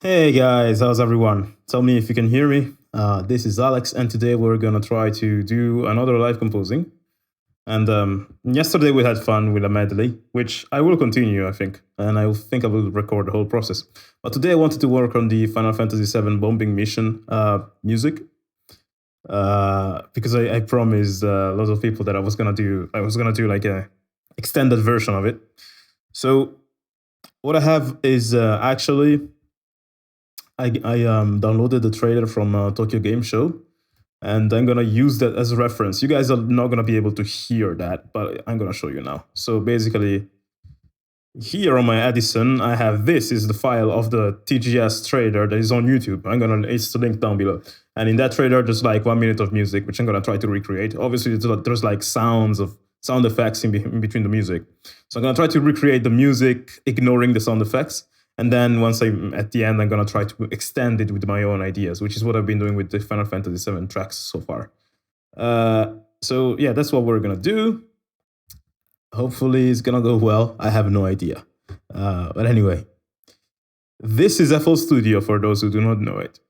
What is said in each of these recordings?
Hey guys, how's everyone? Tell me if you can hear me. This is Alex, and today we're gonna try to do another live composing. And yesterday we had fun with a medley, which I will continue, I think, and I think I will record the whole process. But today I wanted to work on the Final Fantasy VII bombing mission music because I promised lots of people that I was gonna do like a extended version of it. So what I have is actually I downloaded the trailer from Tokyo Game Show, and I'm gonna use that as a reference. You guys are not gonna be able to hear that, but I'm gonna show you now. So basically, here on my Edison, I have this is the file of the TGS trailer that is on YouTube. It's the link down below, and in that trailer, there's like 1 minute of music, which I'm gonna try to recreate. Obviously, there's like sound effects in between the music, so I'm gonna try to recreate the music, ignoring the sound effects. And then once I'm at the end, I'm gonna try to extend it with my own ideas, which is what I've been doing with the Final Fantasy VII tracks so far. So yeah, that's what we're gonna do. Hopefully, it's gonna go well. I have no idea. But anyway, this is FL Studio for those who do not know it.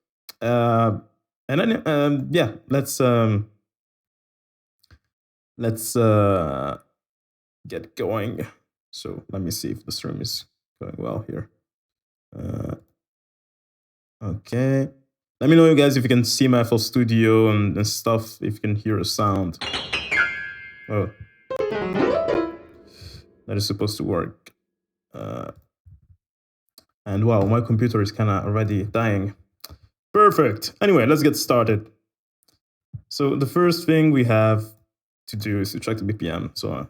And then yeah, let's get going. So let me see if the stream is going well here. Okay. Let me know, you guys, if you can see my FL Studio and stuff, if you can hear a sound. Oh. That is supposed to work. And wow, my computer is kind of already dying. Perfect. Anyway, let's get started. So the first thing we have to do is to check the BPM. So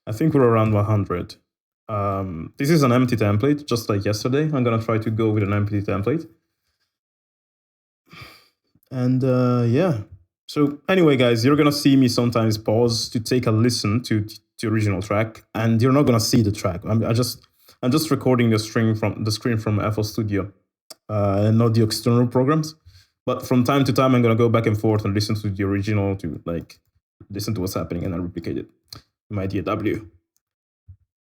I think we're around 100. This is an empty template, just like yesterday. I'm gonna try to go with an empty template. And yeah. So anyway, guys, you're gonna see me sometimes pause to take a listen to the original track, and you're not gonna see the track. I'm just recording the screen from FL Studio, and not the external programs. But from time to time, I'm gonna go back and forth and listen to the original to like listen to what's happening and then replicate it in my DAW.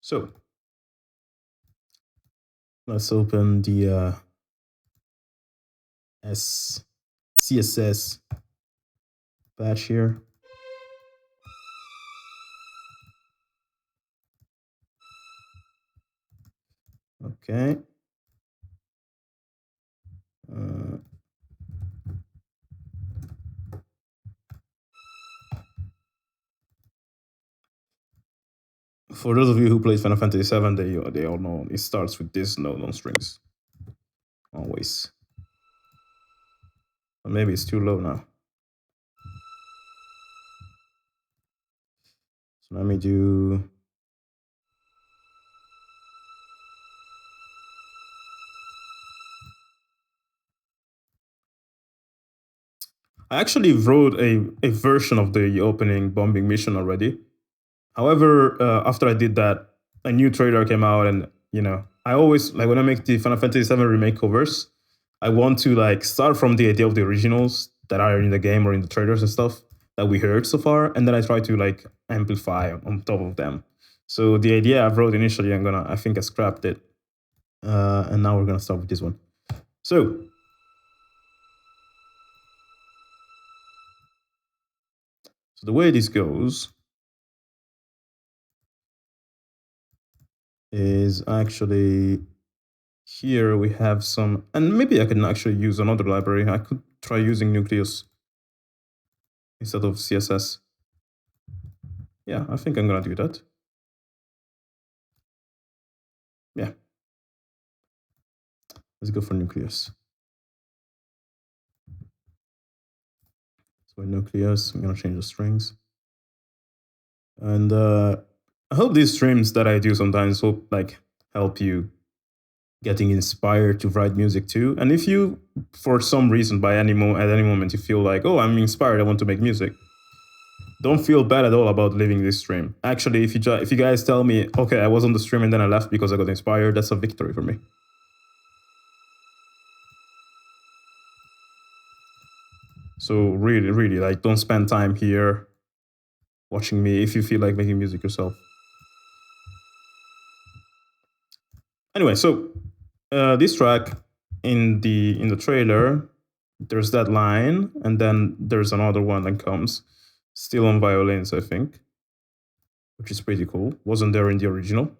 So let's open the CSS patch here. Okay. For those of you who played Final Fantasy VII, they all know it starts with this note on strings. Always. Or maybe it's too low now. So let me do. I actually wrote a version of the opening bombing mission already. However, after I did that, a new trailer came out, and I always like when I make the Final Fantasy VII Remake covers, I want to like start from the idea of the originals that are in the game or in the trailers and stuff that we heard so far, and then I try to like amplify on top of them. So the idea I wrote initially, I think I scrapped it, and now we're gonna start with this one. So the way this goes is actually here we have some, and maybe I can actually use another library. I could try using Nucleus instead of CSS. Yeah, I think I'm gonna do that. Yeah. Let's go for Nucleus. So in Nucleus, I'm gonna change the strings. And I hope these streams that I do sometimes will like help you getting inspired to write music too. And if you, for some reason, at any moment, you feel like, oh, I'm inspired, I want to make music, don't feel bad at all about leaving this stream. Actually, if you guys tell me, okay, I was on the stream and then I left because I got inspired, that's a victory for me. So really, really, like, don't spend time here watching me if you feel like making music yourself. Anyway, so this track in the trailer, there's that line, and then there's another one that comes, still on violins, I think, which is pretty cool. Wasn't there in the original,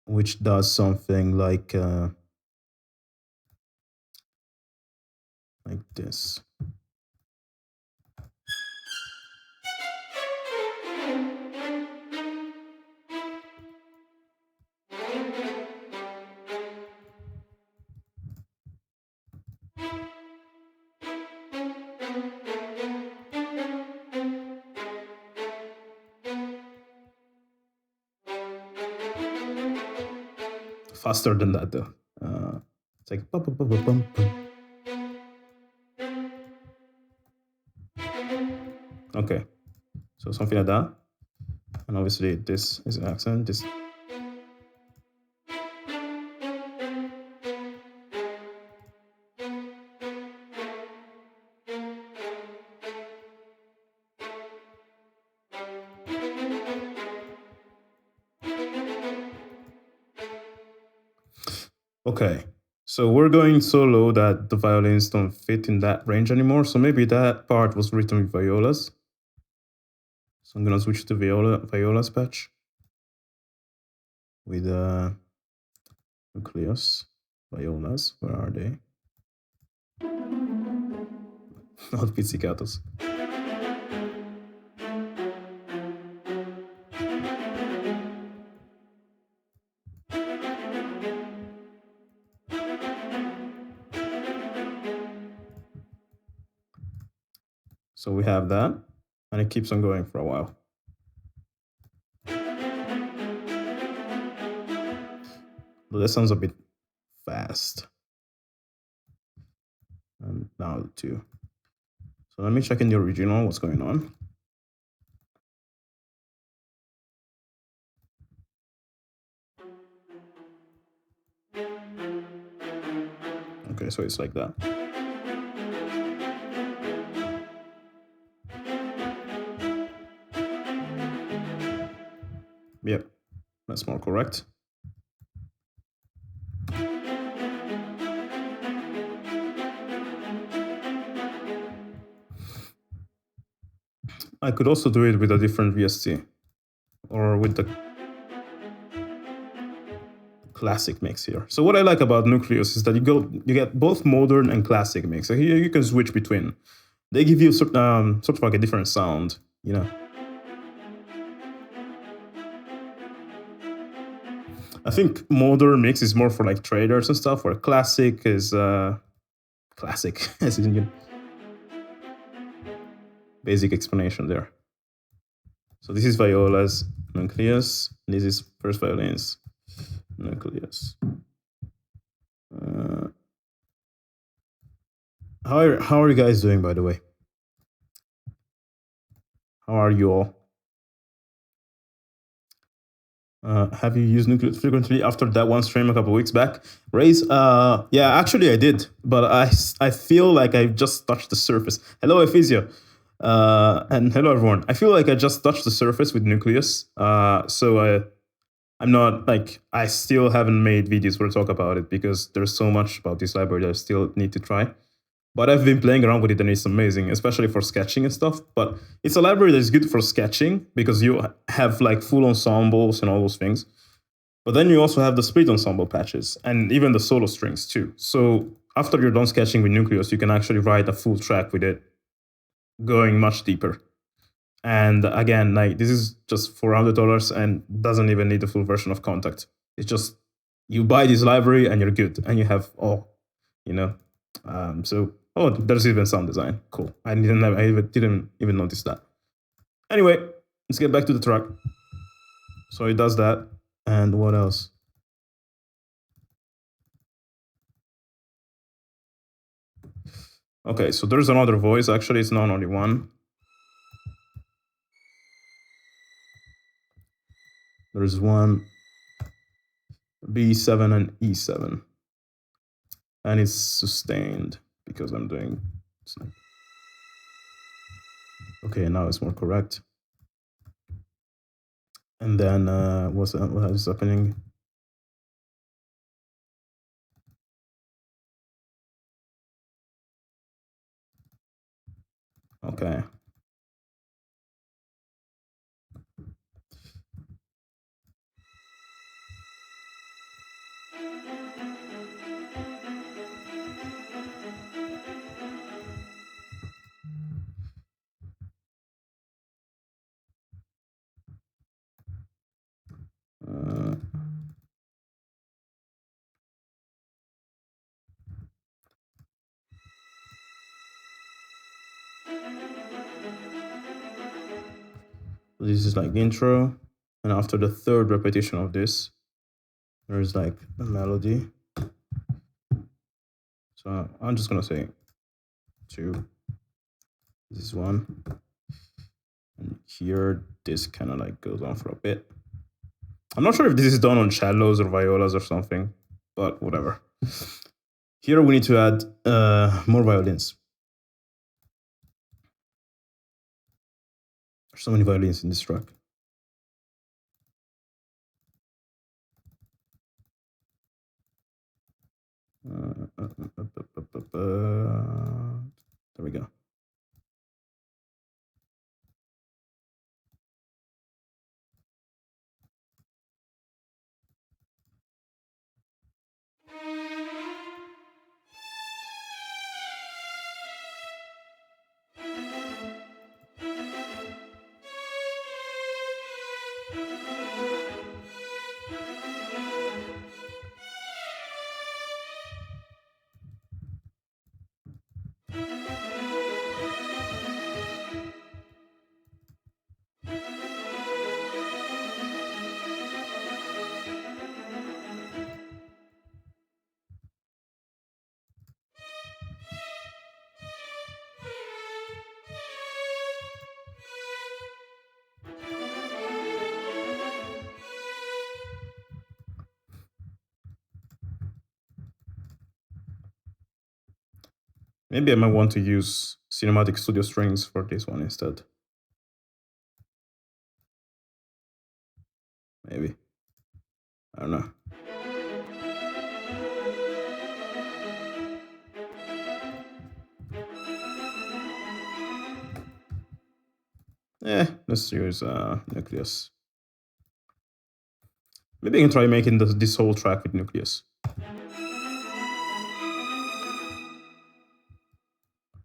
which does something like this. Faster than that, though. It's like bum, bum, bum, bum, bum, bum. Okay, so something like that, and obviously this is an accent. This. Okay, so we're going so low that the violins don't fit in that range anymore. So maybe that part was written with violas. So I'm gonna switch to violas patch with Nucleus. Violas, where are they? Not pizzicatos. So we have that, and it keeps on going for a while. But that sounds a bit fast. And now the two. So let me check in the original what's going on. Okay, so it's like that. Yep, that's more correct. I could also do it with a different VST or with the classic mix here. So what I like about Nucleus is that you get both modern and classic mix. So here you can switch between. They give you sort of like a different sound, you know. I think modern mix is more for like traders and stuff, where classic is classic as in basic explanation there. So this is violas, Nucleus. This is first violins, Nucleus. How are you guys doing, by the way? How are you all? Have you used Nucleus frequently after that one stream a couple weeks back? Raise, yeah, actually I did, but I feel like I just touched the surface. Hello, Ephesio. And hello, everyone. I feel like I just touched the surface with Nucleus. So I'm not, like, I still haven't made videos where I talk about it because there's so much about this library that I still need to try. But I've been playing around with it and it's amazing, especially for sketching and stuff. But it's a library that's good for sketching because you have like full ensembles and all those things. But then you also have the split ensemble patches and even the solo strings too. So after you're done sketching with Nucleus, you can actually write a full track with it, going much deeper. And again, like this is just $400 and doesn't even need the full version of Contact. It's just you buy this library and you're good, and you have all, you know. So there's even sound design. Cool. I didn't even notice that. Anyway, let's get back to the track. So it does that, and what else? Okay, so there's another voice. Actually, it's not only one. There's one B7 and E7, and it's sustained because I'm doing. Okay, now it's more correct. And then what is happening? Okay. This is like intro, and after the third repetition of this, there's like a melody. So I'm just gonna say 2. This is 1. And here, this kind of like goes on for a bit. I'm not sure if this is done on cellos or violas or something, but whatever. Here we need to add more violins. There's so many violins in this track. There we go. Maybe I might want to use Cinematic Studio Strings for this one instead. Maybe. I don't know. Let's use Nucleus. Maybe I can try making this whole track with Nucleus.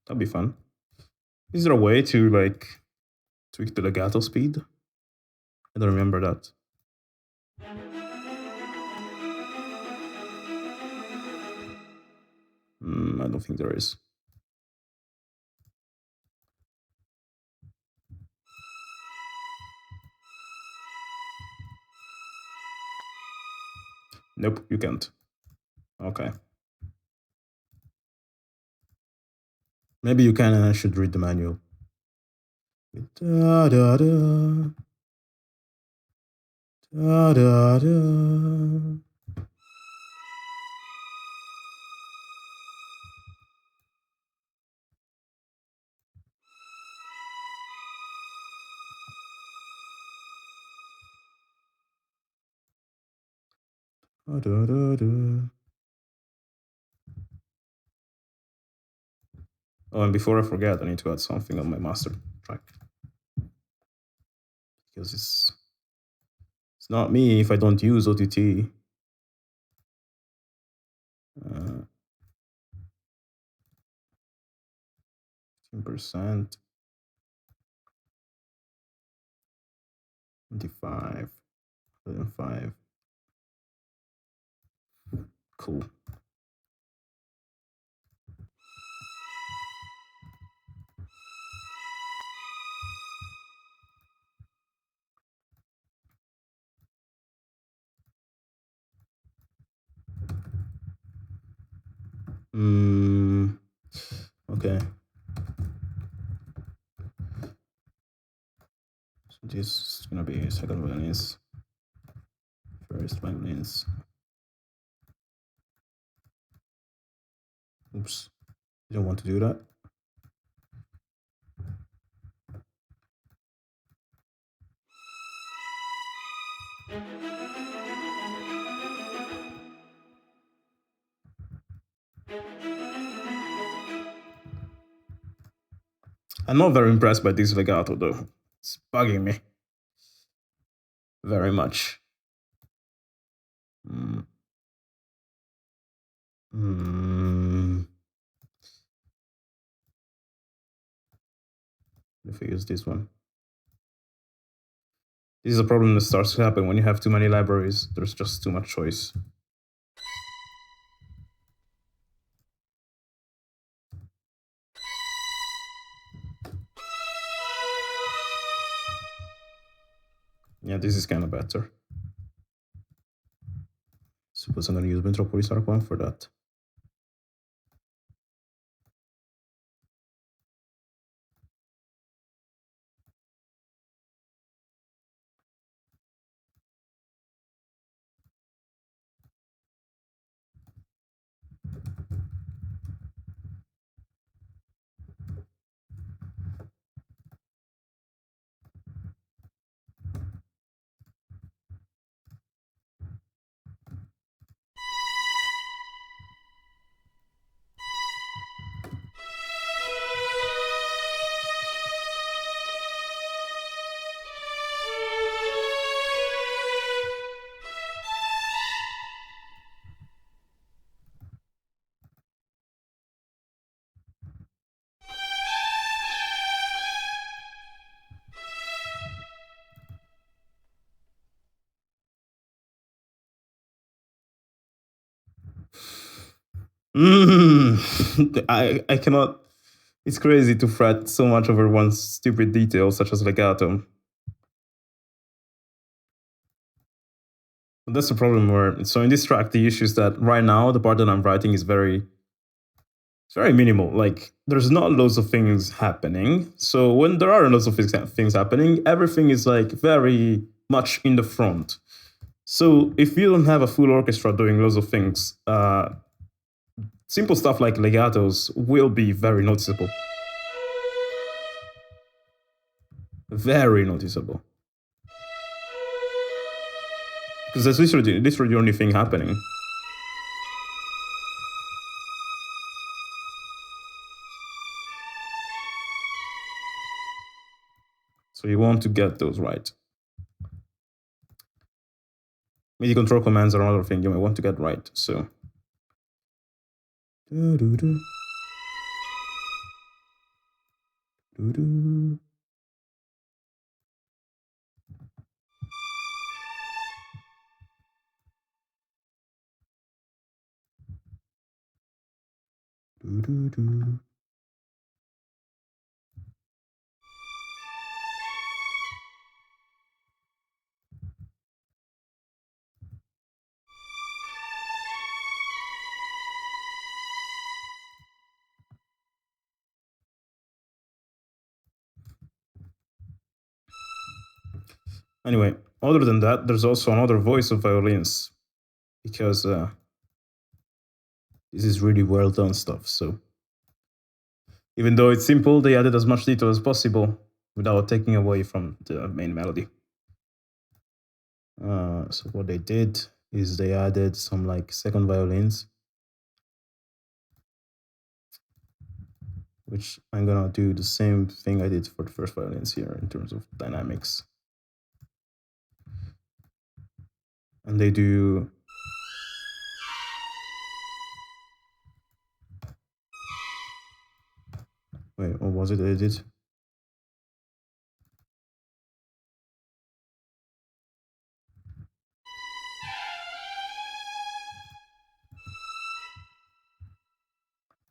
That'd be fun. Is there a way to like tweak the legato speed? I don't remember that. I don't think there is. Nope, you can't. Okay. Maybe you can, and I should read the manual. Da da da. Da da da. Da da da da. Oh, and before I forget, I need to add something on my master track. Because it's not me if I don't use OTT. 15%. 25. 105. Cool. Okay. So this is gonna be second violins, first violins. Oops, I don't want to do that. I'm not very impressed by this legato though. It's bugging me very much. Mm. Mm. If I use this one. This is a problem that starts to happen when you have too many libraries. There's just too much choice. Yeah, this is kind of better. Suppose I'm going to use Metropolis Arc 1 for that. I cannot. It's crazy to fret so much over one stupid detail such as legato. But that's the problem where, so in this track, the issue is that right now, the part that I'm writing is it's very minimal. Like, there's not loads of things happening. So when there are lots of things happening, everything is like very much in the front. So if you don't have a full orchestra doing loads of things, simple stuff like legatos will be very noticeable. Very noticeable. Because that's literally the only thing happening. So you want to get those right. MIDI control commands are another thing you might want to get right. So. Anyway, other than that, there's also another voice of violins, because this is really well done stuff. So even though it's simple, they added as much detail as possible without taking away from the main melody. So what they did is they added some like second violins, which I'm gonna do the same thing I did for the first violins here in terms of dynamics. And they do wait, or was it they did? So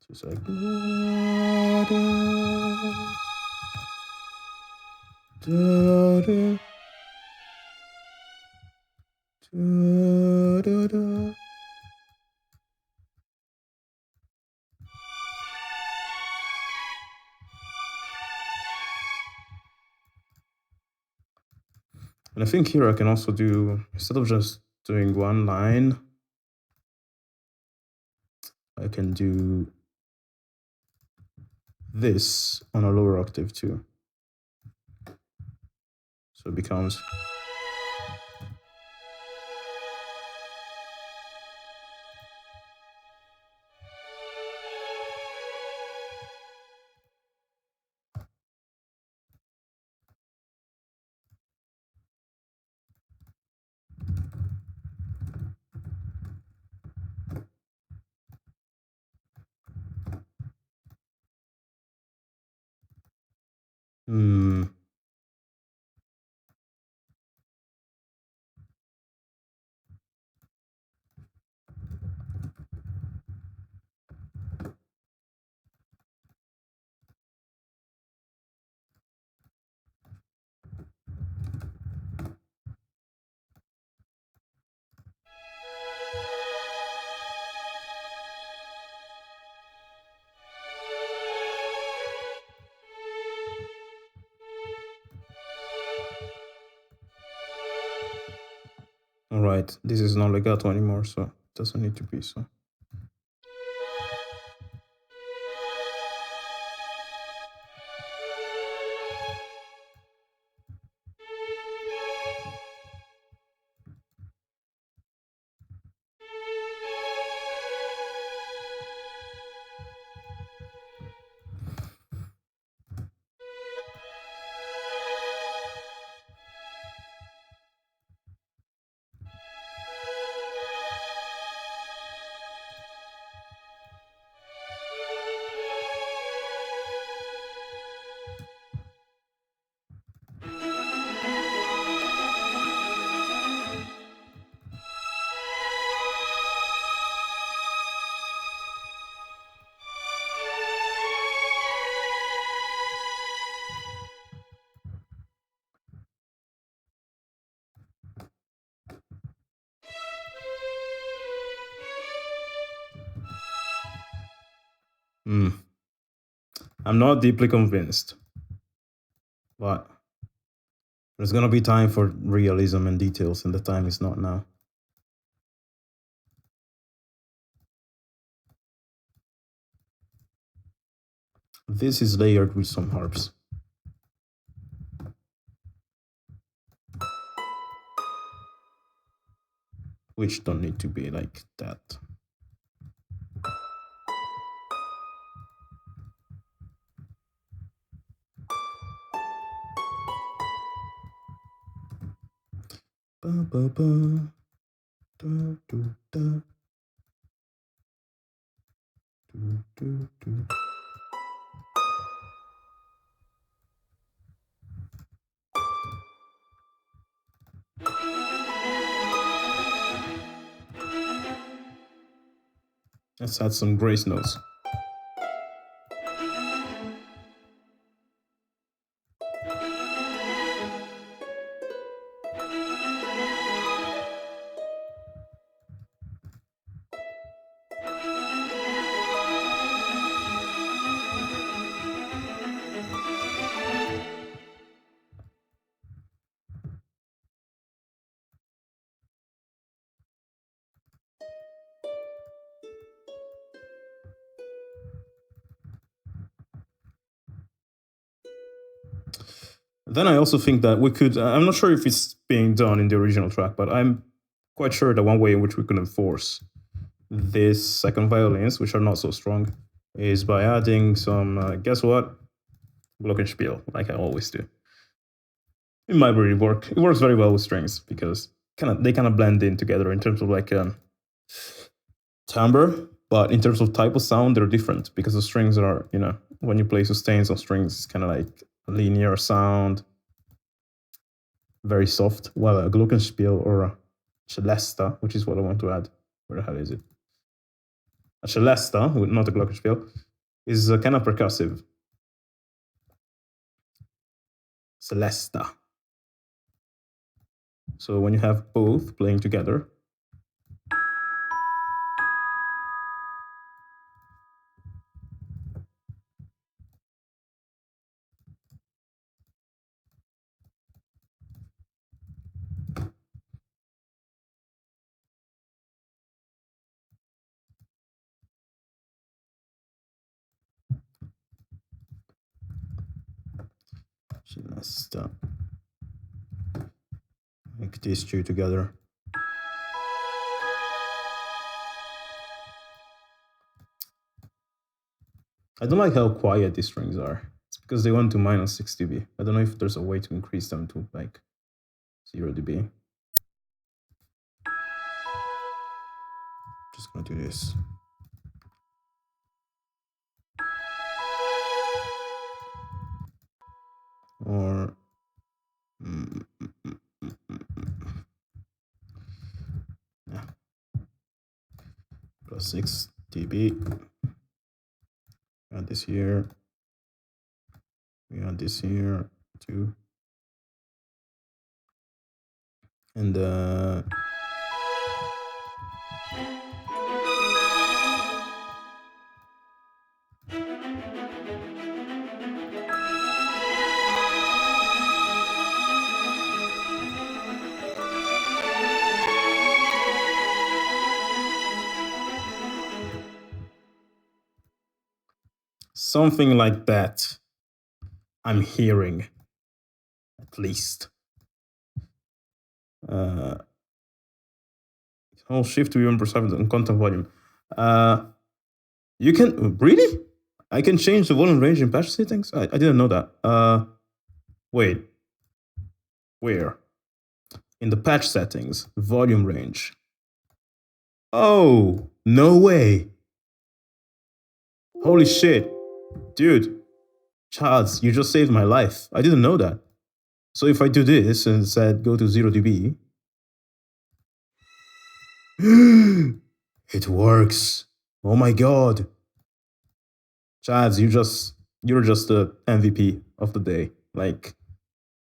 it's like and I think here I can also do, instead of just doing one line, I can do this on a lower octave too. So it becomes Hmm. All right, this is not legato anymore, so it doesn't need to be so. I'm not deeply convinced, but there's gonna be time for realism and details, and the time is not now. This is layered with some harps, which don't need to be like that. Ba, ba, ba. Da, do, da. Do, do, do. Let's add some grace notes. Then I also think that we could, I'm not sure if it's being done in the original track, but I'm quite sure that one way in which we can enforce these second violins, which are not so strong, is by adding some, guess what? Glockenspiel, like I always do. It might really work. It works very well with strings because they kind of blend in together in terms of like timbre, but in terms of type of sound, they're different because the strings are, when you play sustains on strings, it's kind of like a linear sound, very soft. While a Glockenspiel or a Celesta, which is what I want to add. Where the hell is it? A Celesta, not a Glockenspiel, is kind of percussive. Celesta. So when you have both playing together, Celesta. Make these two together. I don't like how quiet these strings are. It's because they went to minus 6 dB. I don't know if there's a way to increase them to like 0 dB. Just gonna do this. 6 dB. Add this here. We add this here too. And something like that I'm hearing, at least. Hold shift to 1% on content volume. You can, really? I can change the volume range in patch settings? I didn't know that. Wait. Where? In the patch settings, volume range. Oh, no way. Holy shit. Dude, Charles, you just saved my life. I didn't know that. So if I do this and said go to 0 dB, it works. Oh my god. Chads, you're just the MVP of the day. Like,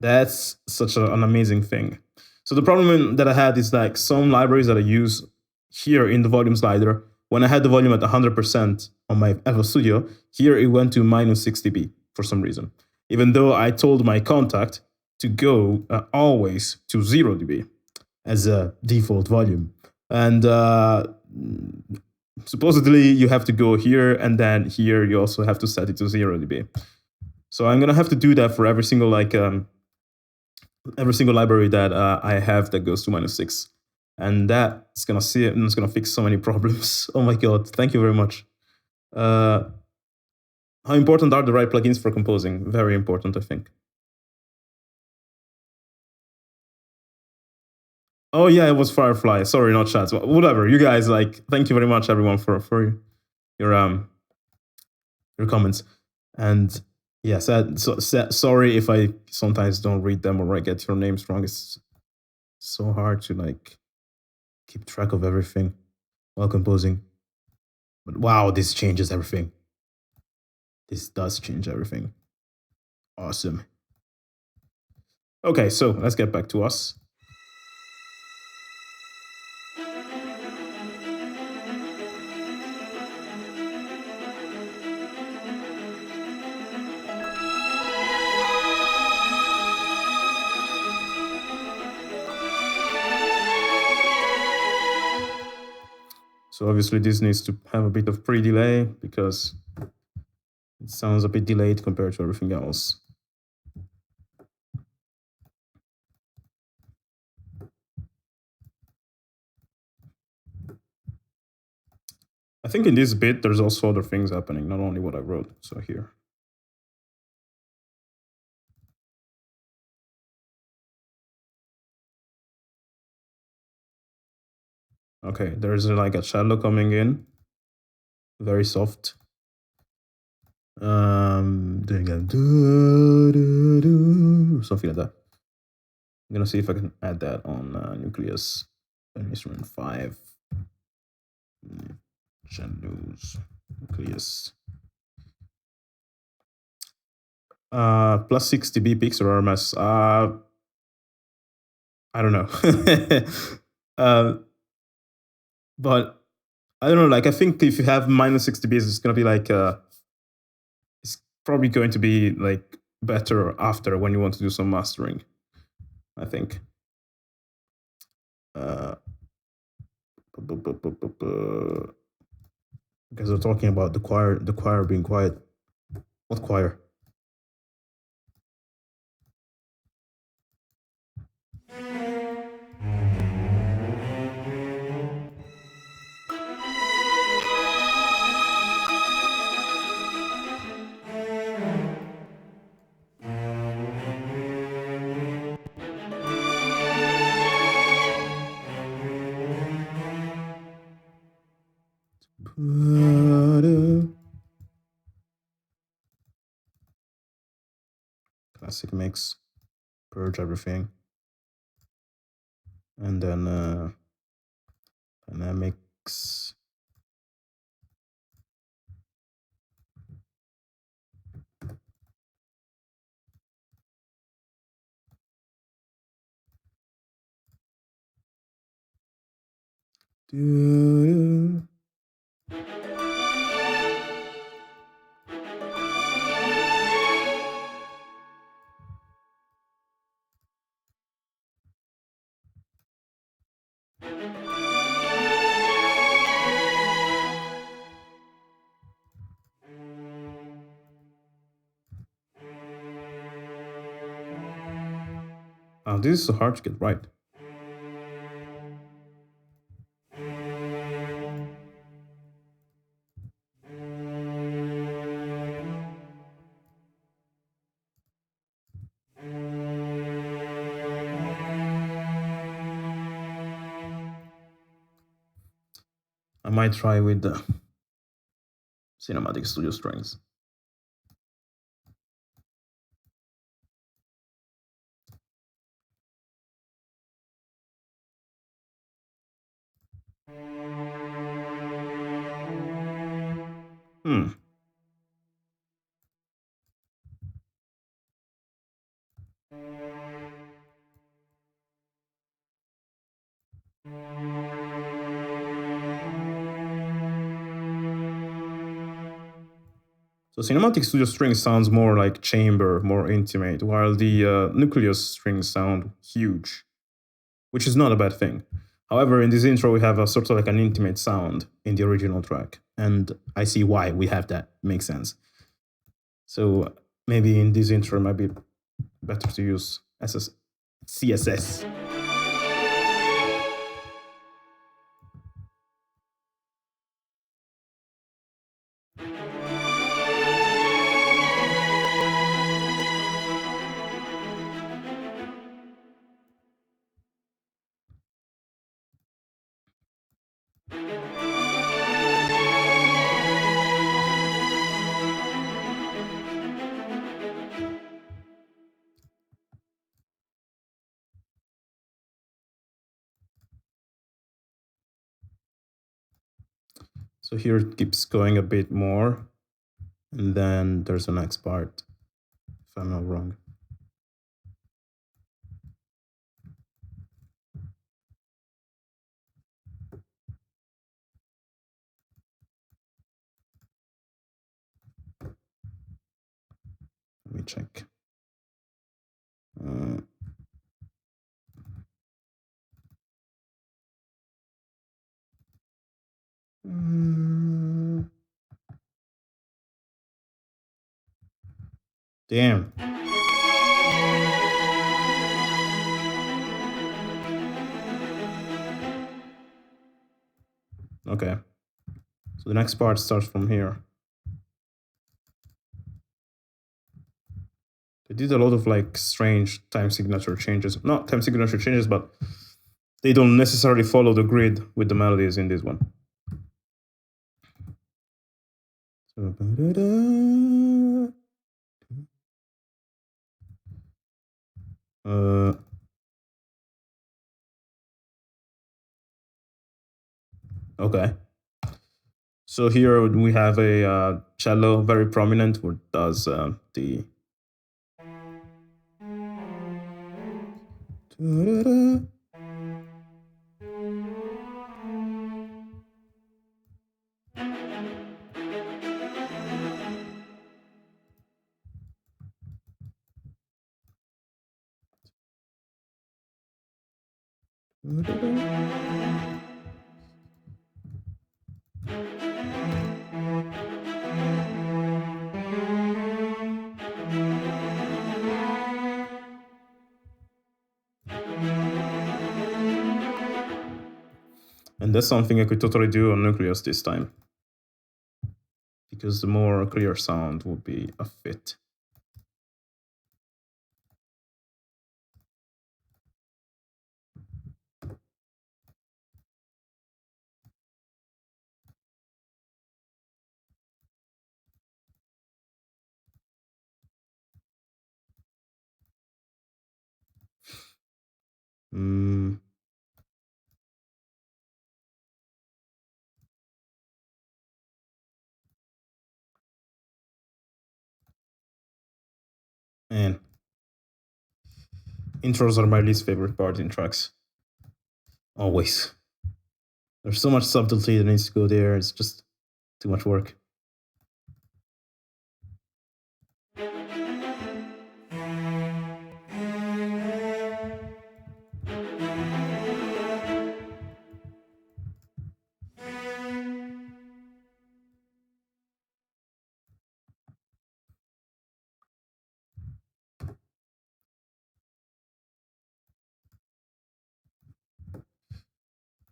that's such an amazing thing. So the problem that I had is like some libraries that I use here in the volume slider, when I had the volume at 100% on my FL Studio, here it went to minus 6 dB for some reason. Even though I told my contact to go always to 0 dB as a default volume. And supposedly you have to go here, and then here you also have to set it to 0 dB. So I'm gonna have to do that for every single library that I have that goes to minus 6. And that's gonna see it, and it's gonna fix so many problems. Oh my god, thank you very much. How important are the right plugins for composing? Very important, I think. Oh yeah, it was Firefly. Sorry, not chats. Whatever. You guys, like, thank you very much, everyone, for your comments. And yeah, sorry if I sometimes don't read them or I get your names wrong. It's so hard to like keep track of everything while composing. But wow, this changes everything. This does change everything. Awesome. Okay, so let's get back to us. So obviously this needs to have a bit of pre-delay because it sounds a bit delayed compared to everything else. I think in this bit, there's also other things happening, not only what I wrote. So here. Okay, there's like a shallow coming in, very soft. Doing a something like that. I'm gonna see if I can add that on Nucleus instrument 5. Shallows, Nucleus. Plus 6 dB peaks or RMS. I don't know. But I don't know, like I think if you have minus 6 dBs, it's gonna be like it's probably going to be like better after when you want to do some mastering, I think. Because we're talking about the choir being quiet. What choir? Classic mix, purge everything, and then dynamics. Oh, this is so hard to get right. I might try with the cinematic studio strings. Hmm. So cinematic studio strings sounds more like chamber, more intimate, while the Nucleus strings sound huge, which is not a bad thing. However, in this intro, we have a sort of like an intimate sound in the original track, and I see why we have that. Makes sense. So maybe in this intro, it might be better to use CSS. So here it keeps going a bit more, and then there's the next part, if I'm not wrong. Let me check. Damn. Okay. So the next part starts from here. They did a lot of like strange time signature changes. Not time signature changes, but they don't necessarily follow the grid with the melodies in this one. Okay. So here we have a cello, very prominent, which does the. And that's something I could totally do on Nucleus this time, because the more clear sound would be a fit. Man, intros are my least favorite part in tracks. Always. There's so much subtlety that needs to go there. It's just too much work.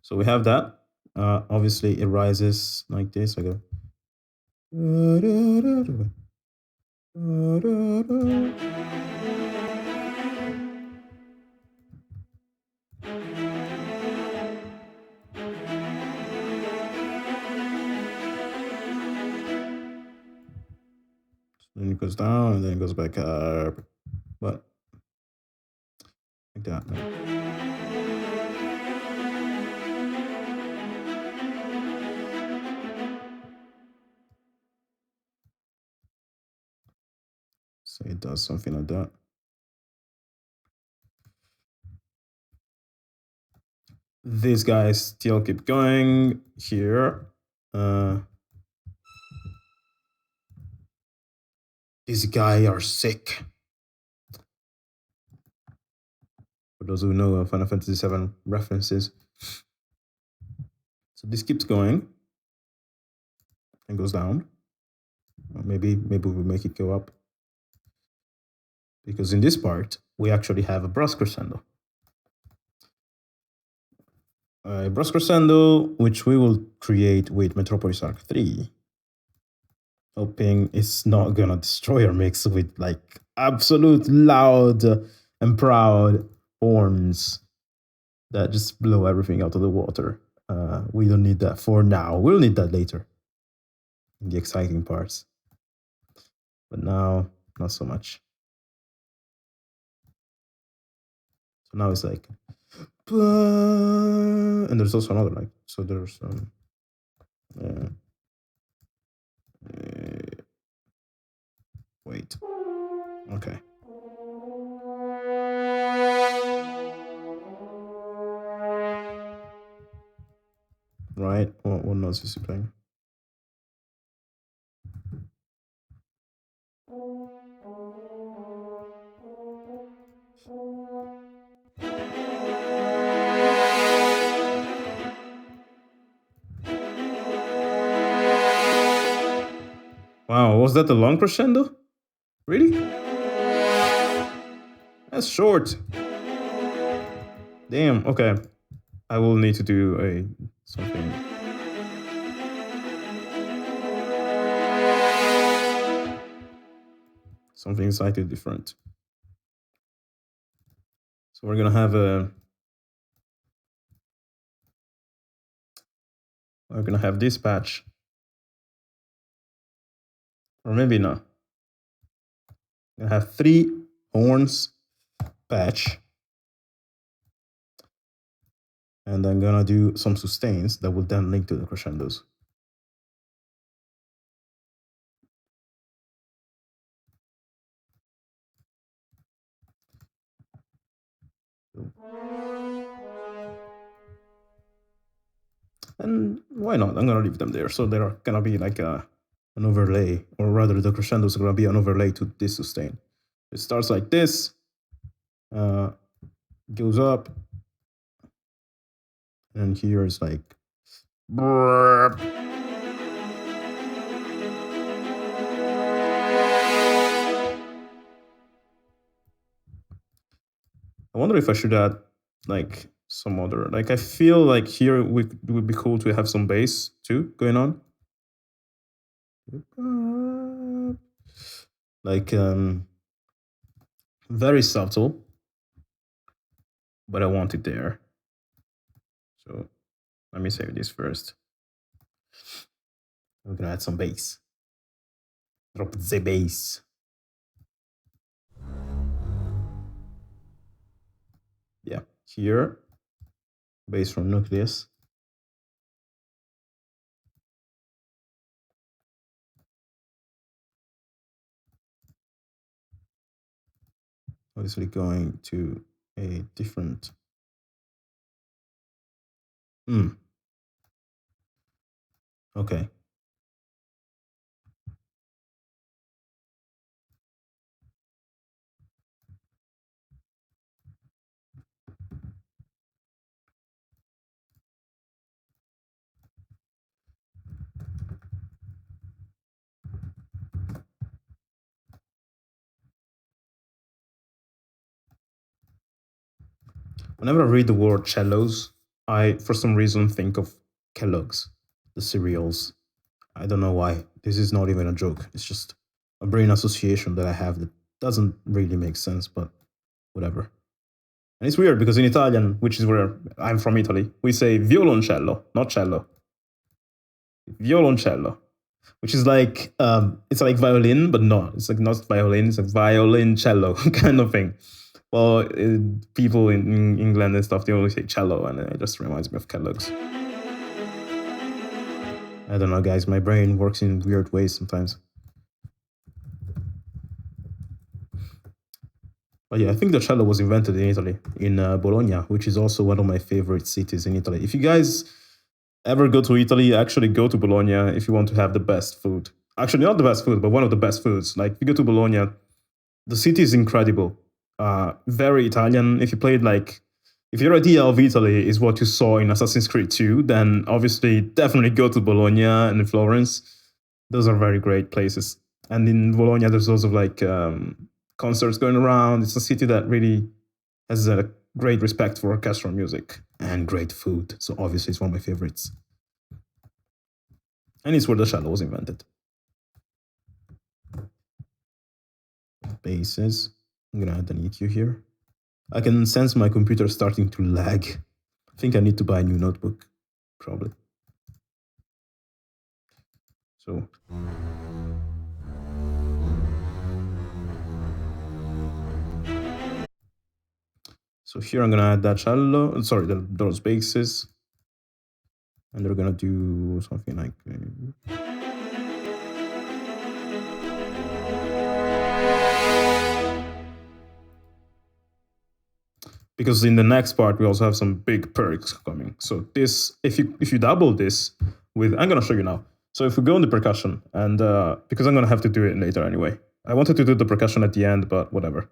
So we have that. Obviously, it rises like this. I go. Then it goes down and then it goes back up. But like that. So it does something like that. These guys still keep going here. These guys are sick. For those who know Final Fantasy VII references. So this keeps going and goes down. Or maybe we'll make it go up. Because in this part, we actually have a brass crescendo. A brass crescendo, which we will create with Metropolis Arc 3. Hoping it's not gonna destroy our mix with like absolute loud and proud horns that just blow everything out of the water. We don't need that for now. We'll need that later in the exciting parts. But now, not so much. So now it's like, and there's also another like, so there's wait, okay. Right, what notes is he playing? Wow, was that a long crescendo? Really? That's short. Damn, okay. I will need to do something. Something slightly different. So we're gonna have this patch. Or maybe not. I have 3 horns patch. And I'm gonna do some sustains that will then link to the crescendos. And why not? I'm gonna leave them there. So they're gonna be like an overlay, or rather the crescendos are gonna be an overlay to this sustain. It starts like this, goes up, and here is like burp. I wonder if I should add like some other, like I feel like here it would be cool to have some bass too going on. Like very subtle, but I want it there. So let me save this first. We're gonna add some bass. Drop the bass. Yeah, here, bass from Nucleus. Obviously going to a different. Okay. Whenever I read the word cellos, I, for some reason, think of Kellogg's, the cereals. I don't know why. This is not even a joke. It's just a brain association that I have that doesn't really make sense, but whatever. And it's weird because in Italian, which is where I'm from Italy, we say violoncello, not cello. Violoncello, which is like it's like violin, but no, it's like not violin. It's a violoncello kind of thing. Well, people in England and stuff, they always say cello, and it just reminds me of Kellogg's. I don't know, guys. My brain works in weird ways sometimes. But yeah, I think the cello was invented in Italy, in Bologna, which is also one of my favorite cities in Italy. If you guys ever go to Italy, actually go to Bologna if you want to have the best food. Actually, not the best food, but one of the best foods. Like, if you go to Bologna, the city is incredible. Very Italian. If you played like, if your idea of Italy is what you saw in Assassin's Creed 2, then obviously definitely go to Bologna and Florence. Those are very great places. And in Bologna, there's also like concerts going around. It's a city that really has a great respect for orchestral music and great food. So obviously, it's one of my favorites. And it's where the cello was invented. Basses. I'm gonna add an EQ here. I can sense my computer starting to lag. I think I need to buy a new notebook, probably. So here I'm gonna add that cello, sorry, those basses. And they're gonna do something like because in the next part we also have some big perks coming. So this, if you double this with, I'm gonna show you now. So if we go on the percussion, and because I'm gonna have to do it later anyway. I wanted to do the percussion at the end, but whatever.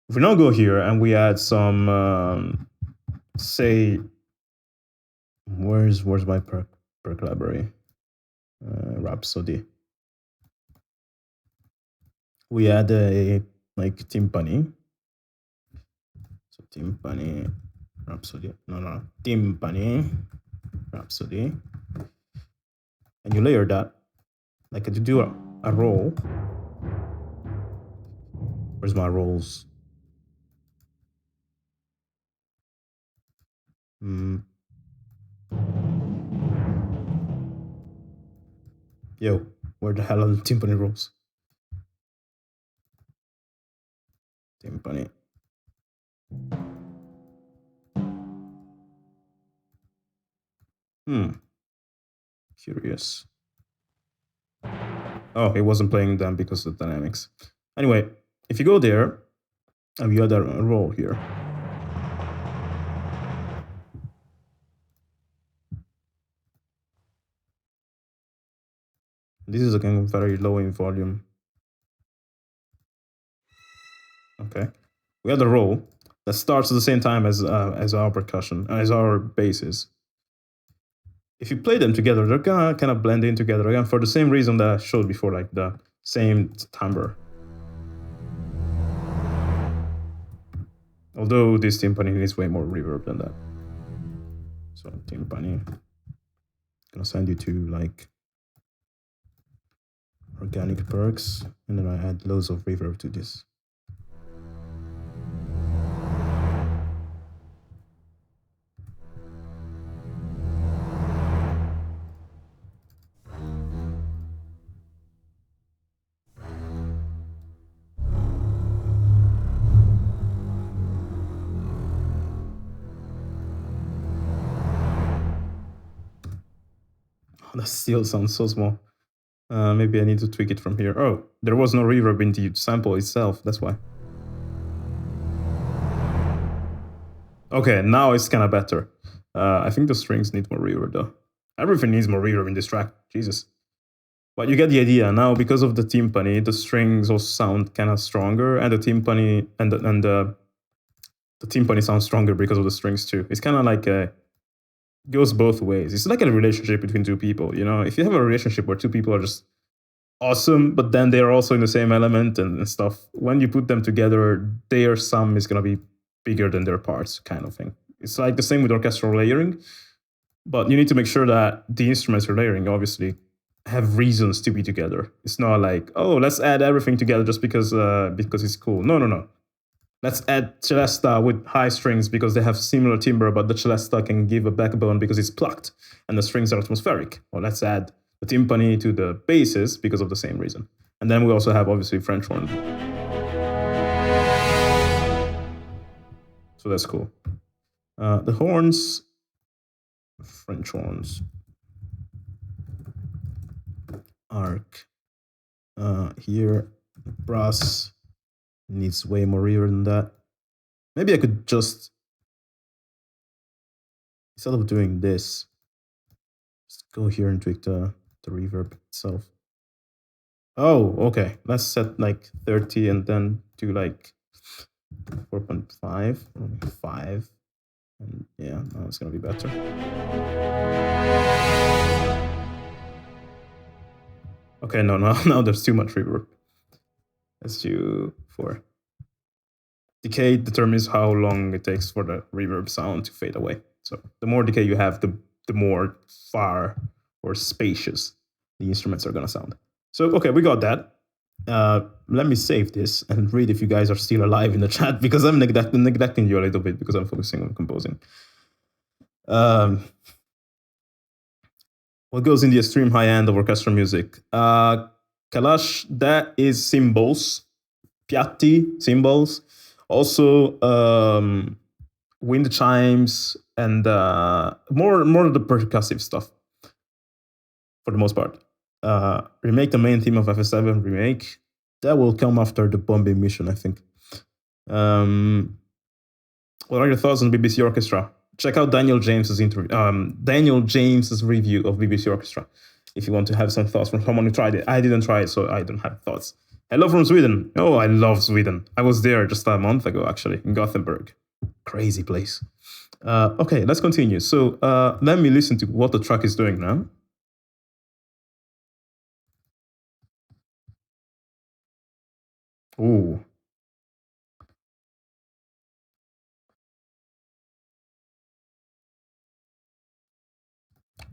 If we now go here and we add some, say, where's my perk library? Rhapsody. We add a like timpani. So timpani, Rhapsody. No, timpani, Rhapsody. And you layer that, like to do a roll. Where's my rolls? Yo, where the hell are the timpani rolls? Timpani. Curious. Oh, it wasn't playing them because of the dynamics. Anyway, if you go there, and you add a roll here. This is again very low in volume. Okay, we have the roll that starts at the same time as our percussion, as our basses. If you play them together, they're gonna kind of blend in together again for the same reason that I showed before, like the same timbre. Although this timpani needs way more reverb than that. So timpani, gonna send you to like organic PercX, and then I add loads of reverb to this. That still sounds so small. Maybe I need to tweak it from here. Oh, there was no reverb in the sample itself, that's why. Okay, now it's kind of better. I think the strings need more reverb though. Everything needs more reverb in this track. Jesus. But you get the idea. Now, because of the timpani, the strings also sound kind of stronger, and the timpani the timpani sounds stronger because of the strings too. It's kind of like goes both ways. It's like a relationship between two people. You know, if you have a relationship where two people are just awesome, but then they're also in the same element and stuff, when you put them together, their sum is gonna be bigger than their parts, kind of thing. It's like the same with orchestral layering, but you need to make sure that the instruments you're layering obviously have reasons to be together. It's not like, oh, let's add everything together just because it's cool. No. Let's add celesta with high strings because they have similar timbre, but the celesta can give a backbone because it's plucked and the strings are atmospheric. Or let's add the timpani to the basses because of the same reason. And then we also have obviously French horn. So that's cool. The horns, French horns, arc. Here, brass needs way more reverb than that. Maybe I could just, instead of doing this, just go here and tweak the reverb itself. Oh, okay. Let's set like 30 and then do like 4.5, 5. And yeah, now it's gonna be better. Okay, no, now there's too much reverb. Let's do 4. Decay determines how long it takes for the reverb sound to fade away. So the more decay you have, the more far or spacious the instruments are gonna sound. So okay, we got that. Let me save this and read if you guys are still alive in the chat, because I'm neglecting you a little bit because I'm focusing on composing. What goes in the extreme high end of orchestral music? Kalash, that is cymbals, piatti, cymbals. Also, wind chimes and more of the percussive stuff for the most part. Remake the main theme of FS7 Remake. That will come after the bombing mission, I think. What are your thoughts on BBC Orchestra? Check out Daniel James's interview. Daniel James's review of BBC Orchestra. If you want to have some thoughts from someone who tried it. I didn't try it, so I don't have thoughts. Hello from Sweden. Oh, I love Sweden. I was there just a month ago, actually, in Gothenburg. Crazy place. Okay, let's continue. So let me listen to what the track is doing now. Ooh.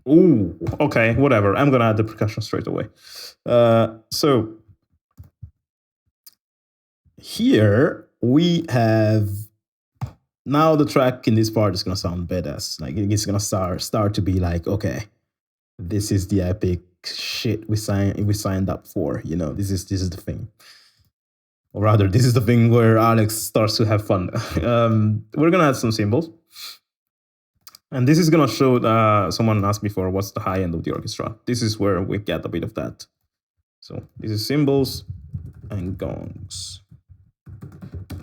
Ooh, okay, whatever. I'm gonna add the percussion straight away. So here we have, now the track in this part is gonna sound badass. Like it's gonna start to be like, okay, this is the epic shit we signed up for. You know, this is the thing. Or rather, this is the thing where Alex starts to have fun. We're gonna add some cymbals. And this is gonna show, someone asked me for what's the high end of the orchestra. This is where we get a bit of that. So this is cymbals and gongs.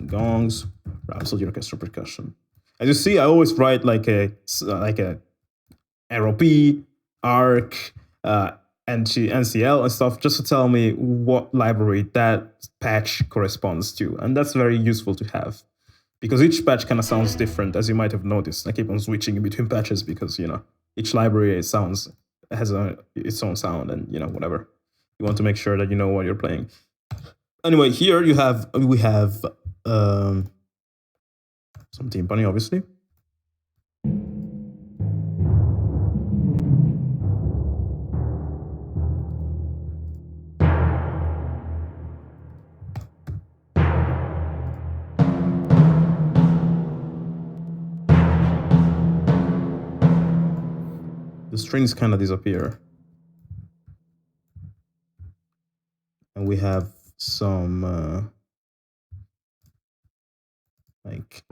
Gongs, Rhapsody orchestra percussion. As you see, I always write like a ROP, ARC, NCL and stuff, just to tell me what library that patch corresponds to. And that's very useful to have, because each patch kind of sounds different, as you might have noticed. I keep on switching in between patches because, you know, each library has its own sound, and, you know, whatever. You want to make sure that you know what you're playing. Anyway, here we have some timpani, obviously. The strings kind of disappear. And we have some like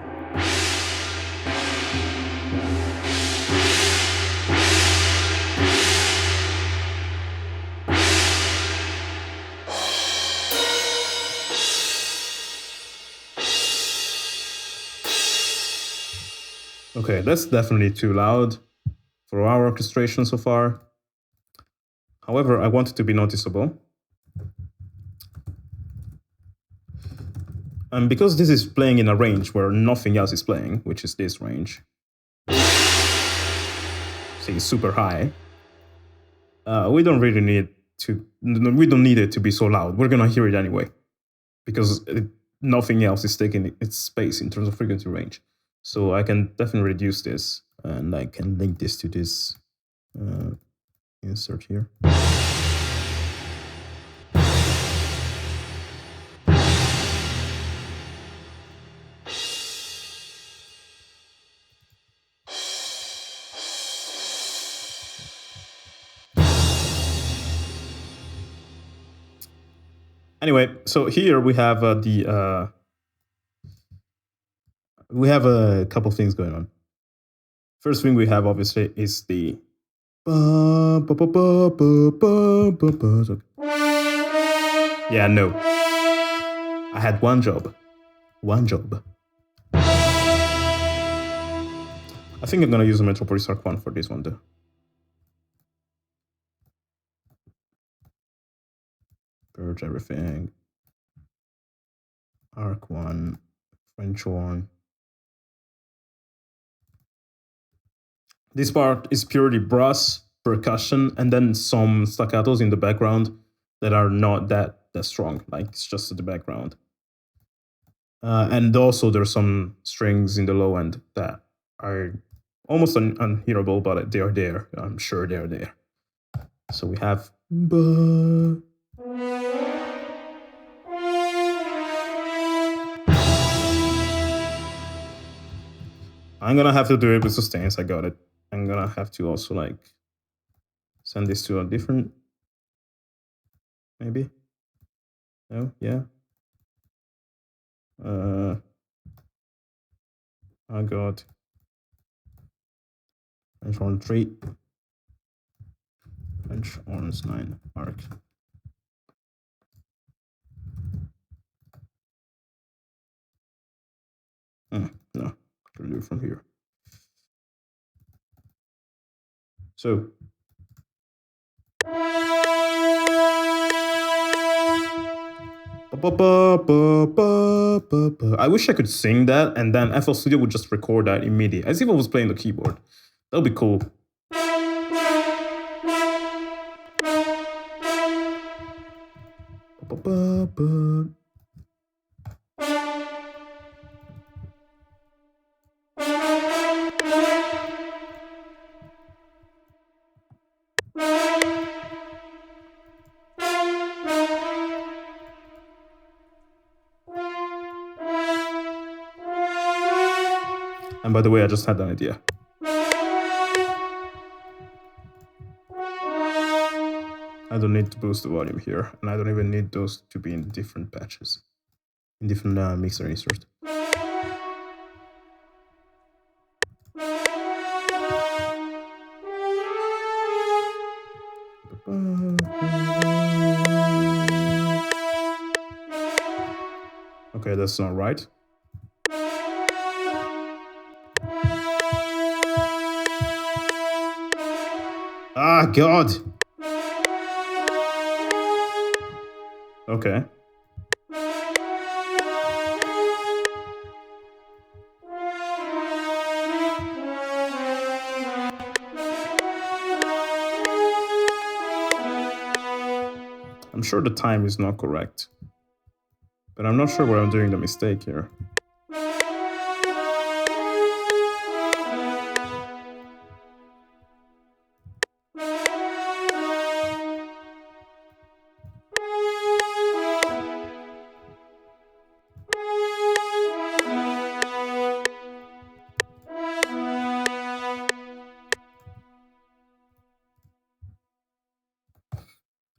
okay, that's definitely too loud. for our orchestration so far. However, I want it to be noticeable. And because this is playing in a range where nothing else is playing, which is this range, see, it's super high. We don't really need to. We don't need it to be so loud. We're gonna hear it anyway, because nothing else is taking its space in terms of frequency range. So I can definitely reduce this, and I can link this to this insert here. Anyway, so here we have we have a couple things going on. First thing we have obviously is the yeah, no. I had one job. One job. I think I'm gonna use a Metropolis Arc 1 for this one though. Purge everything. Arc 1, French horn. This part is purely brass, percussion, and then some staccatos in the background that are not that strong, like it's just in the background. And also there's some strings in the low end that are almost unhearable, but they are there. I'm sure they're there. So we have I'm gonna have to do it with sustains. I got it. I'm gonna have to also like send this to a different, maybe. No, yeah. I got French horn 3, French horns 9 arc. No, can do it from here. So I wish I could sing that and then FL Studio would just record that immediately, as if I was playing the keyboard. That would be cool. And by the way, I just had an idea. I don't need to boost the volume here, and I don't even need those to be in different patches, in different mixer inserts. Okay, that's not right. Ah, God! Okay. I'm sure the time is not correct, but I'm not sure where I'm doing the mistake here.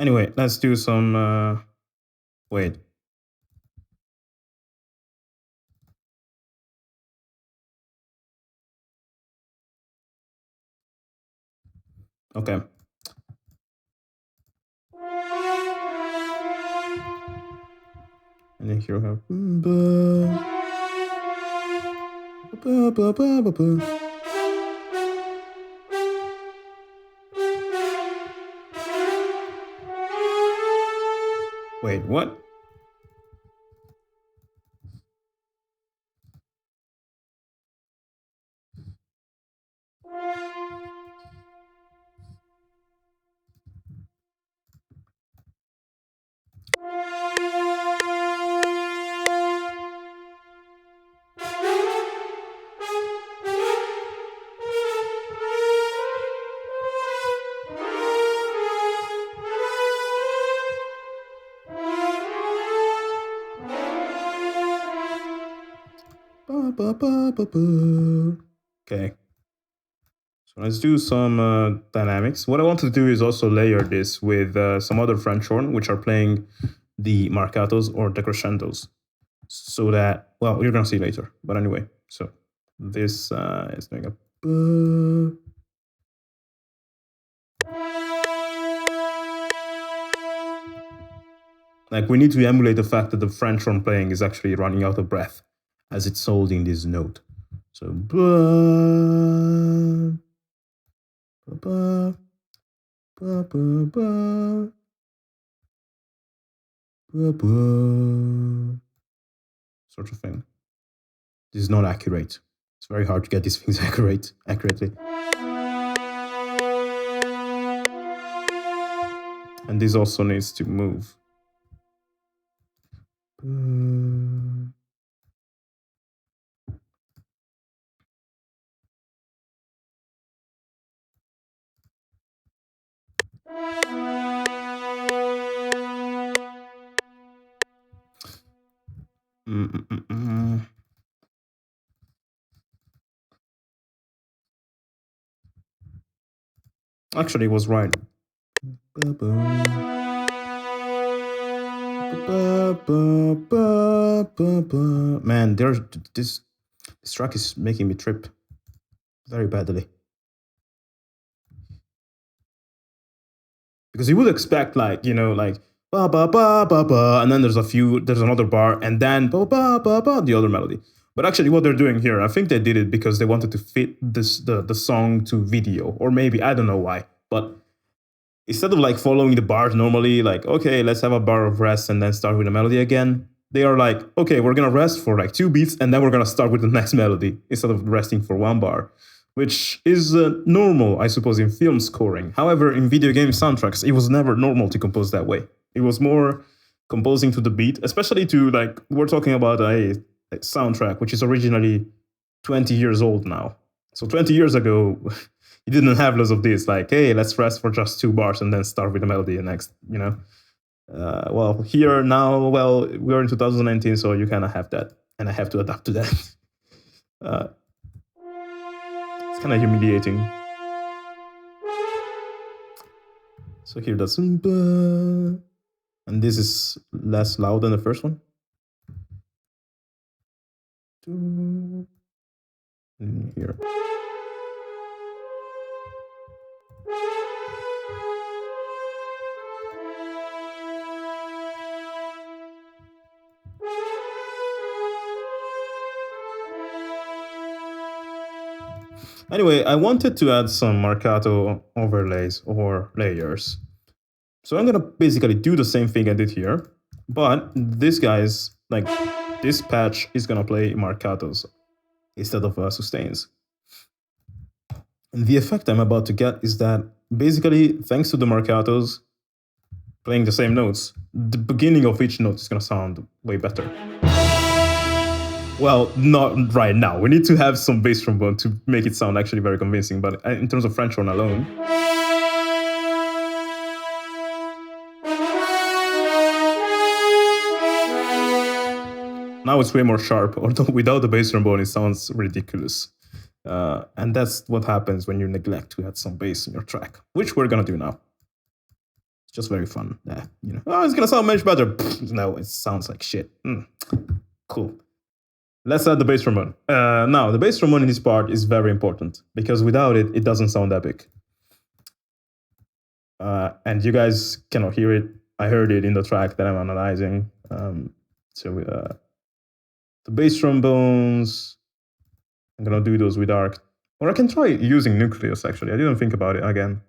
Anyway, let's do some, wait. Okay. And then here we have. Wait, what? Okay. So let's do some dynamics. What I want to do is also layer this with some other French horn, which are playing the marcatos or decrescendos. So that, well, you're going to see later. But anyway, so this is doing a... Like, we need to emulate the fact that the French horn playing is actually running out of breath as it's holding this note. So, sort of thing. This is not accurate. It's very hard to get these things accurately. And this also needs to move. Actually, it was right. Man, this track is making me trip very badly. Because you would expect, like, you know, like ba ba ba ba ba, and then there's another bar, and then ba ba ba ba, the other melody. But actually, what they're doing here, I think they did it because they wanted to fit the song to video, or maybe I don't know why. But instead of like following the bars normally, like, okay, let's have a bar of rest and then start with a melody again, they are like, okay, we're gonna rest for like 2 beats and then we're gonna start with the next melody instead of resting for 1 bar, which is normal, I suppose, in film scoring. However, in video game soundtracks, it was never normal to compose that way. It was more composing to the beat, especially to, like, we're talking about a soundtrack which is originally 20 years old now. So 20 years ago, you didn't have loads of this, like, hey, let's rest for just 2 bars and then start with the melody next, you know? Well, here now, well, we're in 2019, so you kind of have that, and I have to adapt to that. It's kind of humiliating. So here that's... And this is less loud than the first one. And here. Anyway, I wanted to add some marcato overlays or layers. So I'm gonna basically do the same thing I did here, but this guy's, like, this patch is gonna play marcatos instead of sustains. And the effect I'm about to get is that basically, thanks to the marcatos playing the same notes, the beginning of each note is gonna sound way better. Well, not right now. We need to have some bass trombone to make it sound actually very convincing, but in terms of French horn alone, now it's way more sharp, although without the bass trombone, it sounds ridiculous. And that's what happens when you neglect to add some bass in your track, which we're gonna do now. It's just very fun. Yeah, you know, oh, it's gonna sound much better. No, it sounds like shit. Cool. Let's add the bass trombone. Now, the bass trombone in this part is very important, because without it, it doesn't sound epic. And you guys cannot hear it. I heard it in the track that I'm analyzing. The bass trombones, I'm gonna do those with arc. Or I can try using Nucleus, actually. I didn't think about it again.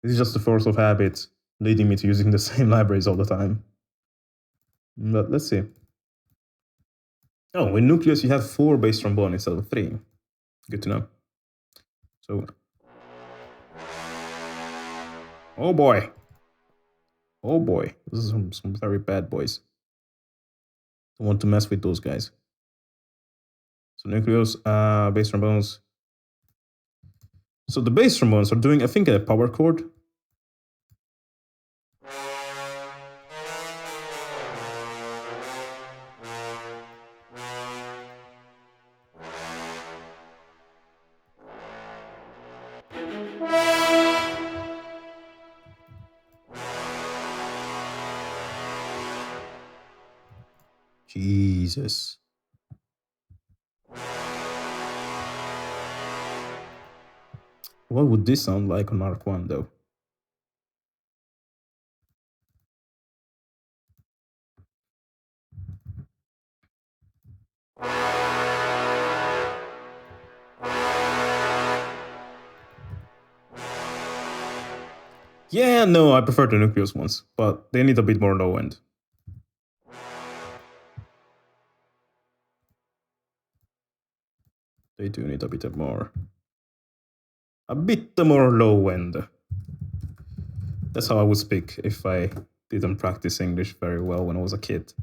This is just the force of habit leading me to using the same libraries all the time. But let's see. Oh, in Nucleus you have 4 bass trombone instead of 3. Good to know. So, oh boy. Oh boy, this is some very bad boys. Don't want to mess with those guys. So Nucleus, bass trombones. So the bass trombones are doing, I think, a power chord. Jesus. What would this sound like on Mark 1 though? Yeah, no, I prefer the Nucleus ones, but they need a bit more low end. They do need a bit more low end. That's how I would speak if I didn't practice English very well when I was a kid.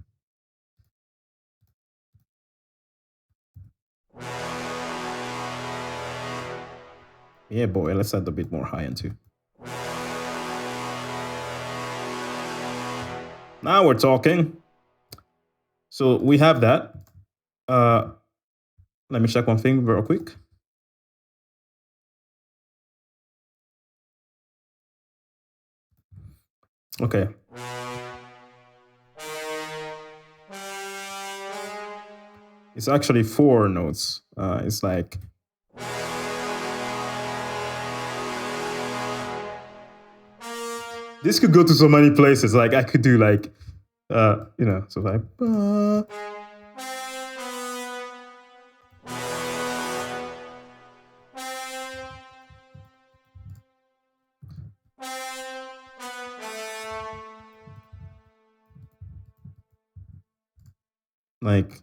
Yeah, boy, let's add a bit more high end too. Now we're talking. So we have that. Let me check one thing real quick. Okay. It's actually 4 notes. It's like... This could go to so many places. Like I could do like, you know, so like... Like...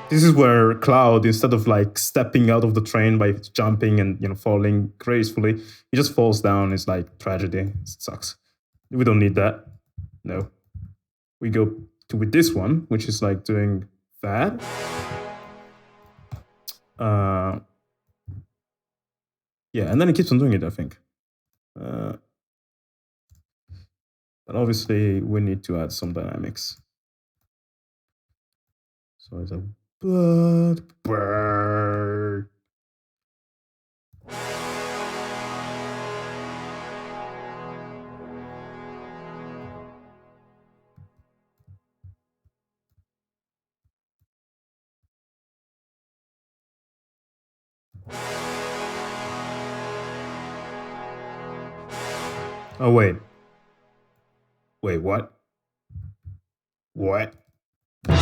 This is where Cloud, instead of like stepping out of the train by jumping and, you know, falling gracefully, he just falls down. It's like tragedy. It sucks. We don't need that. No. We go to with this one, which is like doing that. Yeah, and then it keeps on doing it, I think. But obviously we need to add some dynamics. So it's a bird. Oh, wait. Wait, what? What? I'm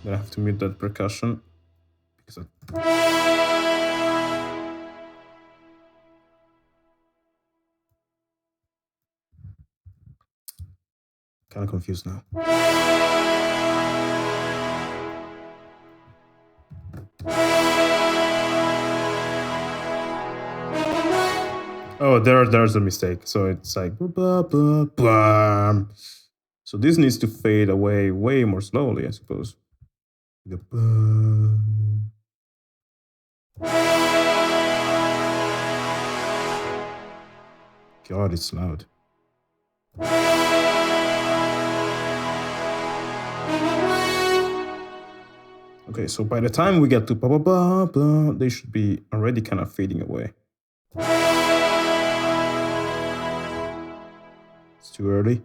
gonna have to mute that percussion because kind of confused now. Oh, there's a mistake. So it's like blah, blah, blah. So this needs to fade away way more slowly, I suppose. God, it's loud. Okay, so by the time we get to blah, blah, blah, blah, they should be already kind of fading away. It's too early.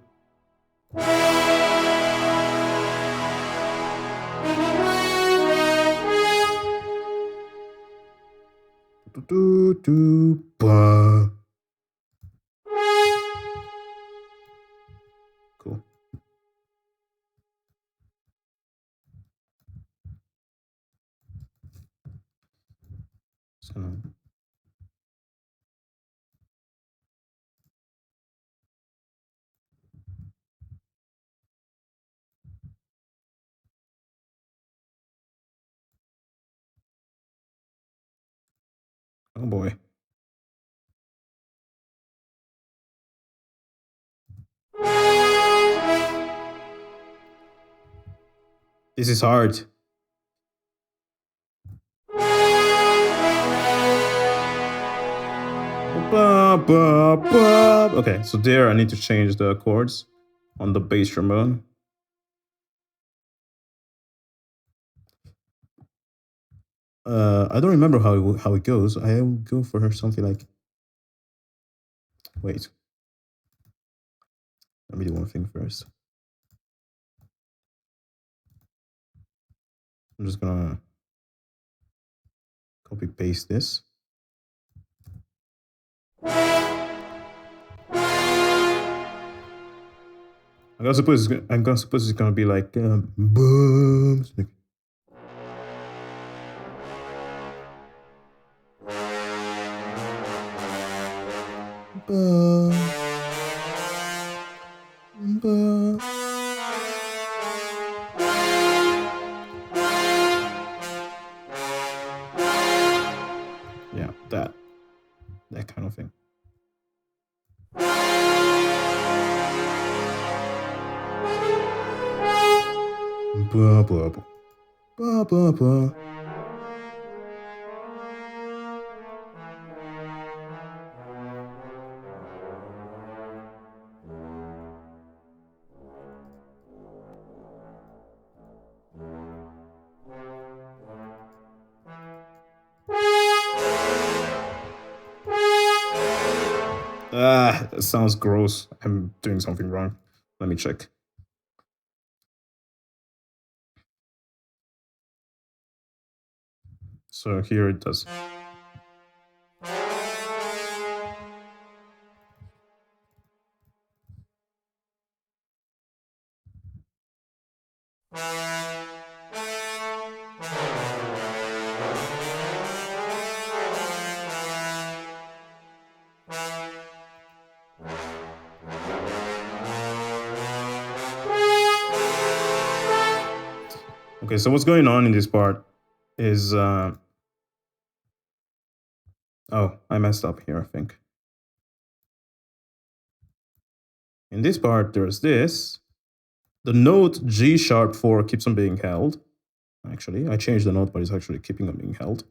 Cool. Oh boy. This is hard. Okay, so there I need to change the chords on the bass trombone. I don't remember how it goes. I will go for something like. Wait. Let me do one thing first. I'm just gonna copy paste this. I'm gonna suppose it's gonna be like boom. Yeah, that kind of thing. That sounds gross. I'm doing something wrong. Let me check. So here it does. Okay, so what's going on in this part is oh, I messed up here, I think. In this part, there's this. The note G#4 keeps on being held. Actually, I changed the note, but it's actually keeping on being held.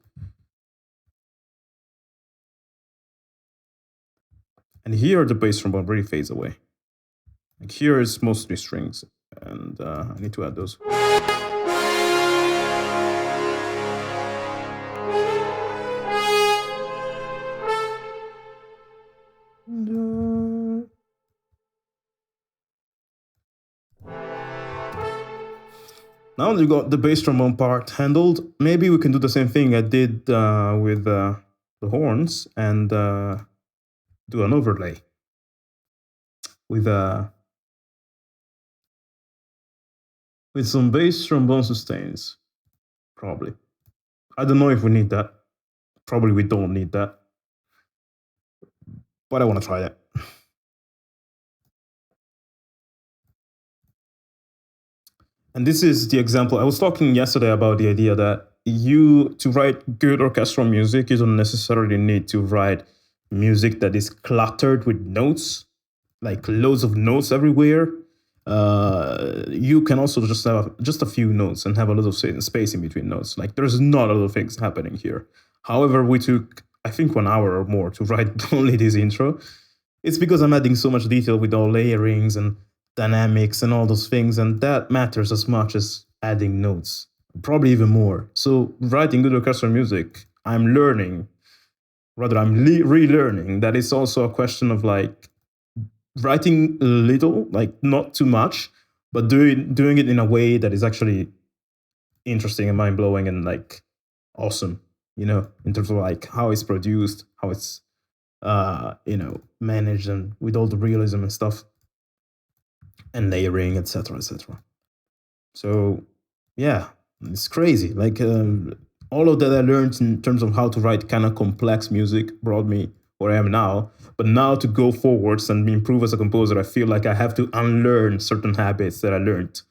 And here the bass trombone really fades away. Like here is mostly strings, and I need to add those. Now that you got the bass trombone part handled, maybe we can do the same thing I did with the horns and do an overlay with some bass trombone sustains. Probably. I don't know if we need that. Probably we don't need that. But I want to try that. And this is the example. I was talking yesterday about the idea that to write good orchestral music, you don't necessarily need to write music that is cluttered with notes, like loads of notes everywhere. You can also just have just a few notes and have a lot of space in between notes. Like there's not a lot of things happening here. However, we took, I think, 1 hour or more to write only this intro. It's because I'm adding so much detail with all layerings and dynamics and all those things, and that matters as much as adding notes, probably even more. So writing good orchestral music, I'm relearning that it's also a question of like writing little, like not too much, but doing it in a way that is actually interesting and mind-blowing and like awesome. in terms of like how it's produced, how it's managed, and with all the realism and stuff, and layering, etc., etc. So yeah, it's crazy. Like all of that I learned in terms of how to write kind of complex music brought me where I am now. But now to go forwards and improve as a composer, I feel like I have to unlearn certain habits that I learned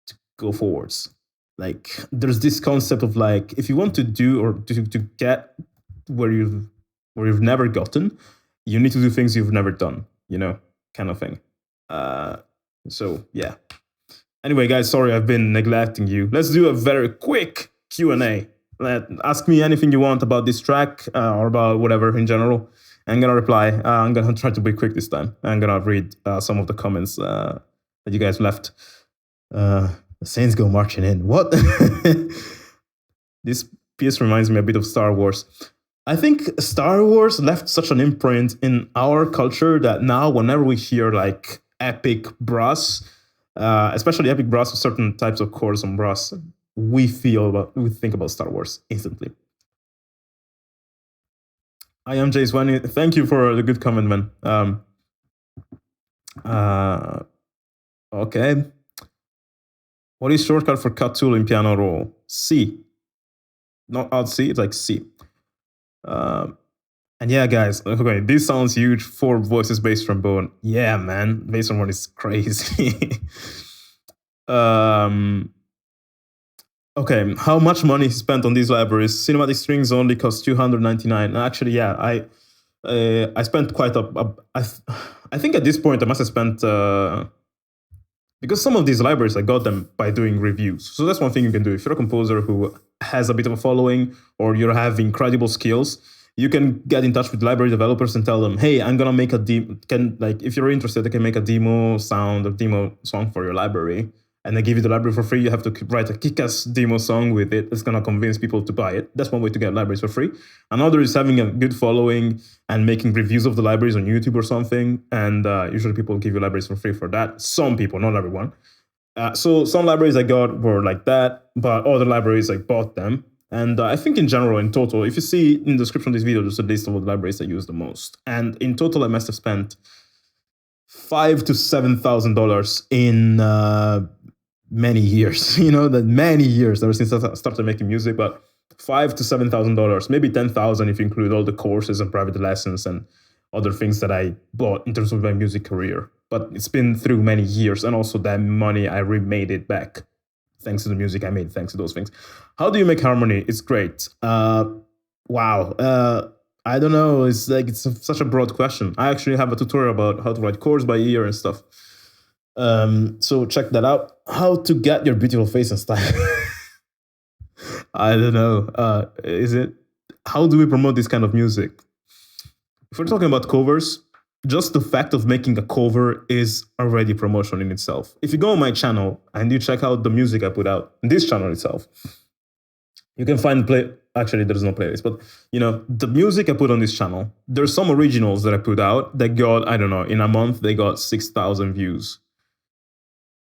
to go forwards. Like there's this concept of like if you want to do or to get where you've never gotten, you need to do things you've never done, kind of thing. So yeah. Anyway, guys, sorry I've been neglecting you. Let's do a very quick Q&A. Ask me anything you want about this track or about whatever in general. I'm gonna reply. I'm gonna try to be quick this time. I'm gonna read some of the comments that you guys left. The Saints go marching in. What? This piece reminds me a bit of Star Wars. I think Star Wars left such an imprint in our culture that now whenever we hear like epic brass, especially epic brass with certain types of chords on brass, we think about Star Wars instantly. I am Jaeger2019. Thank you for the good comment, man. Okay. What is shortcut for cut tool in piano roll? C. Not Alt C, it's like C. And yeah, guys, okay, this sounds huge. 4 voices bass trombone. Yeah, man, bass trombone is crazy. Okay, how much money spent on these libraries? Cinematic strings only cost $299. Actually, yeah, I spent quite I think at this point I must have spent because some of these libraries I got them by doing reviews. So that's one thing you can do if you're a composer who has a bit of a following or you have incredible skills. You can get in touch with library developers and tell them, hey, I'm gonna make a demo. If you're interested, I can make a demo song for your library, and I give you the library for free. You have to write a kick-ass demo song with it. It's gonna convince people to buy it. That's one way to get libraries for free. Another is having a good following and making reviews of the libraries on YouTube or something. And usually people give you libraries for free for that. Some people, not everyone. So some libraries I got were like that, but other libraries I bought them. And I think in general, in total, if you see in the description of this video, there's a list of the libraries I use the most. And in total, I must have spent $5,000 to $7,000 in many years. Many years ever since I started making music. But $5,000 to $7,000, maybe $10,000 if you include all the courses and private lessons and other things that I bought in terms of my music career. But it's been through many years, and also that money I remade it back. Thanks to the music I made, thanks to those things. How do you make harmony? It's great. Wow. I don't know. It's such a broad question. I actually have a tutorial about how to write chords by ear and stuff. So check that out. How to get your beautiful face and style. I don't know. How do we promote this kind of music? If we're talking about covers, just the fact of making a cover is already promotion in itself. If you go on my channel and you check out the music I put out in this channel itself, you can find actually there's no playlist, but the music I put on this channel, there's some originals that I put out that got, I don't know, in a month they got 6,000 views.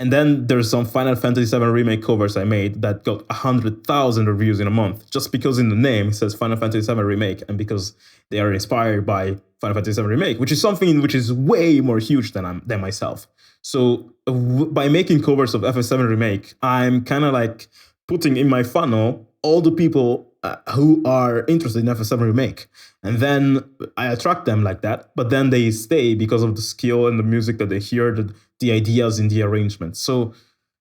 And then there's some Final Fantasy VII Remake covers I made that got 100,000 reviews in a month, just because in the name it says Final Fantasy VII Remake, and because they are inspired by Final Fantasy VII Remake, which is something which is way more huge than myself. So by making covers of FF7 Remake, I'm kind of like putting in my funnel all the people who are interested in FF7 Remake. And then I attract them like that, but then they stay because of the skill and the music that they hear, the ideas in the arrangement. So,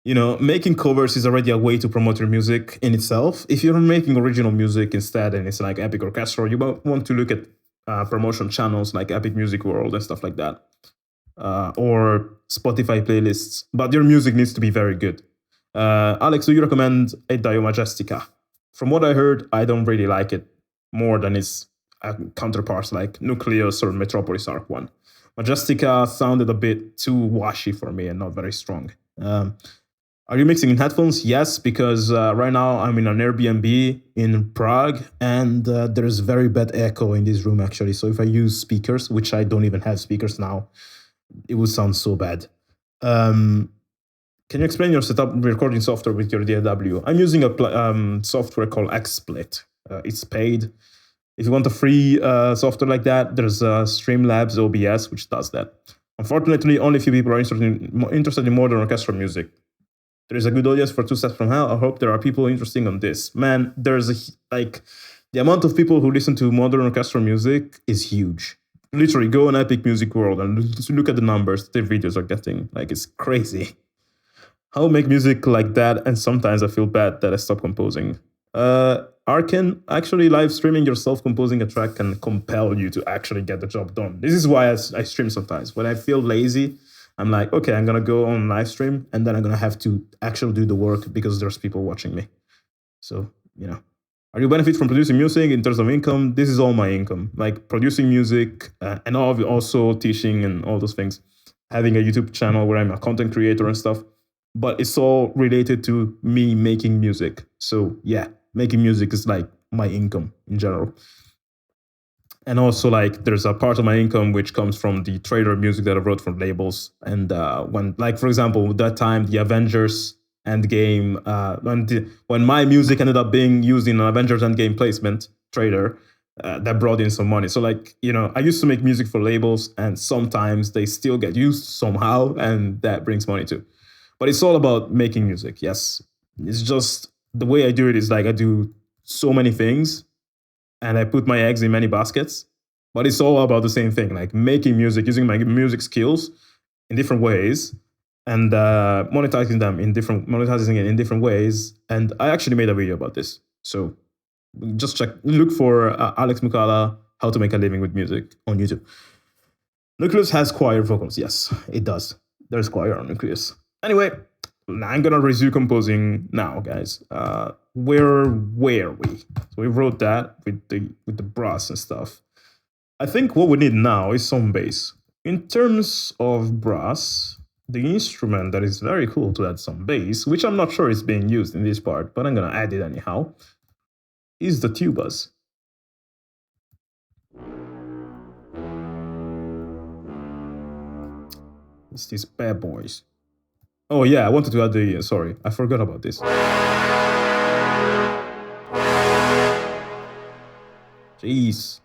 making covers is already a way to promote your music in itself. If you're making original music instead, and it's like Epic Orchestral, you might want to look at promotion channels like Epic Music World and stuff like that, or Spotify playlists. But your music needs to be very good. Alex, do you recommend a Dio Majestica? From what I heard, I don't really like it more than its counterparts like Nucleus or Metropolis Arc 1. Majestica sounded a bit too washy for me and not very strong. Are you mixing in headphones? Yes, because right now I'm in an Airbnb in Prague, and there's very bad echo in this room, actually. So if I use speakers, which I don't even have speakers now, it would sound so bad. Can you explain your setup recording software with your DAW? I'm using a software called XSplit. It's paid. If you want a free software like that, there's Streamlabs OBS, which does that. Unfortunately, only a few people are interested in modern orchestral music. There is a good audience for Two Steps from Hell. I hope there are people interested in this. Man, there's the amount of people who listen to modern orchestral music is huge. Literally, go on Epic Music World and look at the numbers their videos are getting. Like, it's crazy. How make music like that, and sometimes I feel bad that I stop composing. Arkan, actually live streaming yourself composing a track can compel you to actually get the job done. This is why I stream sometimes. When I feel lazy, I'm like, okay, I'm gonna go on live stream, and then I'm gonna have to actually do the work because there's people watching me. So, are you benefit from producing music in terms of income? This is all my income, like producing music and also teaching and all those things. Having a YouTube channel where I'm a content creator and stuff, but it's all related to me making music. So yeah, making music is like my income in general. And also, like, there's a part of my income which comes from the trailer music that I wrote for labels. And when, like, for example, that time the Avengers Endgame, when my music ended up being used in an Avengers Endgame placement trailer, that brought in some money. So, like, I used to make music for labels, and sometimes they still get used somehow, and that brings money too. But it's all about making music, yes. It's just the way I do it is like I do so many things, and I put my eggs in many baskets. But it's all about the same thing, like making music, using my music skills in different ways, and monetizing it in different ways. And I actually made a video about this. So just look for Alex Moukala, How to Make a Living with Music on YouTube. Nucleus has choir vocals. Yes, it does. There's choir on Nucleus. Anyway, I'm gonna resume composing now, guys. Where were we? So we wrote that with the brass and stuff. I think what we need now is some bass. In terms of brass, the instrument that is very cool to add some bass, which I'm not sure is being used in this part, but I'm gonna add it anyhow, is the tubas. It's these bad boys. Oh yeah, I wanted to add the, sorry, I forgot about this. Jeez.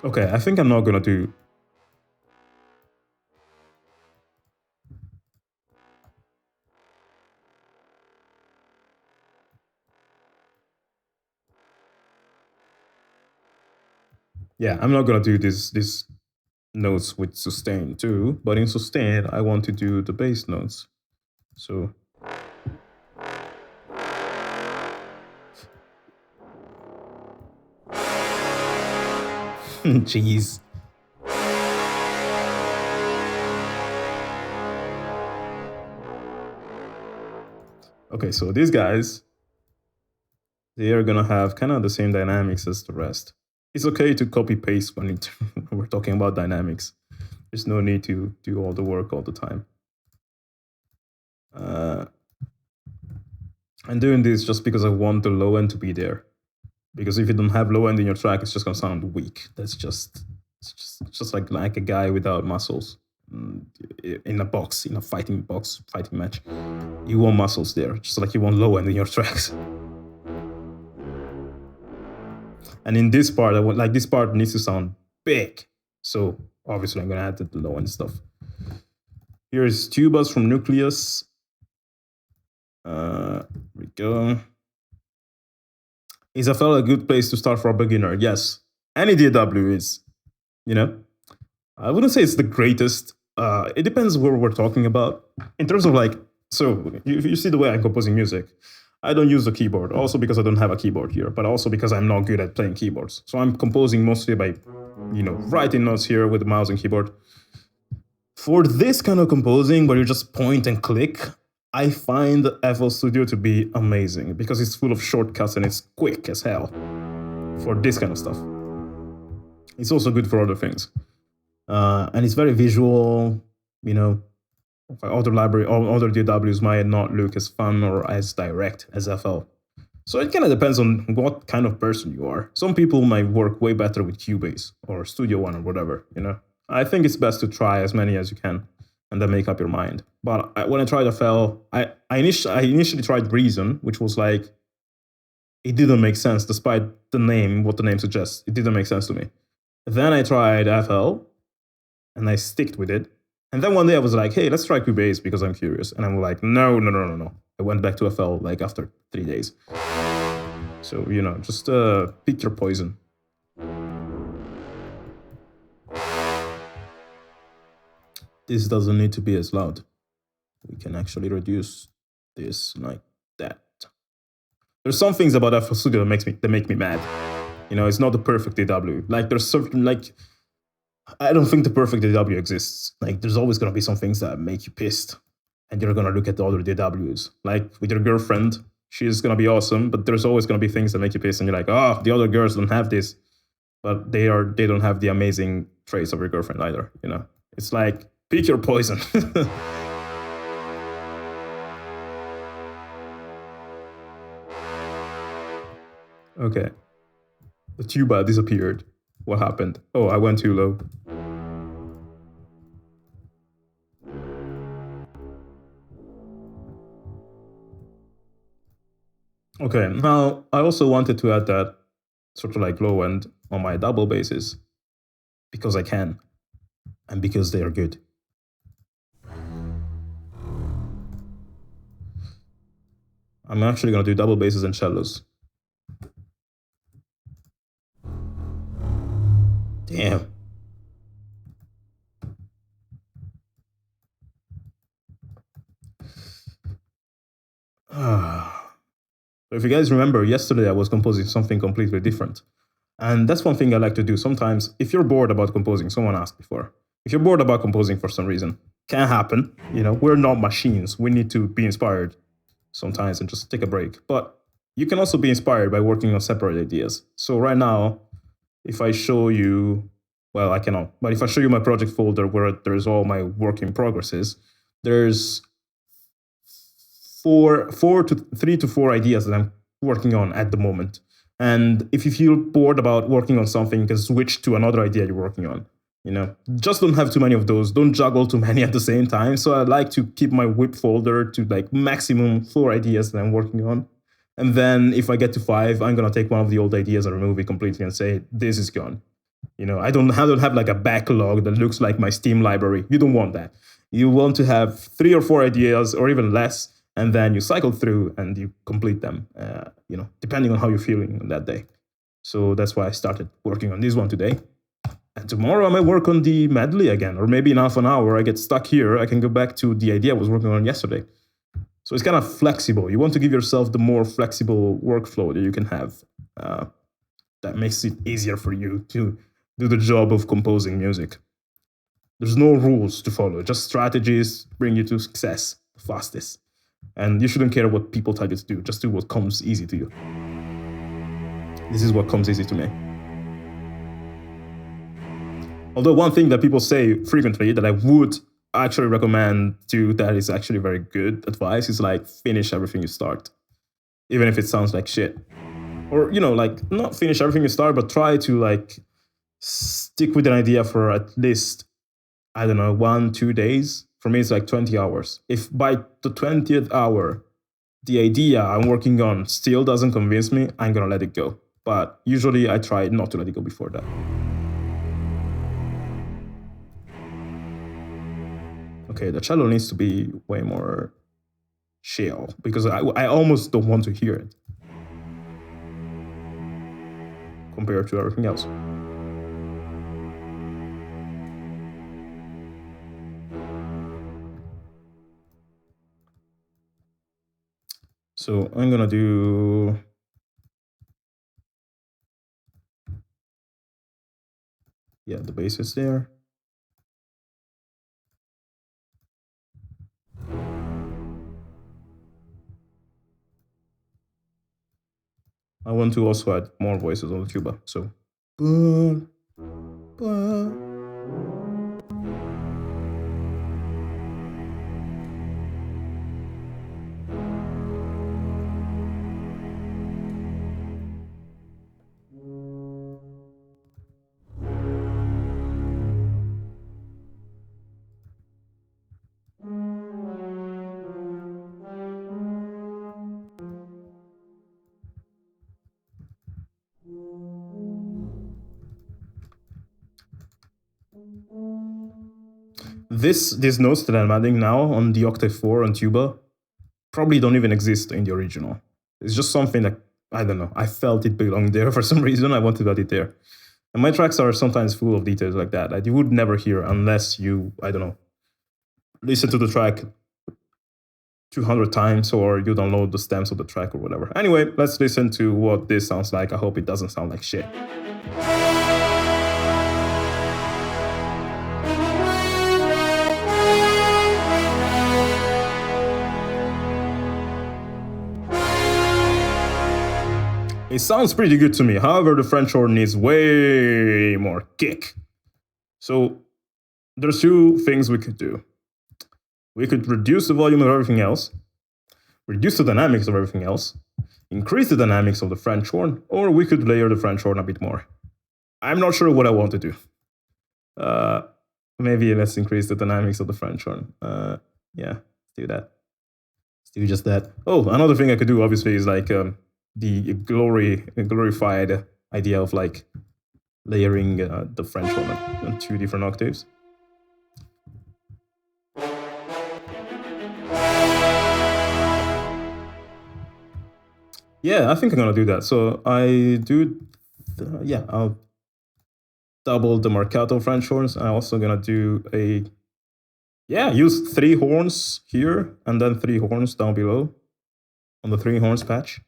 Okay, I think I'm not gonna do... Yeah, I'm not gonna do this notes with sustain too, but in sustain, I want to do the bass notes. So... Jeez. Okay, so these guys, they are gonna have kind of the same dynamics as the rest. It's okay to copy paste when we're talking about dynamics. There's no need to do all the work all the time. I'm doing this just because I want the low end to be there. Because if you don't have low end in your track, it's just gonna sound weak. It's just like a guy without muscles in a box, in a fighting match. You want muscles there, just like you want low end in your tracks. And in this part, this part needs to sound big. So obviously I'm gonna add the low end stuff. Here's tubas from Nucleus. Here we go. Is FL a good place to start for a beginner? Yes. Any DAW is, I wouldn't say it's the greatest. It depends what we're talking about. In terms of so you see the way I'm composing music. I don't use the keyboard, also because I don't have a keyboard here, but also because I'm not good at playing keyboards. So I'm composing mostly by, writing notes here with the mouse and keyboard. For this kind of composing, where you just point and click, I find FL Studio to be amazing because it's full of shortcuts and it's quick as hell for this kind of stuff. It's also good for other things. And it's very visual, other DAWs might not look as fun or as direct as FL. So it kind of depends on what kind of person you are. Some people might work way better with Cubase or Studio One or whatever, I think it's best to try as many as you can and then make up your mind. But when I tried FL, I initially tried Reason, which was like, it didn't make sense despite the name, what the name suggests. It didn't make sense to me. Then I tried FL, and I sticked with it. And then one day I was like, hey, let's try Cubase because I'm curious. And I'm like, no. I went back to FL like after 3 days. So, you know, just pick your poison. This doesn't need to be as loud. We can actually reduce this like that. There's some things about FL Studio that make me mad. You know, it's not the perfect DW. Like there's certain like, I don't think the perfect DW exists. Like there's always gonna be some things that make you pissed, and you're gonna look at the other DWs. Like with your girlfriend, she's gonna be awesome, but there's always gonna be things that make you pissed, and you're like, oh, the other girls don't have this, but they don't have the amazing traits of your girlfriend either. You know, it's like pick your poison. Okay, the tuba disappeared. What happened? Oh, I went too low. Okay, now I also wanted to add that sort of like low end on my double basses because I can and because they are good. I'm actually gonna do double basses and cellos. Damn. If you guys remember, yesterday I was composing something completely different. And that's one thing I like to do. Sometimes, if you're bored about composing, someone asked before, if you're bored about composing for some reason, can happen. You know, we're not machines. We need to be inspired sometimes and just take a break. But you can also be inspired by working on separate ideas. So right now, if I show you, well, I cannot, but if I show you my project folder where there's all my work in progresses, there's 3 to 4 ideas that I'm working on at the moment. And if you feel bored about working on something, you can switch to another idea you're working on. You know, just don't have too many of those. Don't juggle too many at the same time. So I like to keep my whip folder to like maximum 4 ideas that I'm working on. And then if I get to 5, I'm gonna take one of the old ideas and remove it completely and say, this is gone. You know, I don't have like a backlog that looks like my Steam library. You don't want that. You want to have 3 or 4 ideas or even less, and then you cycle through and you complete them, you know, depending on how you're feeling on that day. So that's why I started working on this one today. And tomorrow I might work on the medley again, or maybe in half an hour I get stuck here, I can go back to the idea I was working on yesterday. So it's kind of flexible. You want to give yourself the more flexible workflow that you can have. That makes it easier for you to do the job of composing music. There's no rules to follow, just strategies bring you to success the fastest. And you shouldn't care what people tell you to do, just do what comes easy to you. This is what comes easy to me. Although one thing that people say frequently that I would actually recommend to that is actually very good advice is like finish everything you start, even if it sounds like shit. Or, you know, like not finish everything you start, but try to like stick with an idea for at least, I don't know, 1-2 days. For me, it's like 20 hours. If by the 20th hour, the idea I'm working on still doesn't convince me, I'm gonna let it go. But usually I try not to let it go before that. Okay, the cello needs to be way more chill because I almost don't want to hear it compared to everything else. So I'm gonna do the bass is there. I want to also add more voices on the tuba. So these notes that I'm adding now on the Octave 4 on tuba probably don't even exist in the original. It's just something that, I don't know, I felt it belonged there for some reason. I wanted to add it there. And my tracks are sometimes full of details like that you would never hear unless you, I don't know, listen to the track 200 times or you download the stems of the track or whatever. Anyway, let's listen to what this sounds like. I hope it doesn't sound like shit. It sounds pretty good to me. However, the French horn needs way more kick. So there's two things we could do. We could reduce the volume of everything else, reduce the dynamics of everything else, increase the dynamics of the French horn, or we could layer the French horn a bit more. I'm not sure what I want to do. Maybe let's increase the dynamics of the French horn. Yeah, let's do that. Let's do just that. Oh, another thing I could do, obviously, is like the glorified idea of like layering the French horn on 2 different octaves. Yeah, I think I'm gonna do that. So I do, yeah, I'll double the marcato French horns. I'm also gonna do use 3 horns here and then 3 horns down below on the 3 horns patch.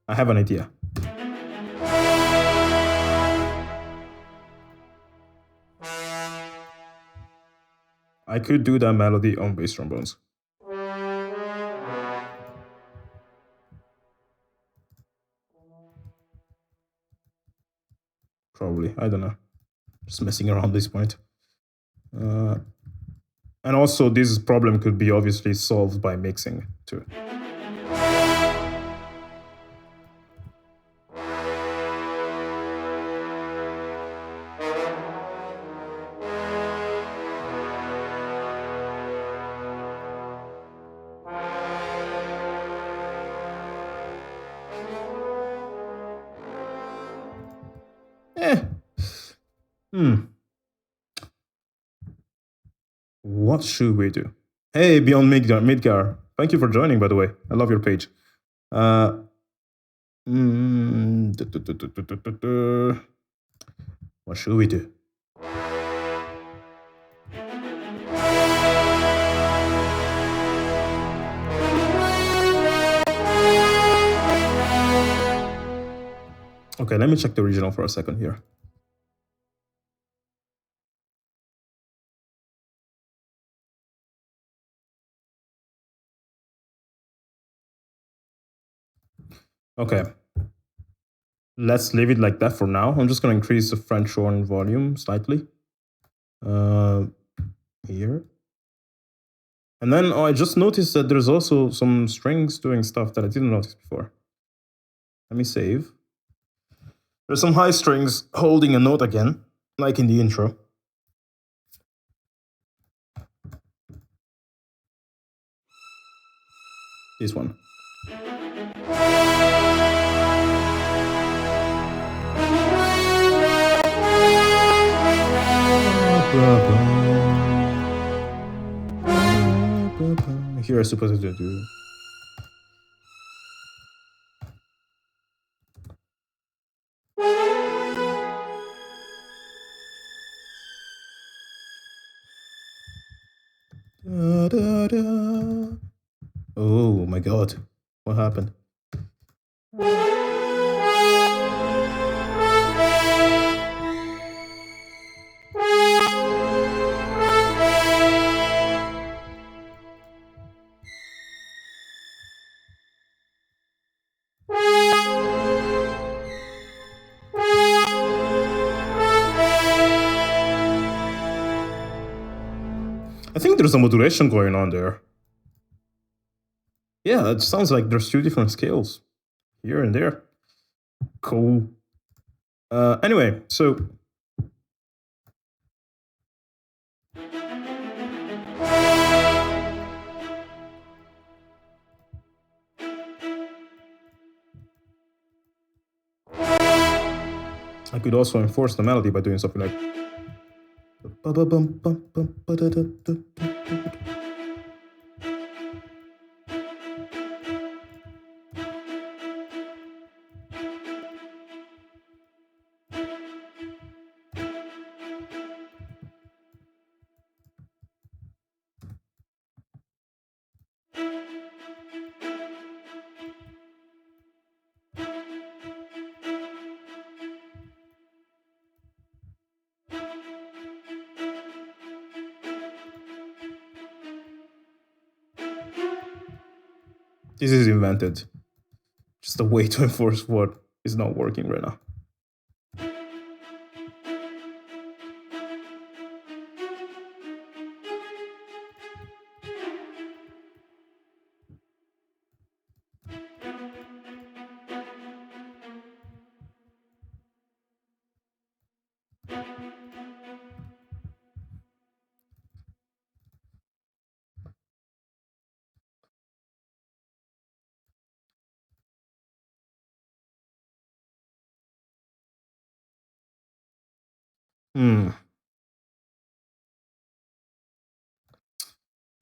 I have an idea. I could do that melody on bass trombones. Probably, I don't know. Just messing around at this point. And also, this problem could be obviously solved by mixing too. What should we do? Hey, Beyond Midgar. Thank you for joining, by the way. I love your page. What should we do? Okay, let me check the original for a second here. Okay. Let's leave it like that for now. I'm just going to increase the French horn volume slightly. Here. And then I just noticed that there's also some strings doing stuff that I didn't notice before. Let me save. There's some high strings holding a note again, like in the intro. This one. Here I'm supposed to do. Da, da, da. Oh my god, what happened? I think there's a modulation going on there. Yeah, it sounds like there's 2 different scales here and there. Cool. Anyway, so I could also enforce the melody by doing something like. This is invented. Just a way to enforce what is not working right now.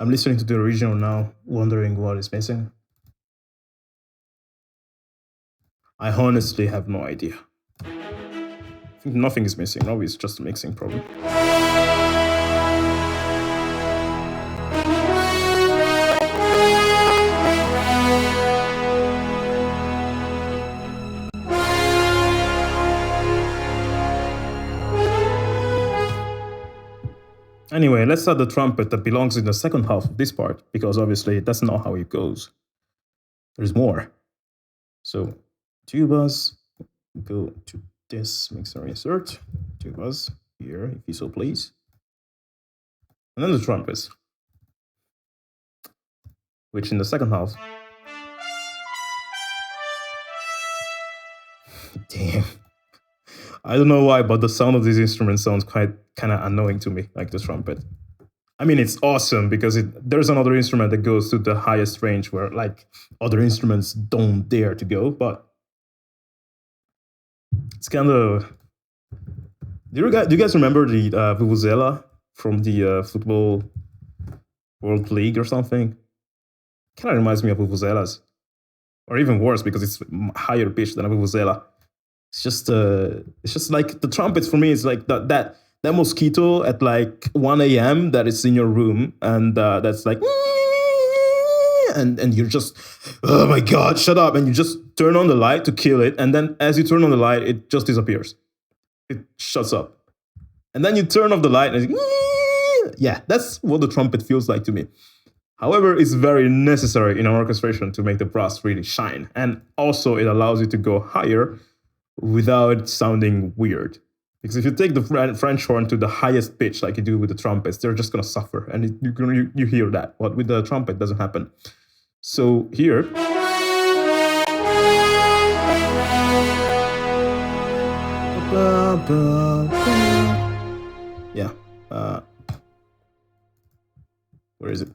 I'm listening to the original now, wondering what is missing. I honestly have no idea. I think nothing is missing. Probably it's just a mixing problem. Anyway, let's start the trumpet that belongs in the second half of this part, because obviously that's not how it goes. There's more. So, tubas, go to this mixer insert, tubas here, if you so please. And then the trumpets, which in the second half. Damn. I don't know why, but the sound of this instrument sounds kind of annoying to me, like the trumpet. I mean, it's awesome because there's another instrument that goes to the highest range where like other instruments don't dare to go, but it's kind of. Do you guys remember the vuvuzela from the Football World League or something? Kind of reminds me of vuvuzelas, or even worse because it's higher pitched than a vuvuzela. It's just like the trumpets for me. It's like that mosquito at like 1 a.m. that is in your room, and that's like, and you're just, oh my god, shut up, and you just turn on the light to kill it, and then as you turn on the light, it just disappears. It shuts up, and then you turn off the light, and it's, yeah, that's what the trumpet feels like to me. However, it's very necessary in an orchestration to make the brass really shine, and also it allows you to go higher without sounding weird. Because if you take the French horn to the highest pitch, like you do with the trumpets, they're just gonna suffer, and you hear that. But with the trumpet, it doesn't happen. So here, yeah, where is it?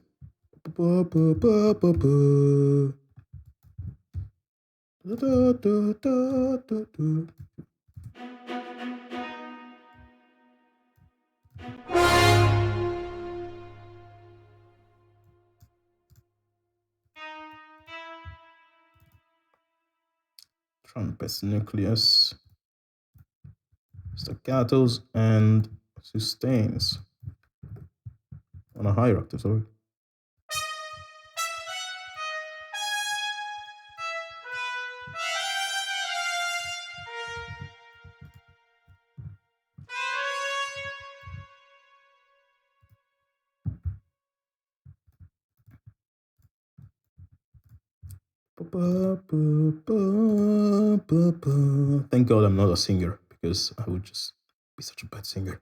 Trumpets, nucleus, staccatos, and sustains on a higher octave, sorry. Thank God I'm not a singer, because I would just be such a bad singer.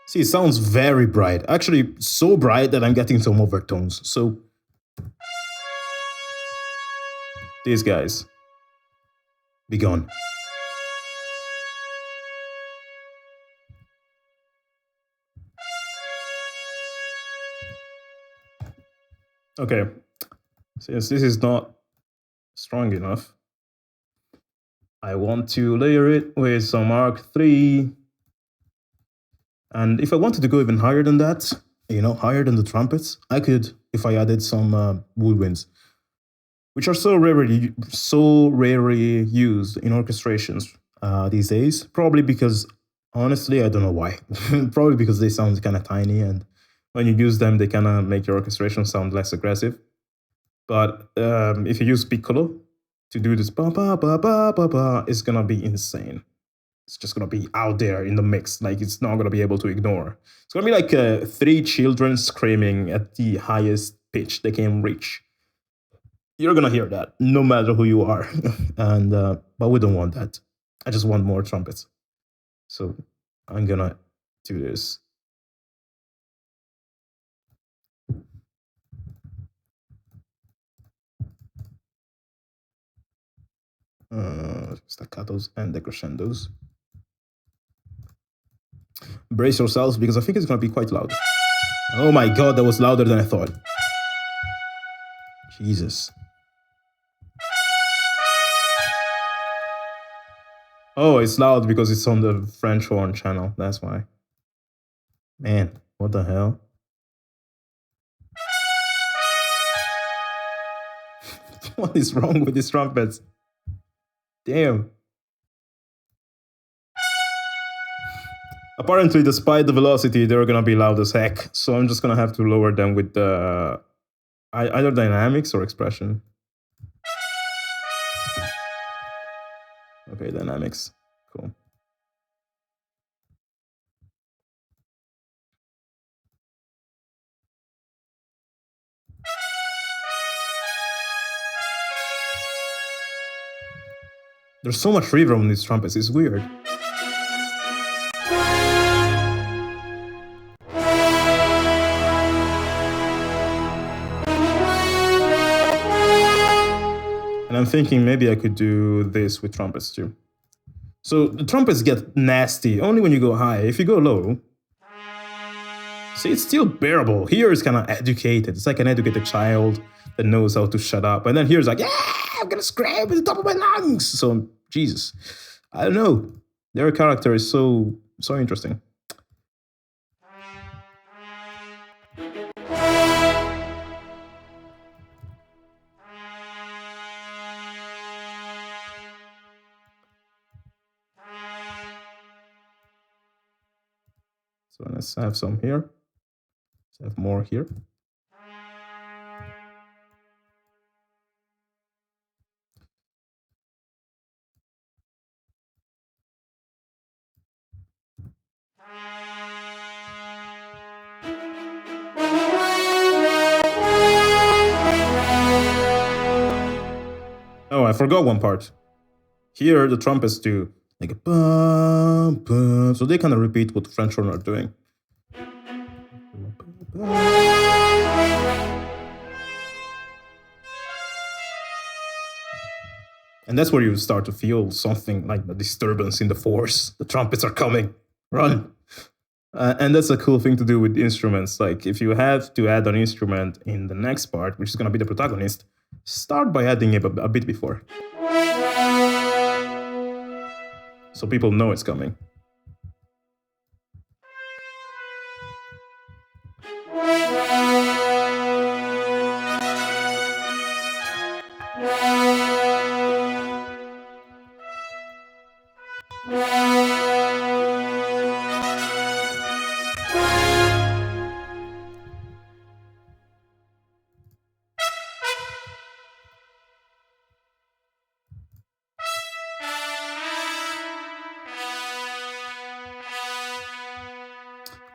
See, it sounds very bright. Actually, so bright that I'm getting some overtones. So, these guys, be gone. Okay, since this is not strong enough, I want to layer it with some Mark III. And if I wanted to go even higher than that, you know, higher than the trumpets, I could if I added some woodwinds, which are so rarely used in orchestrations these days. Probably because, honestly, I don't know why. Probably because they sound kind of tiny, and when you use them, they kind of make your orchestration sound less aggressive. But if you use Piccolo to do this, ba ba ba ba ba ba, it's gonna be insane. It's just gonna be out there in the mix. Like, it's not gonna be able to ignore. It's gonna be like 3 children screaming at the highest pitch they can reach. You're gonna hear that no matter who you are. And but we don't want that. I just want more trumpets. So I'm gonna do this. Staccatos and decrescendos. Brace yourselves because I think it's gonna be quite loud. Oh my god, that was louder than I thought. Jesus. Oh, it's loud because it's on the French horn channel. That's why. Man, what the hell? What is wrong with these trumpets? Damn. Apparently, despite the velocity, they're gonna be loud as heck. So I'm just gonna have to lower them with the either dynamics or expression. Okay, dynamics. Cool. There's so much reverb on these trumpets, it's weird. And I'm thinking maybe I could do this with trumpets too. So the trumpets get nasty only when you go high. If you go low, see, it's still bearable. Here it's kind of educated. It's like an educated child that knows how to shut up. And then here's like, yeah, I'm gonna scream at the top of my lungs. So, Jesus, I don't know. Their character is so interesting. So let's have some here. Let's have more here. Oh, I forgot one part. Here, the trumpets do like a bum, bum. So they kind of repeat what the French horn are doing. And that's where you start to feel something like the disturbance in the force. The trumpets are coming. Run. And that's a cool thing to do with instruments. Like, if you have to add an instrument in the next part, which is going to be the protagonist, start by adding it a bit before. So people know it's coming.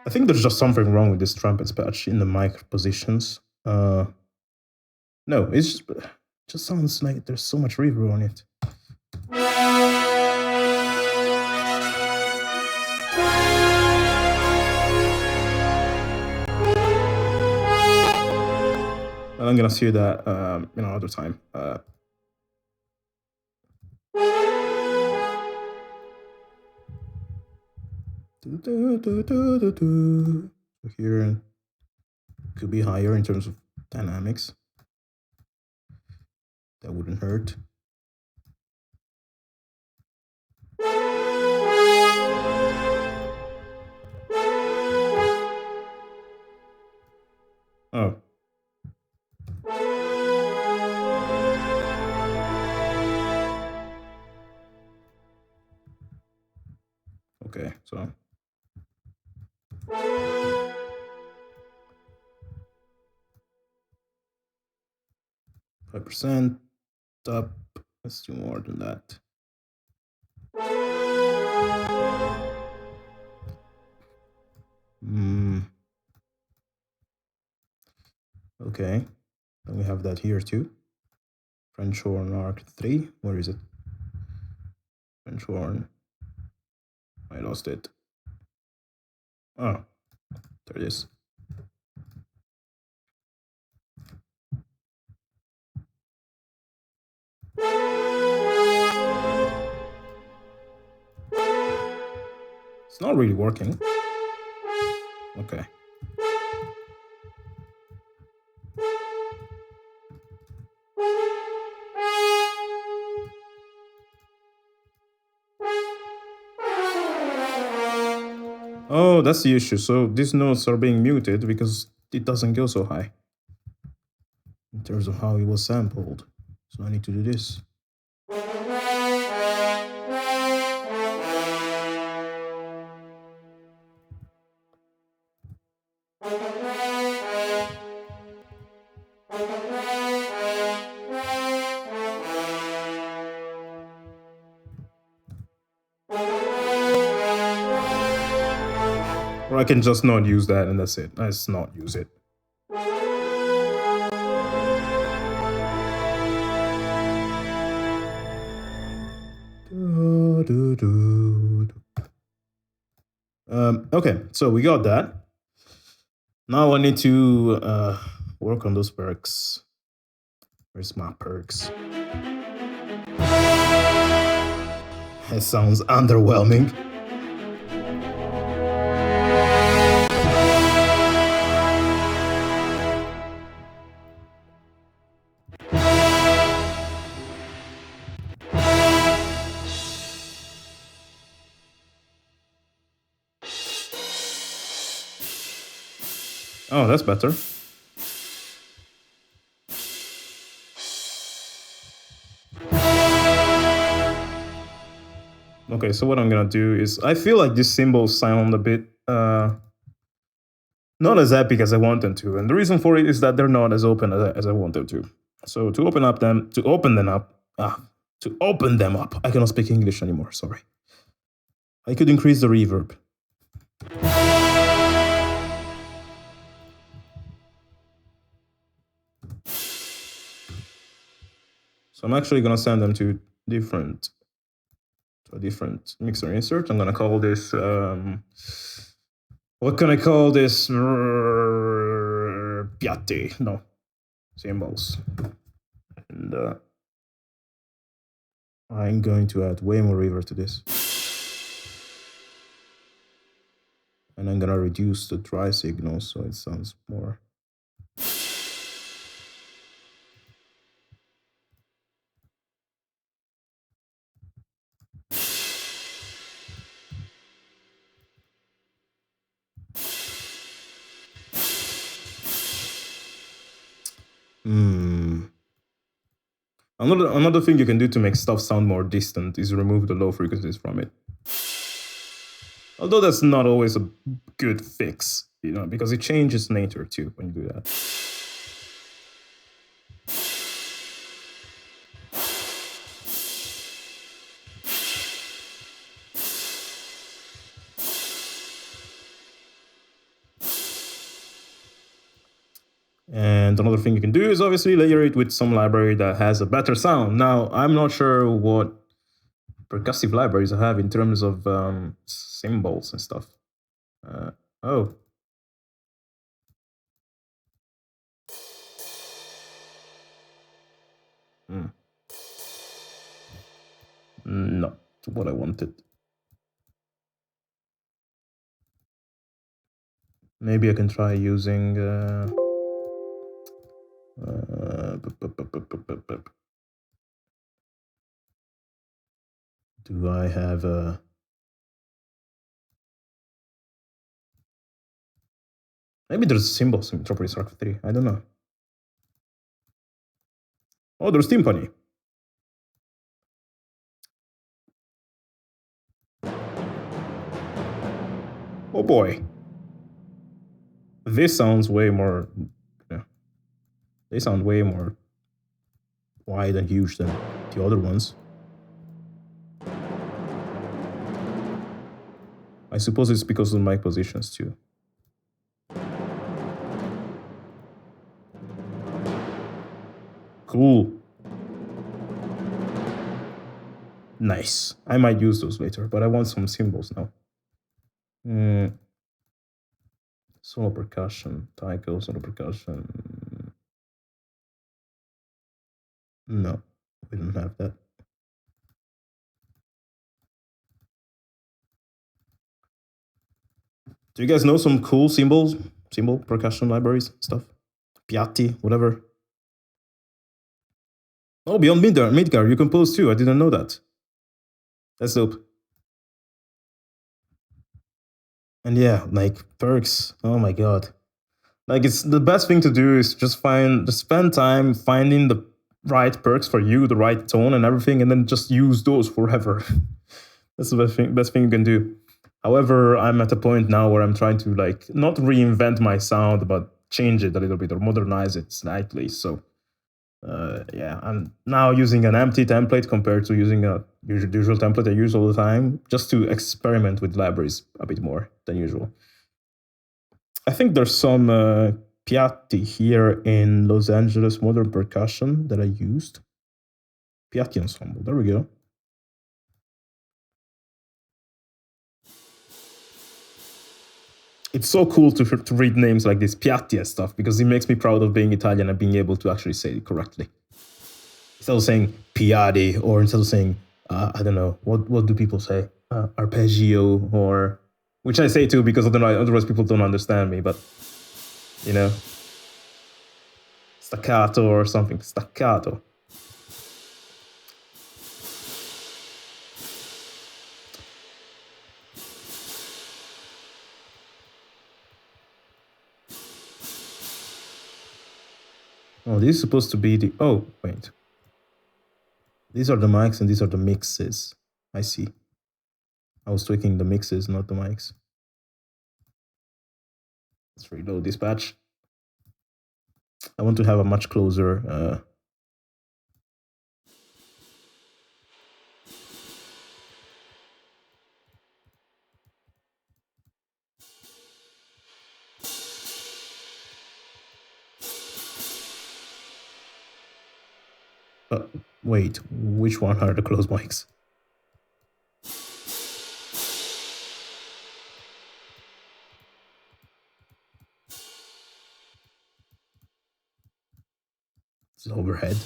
I think there's just something wrong with this trumpets patch in the mic positions. No, it just sounds like there's so much reverb on it. I'm gonna see that another time. So here could be higher in terms of dynamics. That wouldn't hurt. Oh. Okay, so 5% up. Let's do more than that. Okay, then we have that here too. French horn arc 3. Where is it? French horn. I lost it. Oh, there it is. It's not really working. Okay. Oh, that's the issue. So these notes are being muted because it doesn't go so high in terms of how it was sampled. So I need to do this. Or I can just not use that and that's it. Let's not use it. Okay, so we got that. Now I need to work on those perks. Where's my perks? That sounds underwhelming. Oh, that's better. Okay, so what I'm gonna do is, I feel like these symbols sound a bit not as epic as I want them to, and the reason for it is that they're not as open as I want them to. So to open them up, I cannot speak English anymore. Sorry. I could increase the reverb. So I'm actually gonna send them to a different mixer insert. I'm gonna call this what can I call this? Piatti. No. Symbols. And I'm going to add way more reverb to this. And I'm gonna reduce the dry signal so it sounds more. Another thing you can do to make stuff sound more distant is remove the low frequencies from it. Although that's not always a good fix, you know, because it changes nature too when you do that. And another thing you can do is obviously layer it with some library that has a better sound. Now, I'm not sure what percussive libraries I have in terms of cymbals and stuff. Oh. to what I wanted. Maybe I can try using do I have a maybe there's symbols in Metropolis Arc 3. I don't know. Oh, there's timpani. Oh boy. This sounds way more. Yeah, they sound way more wide and huge than the other ones. I suppose it's because of the mic positions too. Cool. Nice. I might use those later, but I want some symbols now. Solo percussion, taiko, solo percussion. No, we don't have that. Do you guys know some cool symbol percussion libraries stuff? Piatti, whatever. Oh, beyond Midgar, you compose too. I didn't know that. That's dope. And yeah, like PercX. Oh my god. Like it's the best thing to do is just spend time finding the right PercX for you, the right tone and everything, and then just use those forever. That's the best thing you can do. However, I'm at a point now where I'm trying to like not reinvent my sound, but change it a little bit or modernize it slightly. So yeah, I'm now using an empty template compared to using a usual template I use all the time, just to experiment with libraries a bit more than usual. I think there's some Piatti here in Los Angeles modern percussion that I used. Piatti Ensemble, there we go. It's so cool to read names like this, Piatti and stuff, because it makes me proud of being Italian and being able to actually say it correctly. Instead of saying Piatti, or instead of saying, I don't know, what do people say? Arpeggio, or... Which I say too, because otherwise people don't understand me, but... You know? Staccato or something. Staccato. Oh, this is supposed to be the... Oh, wait. These are the mics and these are the mixes. I see. I was tweaking the mixes, not the mics. Let's reload this patch. I want to have a much closer... wait, which one are the close mics? It's overhead.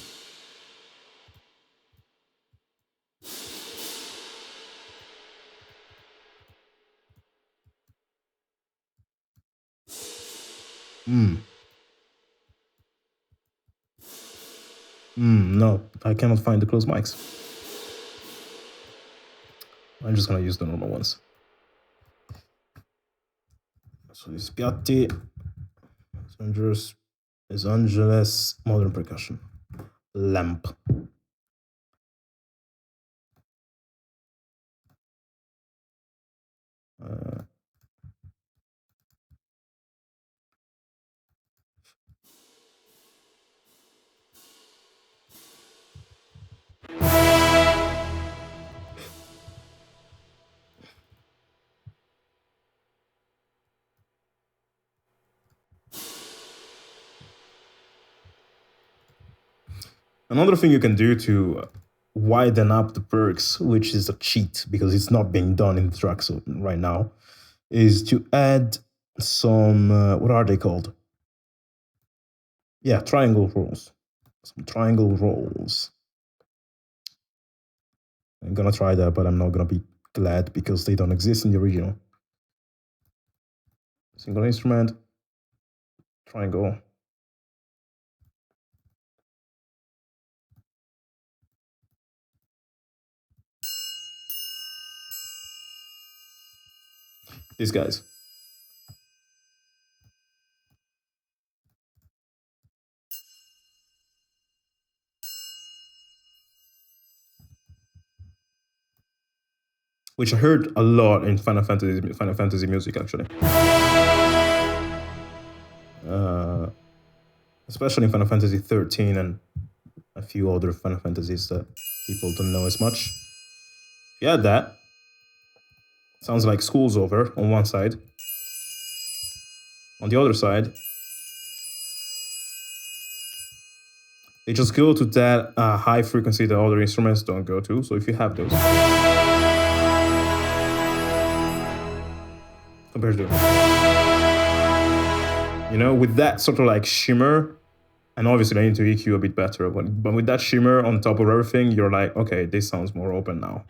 No, I cannot find the close mics. I'm just gonna use the normal ones. So it's Piatti, Los Angeles, modern percussion, lamp. Another thing you can do to widen up the PercX, which is a cheat because it's not being done in the track right now, is to add some, what are they called? Yeah, triangle rolls. Some triangle rolls. I'm gonna try that, but I'm not gonna be glad because they don't exist in the original. Single instrument, triangle. These guys. Which I heard a lot in Final Fantasy music, actually. Especially in Final Fantasy 13 and a few other Final Fantasies that people don't know as much. Yeah, that sounds like school's over on one side. On the other side, they just go to that high frequency that other instruments don't go to. So if you have those, compared to, you know, with that sort of like shimmer, and obviously I need to EQ a bit better, but with that shimmer on top of everything, you're like, okay, this sounds more open now.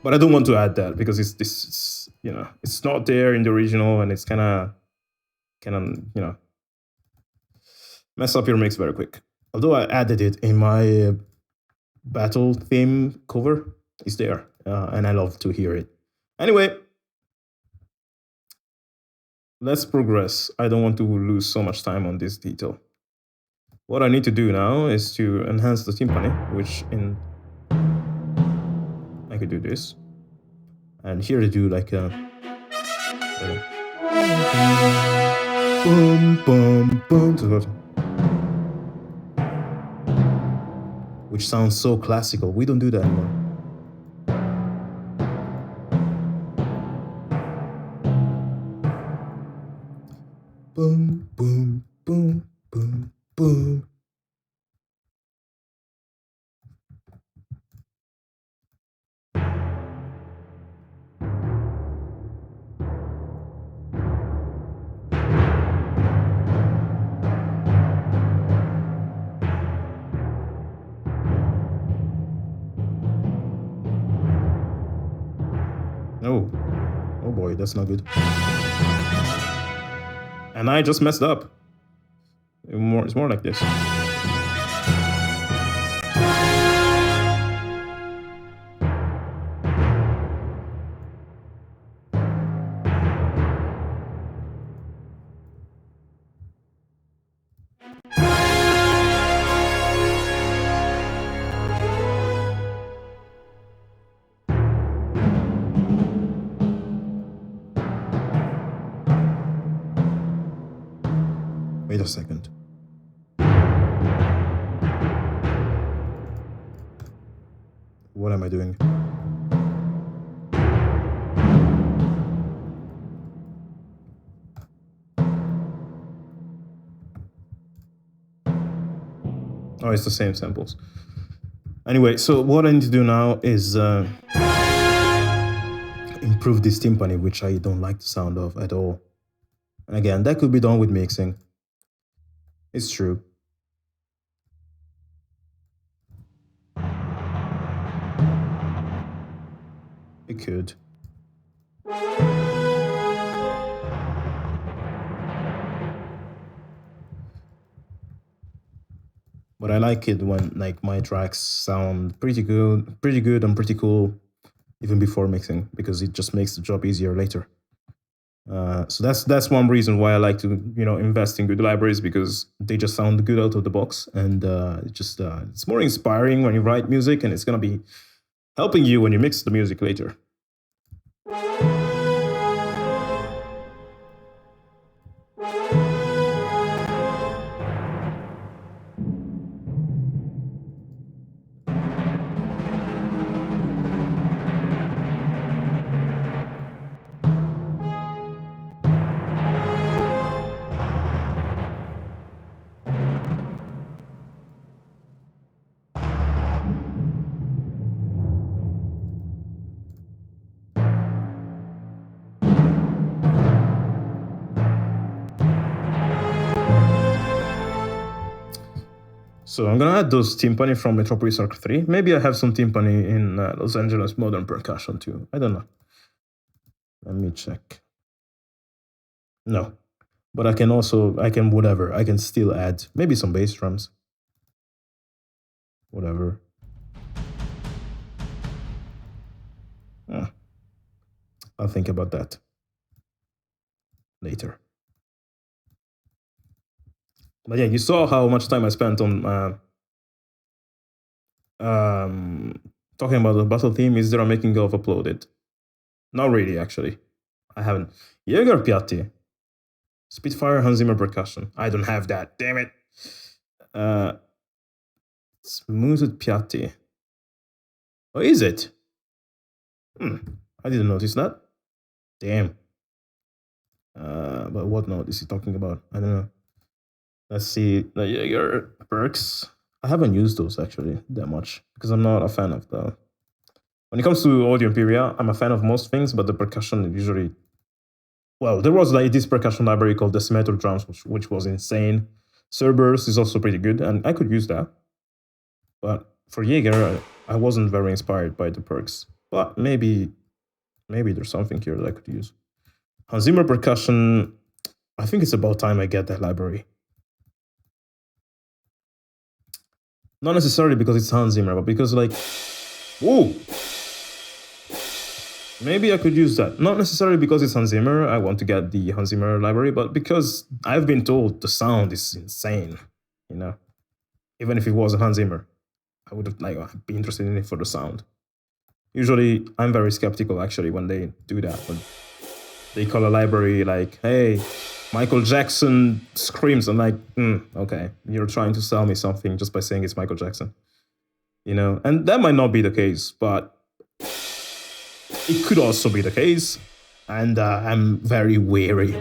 But I don't want to add that because it's you know, it's not there in the original, and it's kind of you know, mess up your mix very quick. Although I added it in my battle theme cover, it's there, and I love to hear it. Anyway, let's progress. I don't want to lose so much time on this detail. What I need to do now is to enhance the timpani, which I could do this. And here to do like a boom, boom, boom, which sounds so classical. We don't do that anymore. Boom, boom, boom, boom, boom. Oh, oh boy, that's not good. And I just messed up. It's more like this. Wait a second. What am I doing? Oh, it's the same samples. Anyway, so what I need to do now is improve this timpani, which I don't like the sound of at all. And again, that could be done with mixing. It's true. It could. But I like it when like my tracks sound pretty good and pretty cool even before mixing, because it just makes the job easier later. So that's one reason why I like to, you know, invest in good libraries, because they just sound good out of the box, and it's more inspiring when you write music, and it's gonna be helping you when you mix the music later. So I'm gonna add those timpani from Metropolis Arc 3. Maybe I have some timpani in Los Angeles Modern Percussion too. I don't know. Let me check. No. But I can whatever. I can still add maybe some bass drums. Whatever. I'll think about that later. But yeah, you saw how much time I spent on talking about the battle theme. Is there a making of uploaded? Not really, actually. I haven't. Jaeger Piatti. Spitfire Hans Zimmer percussion. I don't have that. Damn it. Smoothed Piatti. Oh, is it? I didn't notice that. Damn. But what note is he talking about? I don't know. Let's see. The Jaeger PercS. I haven't used those actually that much because I'm not a fan of the. When it comes to Audio Imperia, I'm a fan of most things, but the percussion usually. Well, there was like this percussion library called Decimator drums, which was insane. Cerberus is also pretty good, and I could use that. But for Jaeger, I wasn't very inspired by the PercS. But maybe there's something here that I could use. Hans Zimmer percussion, I think it's about time I get that library. Not necessarily because it's Hans Zimmer, but because like, whoa! Maybe I could use that. Not necessarily because it's Hans Zimmer, I want to get the Hans Zimmer library, but because I've been told the sound is insane, you know? Even if it wasn't Hans Zimmer, I would have like be interested in it for the sound. Usually, I'm very skeptical actually when they do that. When they call a library like, hey, Michael Jackson screams. I'm like, okay, you're trying to sell me something just by saying it's Michael Jackson. You know, and that might not be the case, but it could also be the case. And I'm very wary.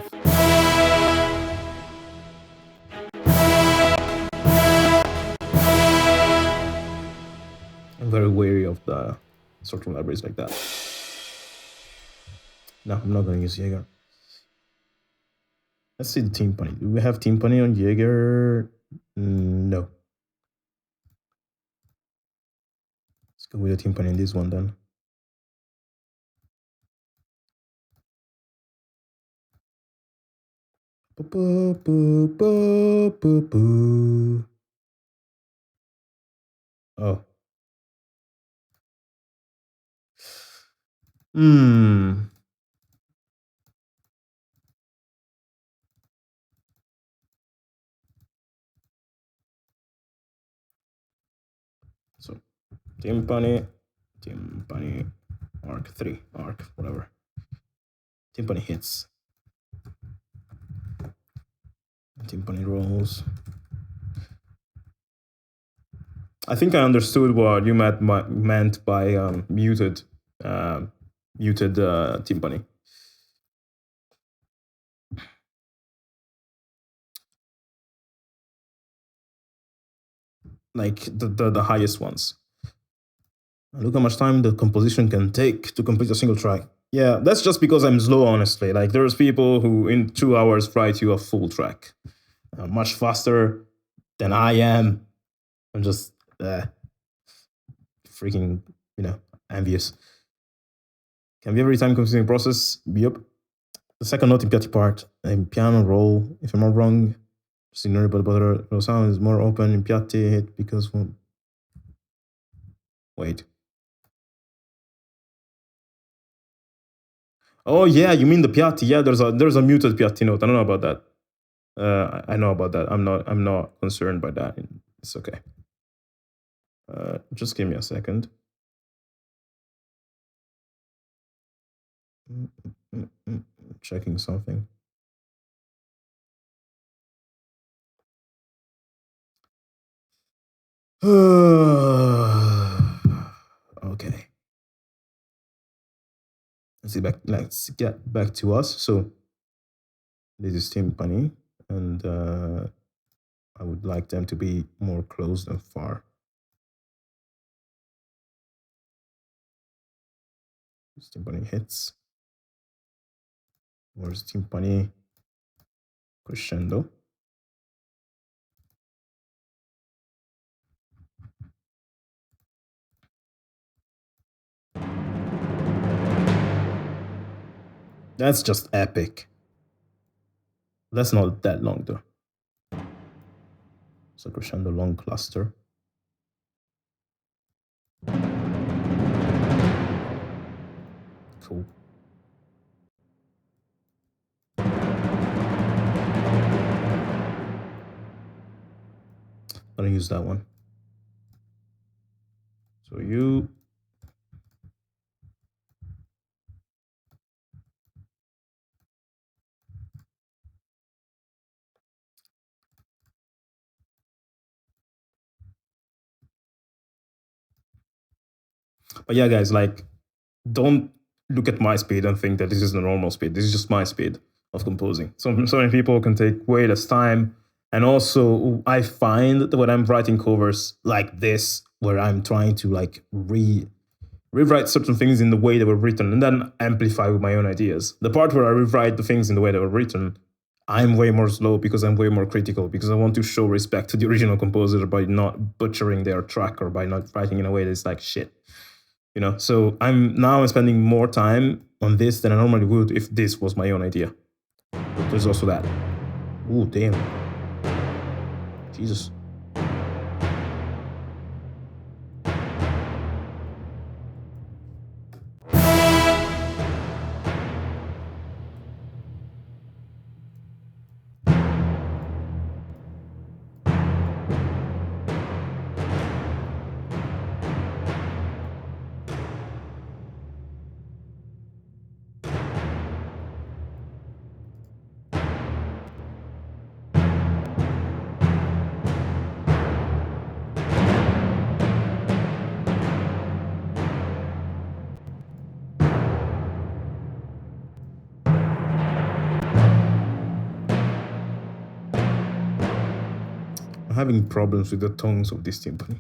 I'm very wary of the sort of libraries like that. No, I'm not going to use Jaeger. Let's see the timpani. Do we have timpani on Jaeger? No. Let's go with the timpani in this one then. Oh. So, timpani, arc 3, arc, whatever. Timpani hits. Timpani rolls. I think I understood what you meant by muted timpani. Like the highest ones. Look how much time the composition can take to complete a single track. Yeah, that's just because I'm slow, honestly. Like, there's people who in 2 hours write you a full track. Much faster than I am. I'm just freaking, envious. Can be a very time-consuming process. Yep. The second note in Piatti part, a piano roll, if I'm not wrong, just ignore it, but the sound is more open in Piatti hit because, wait. Oh yeah, you mean the Piatti? Yeah, there's a muted Piatti note. I don't know about that. I know about that. I'm not concerned by that. It's okay. Just give me a second. Checking something. Okay. Let's get back to us. So this is timpani, and I would like them to be more close than far. Timpani hits. Where's timpani crescendo? That's just epic. That's not that long though. It's a crescendo long cluster. Cool. I'm gonna use that one. So you. But yeah, guys, like, don't look at my speed and think that this is the normal speed. This is just my speed of composing. So many people can take way less time. And also, I find that when I'm writing covers like this, where I'm trying to like rewrite certain things in the way they were written and then amplify with my own ideas. The part where I rewrite the things in the way they were written, I'm way more slow because I'm way more critical, because I want to show respect to the original composer by not butchering their track or by not writing in a way that's like shit. You know, so I'm spending more time on this than I normally would if this was my own idea. But there's also that. Ooh, damn. Jesus. I'm having problems with the tones of this timpani.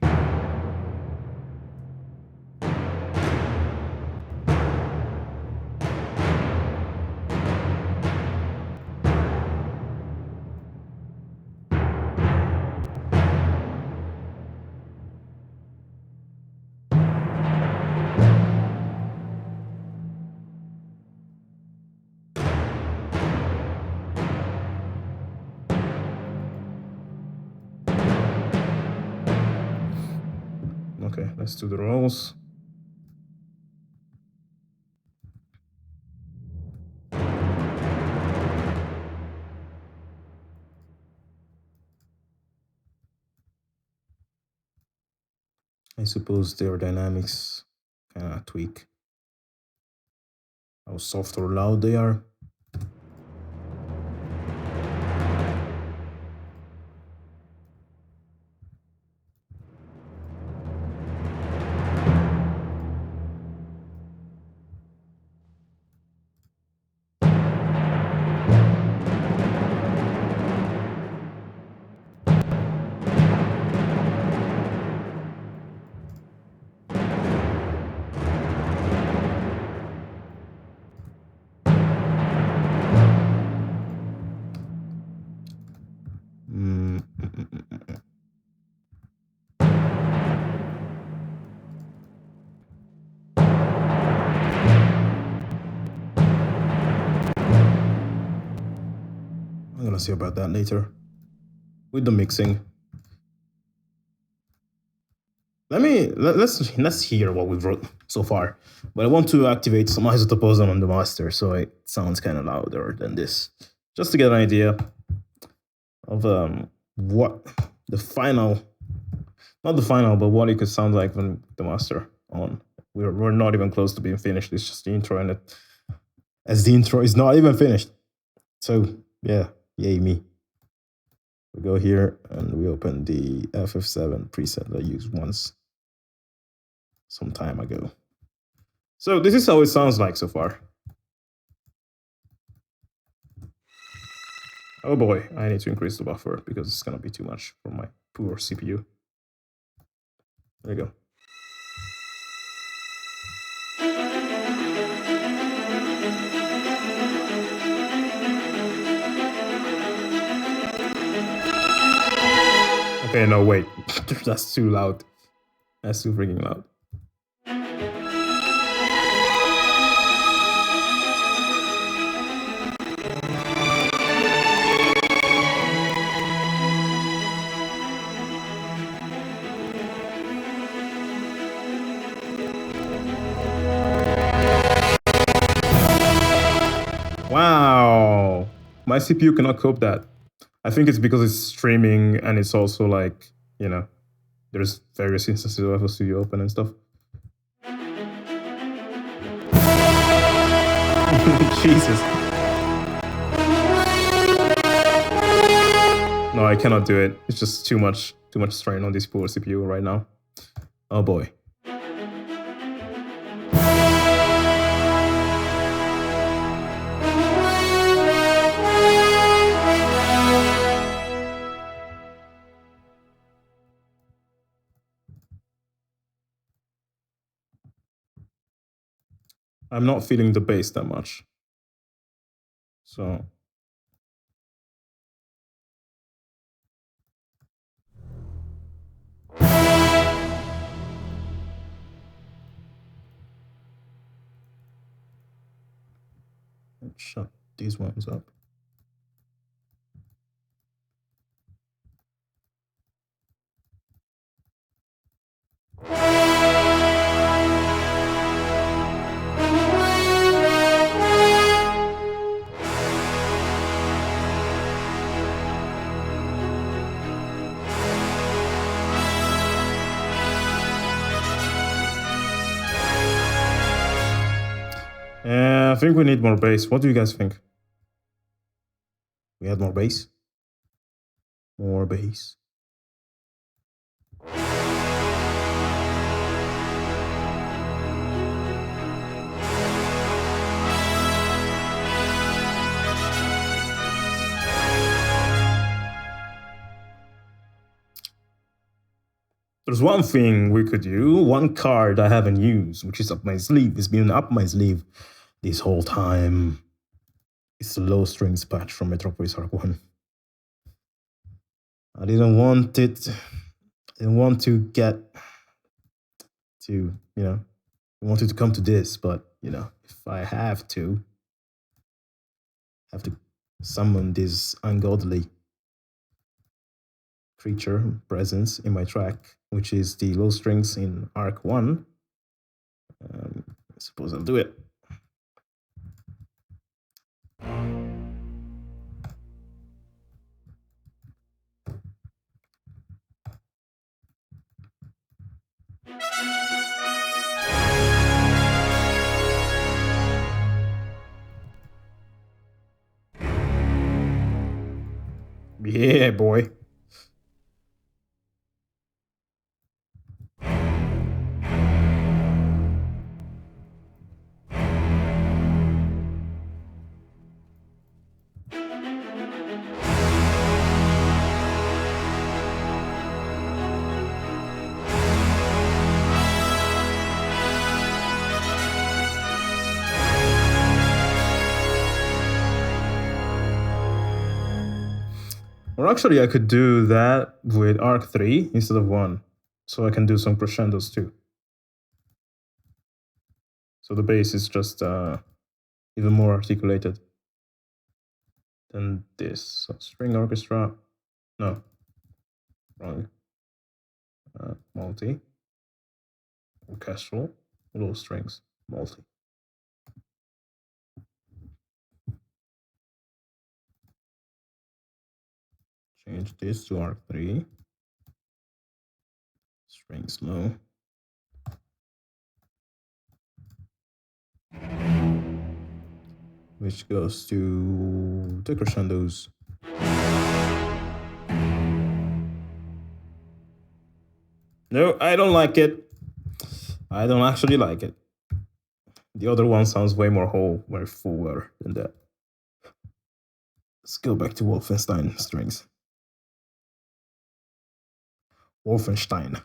Okay, let's do the rolls. I suppose their dynamics kind of tweak how soft or loud they are. I'm gonna see about that later with the mixing. Let's hear what we've wrote so far. But I want to activate some isotoposm on the master, so it sounds kind of louder than this, just to get an idea of what the final, not the final, but what it could sound like when the master on. We're not even close to being finished. It's just the intro, and as the intro is not even finished. So yeah, yay me. We go here and we open the FF7 preset that I used once some time ago. So this is how it sounds like so far. Oh boy, I need to increase the buffer because it's gonna be too much for my poor CPU. There you go. Okay, no, wait. That's too loud. That's too freaking loud. Wow. My CPU cannot cope that. I think it's because it's streaming and it's also like, you know, there's various instances of FL Studio open and stuff. Jesus. No, I cannot do it. It's just too much strain on this poor CPU right now. Oh boy. I'm not feeling the bass that much. So let's shut these ones up. I think we need more bass. What do you guys think? We had more bass? More bass. There's one thing we could do, one card I haven't used, which is up my sleeve. It's been up my sleeve this whole time. It's the low strings patch from Metropolis Arc 1. I didn't want it. I didn't want to get to, you know, I wanted to come to this, but, you know, if I have to summon this ungodly creature presence in my track, which is the low strings in Arc 1. I suppose I'll do it. Yeah, boy. Or actually, I could do that with Arc 3 instead of 1. So I can do some crescendos too. So the bass is just even more articulated than this. So string orchestra. No. Wrong. Multi. Orchestral. Low strings. Multi. Change this to Arc 3. Strings low. Which goes to the crescendos. No, I don't like it. I don't actually like it. The other one sounds way more whole, way fuller than that. Let's go back to Wolfenstein strings. Wolfenstein.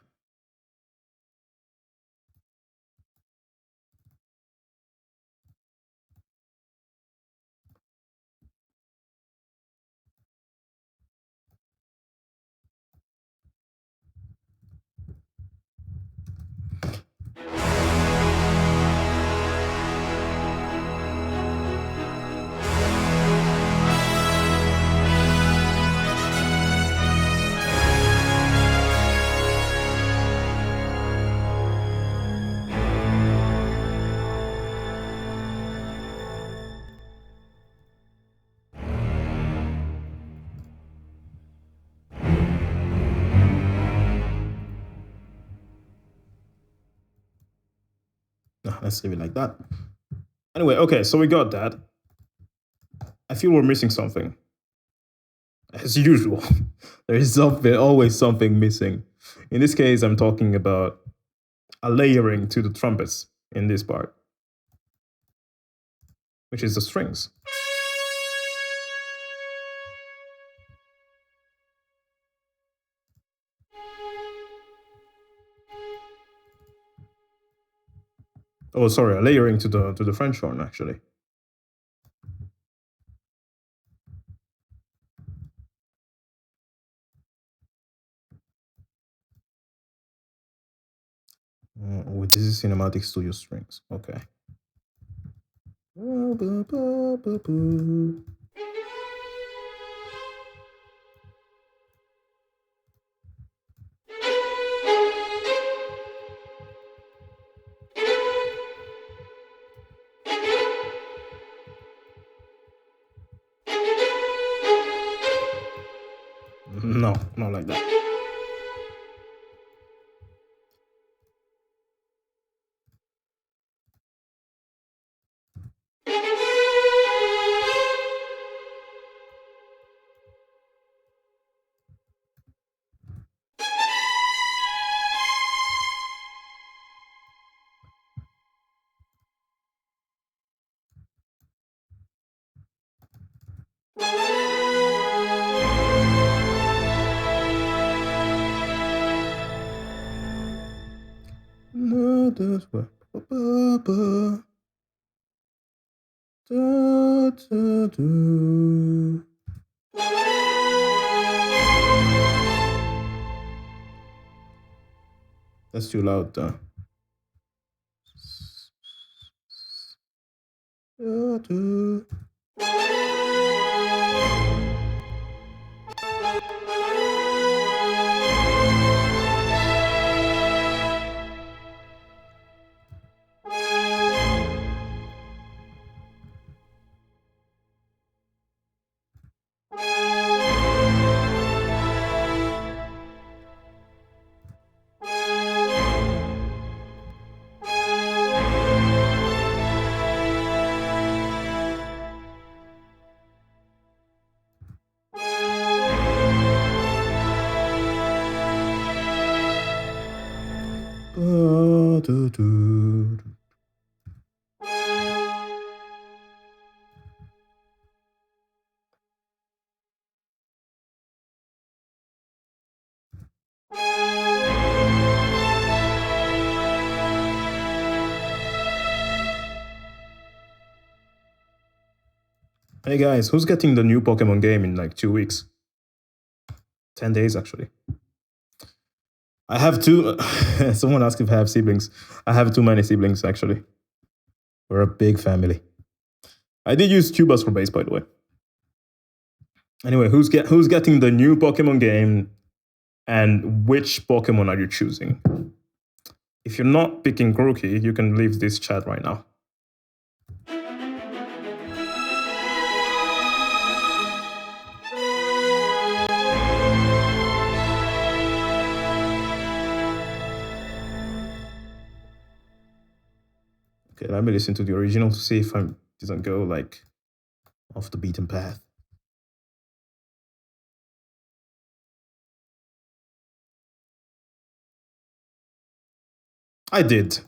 let's leave it like that. Anyway, okay, so we got that. I feel we're missing something. As usual, there is always something missing. In this case, I'm talking about a layering to the trumpets in this part, which is the strings. Oh, sorry, a layering to the French horn, actually. Oh, this is Cinematic Studio strings. Okay. No, not like that. No, that's what. That's too loud. Hey guys, who's getting the new Pokemon game in like 2 weeks? 10 days, actually. I have two. Someone asked if I have siblings. I have too many siblings, actually. We're a big family. I did use Cubas for base, by the way. Anyway, who's getting the new Pokemon game, and which Pokemon are you choosing? If you're not picking Grookey, you can leave this chat right now. Okay, let me listen to the original to see if I doesn't go like off the beaten path. I did.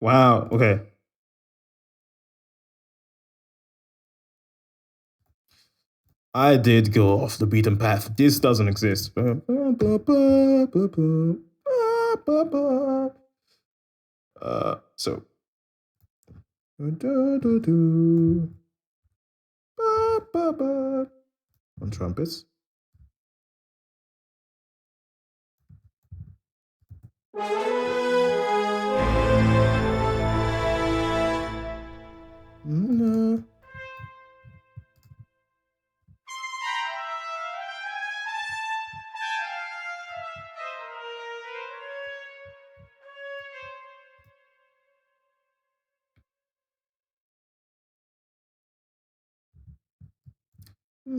Wow, okay. I did go off the beaten path. This doesn't exist. So. On trumpets. Oh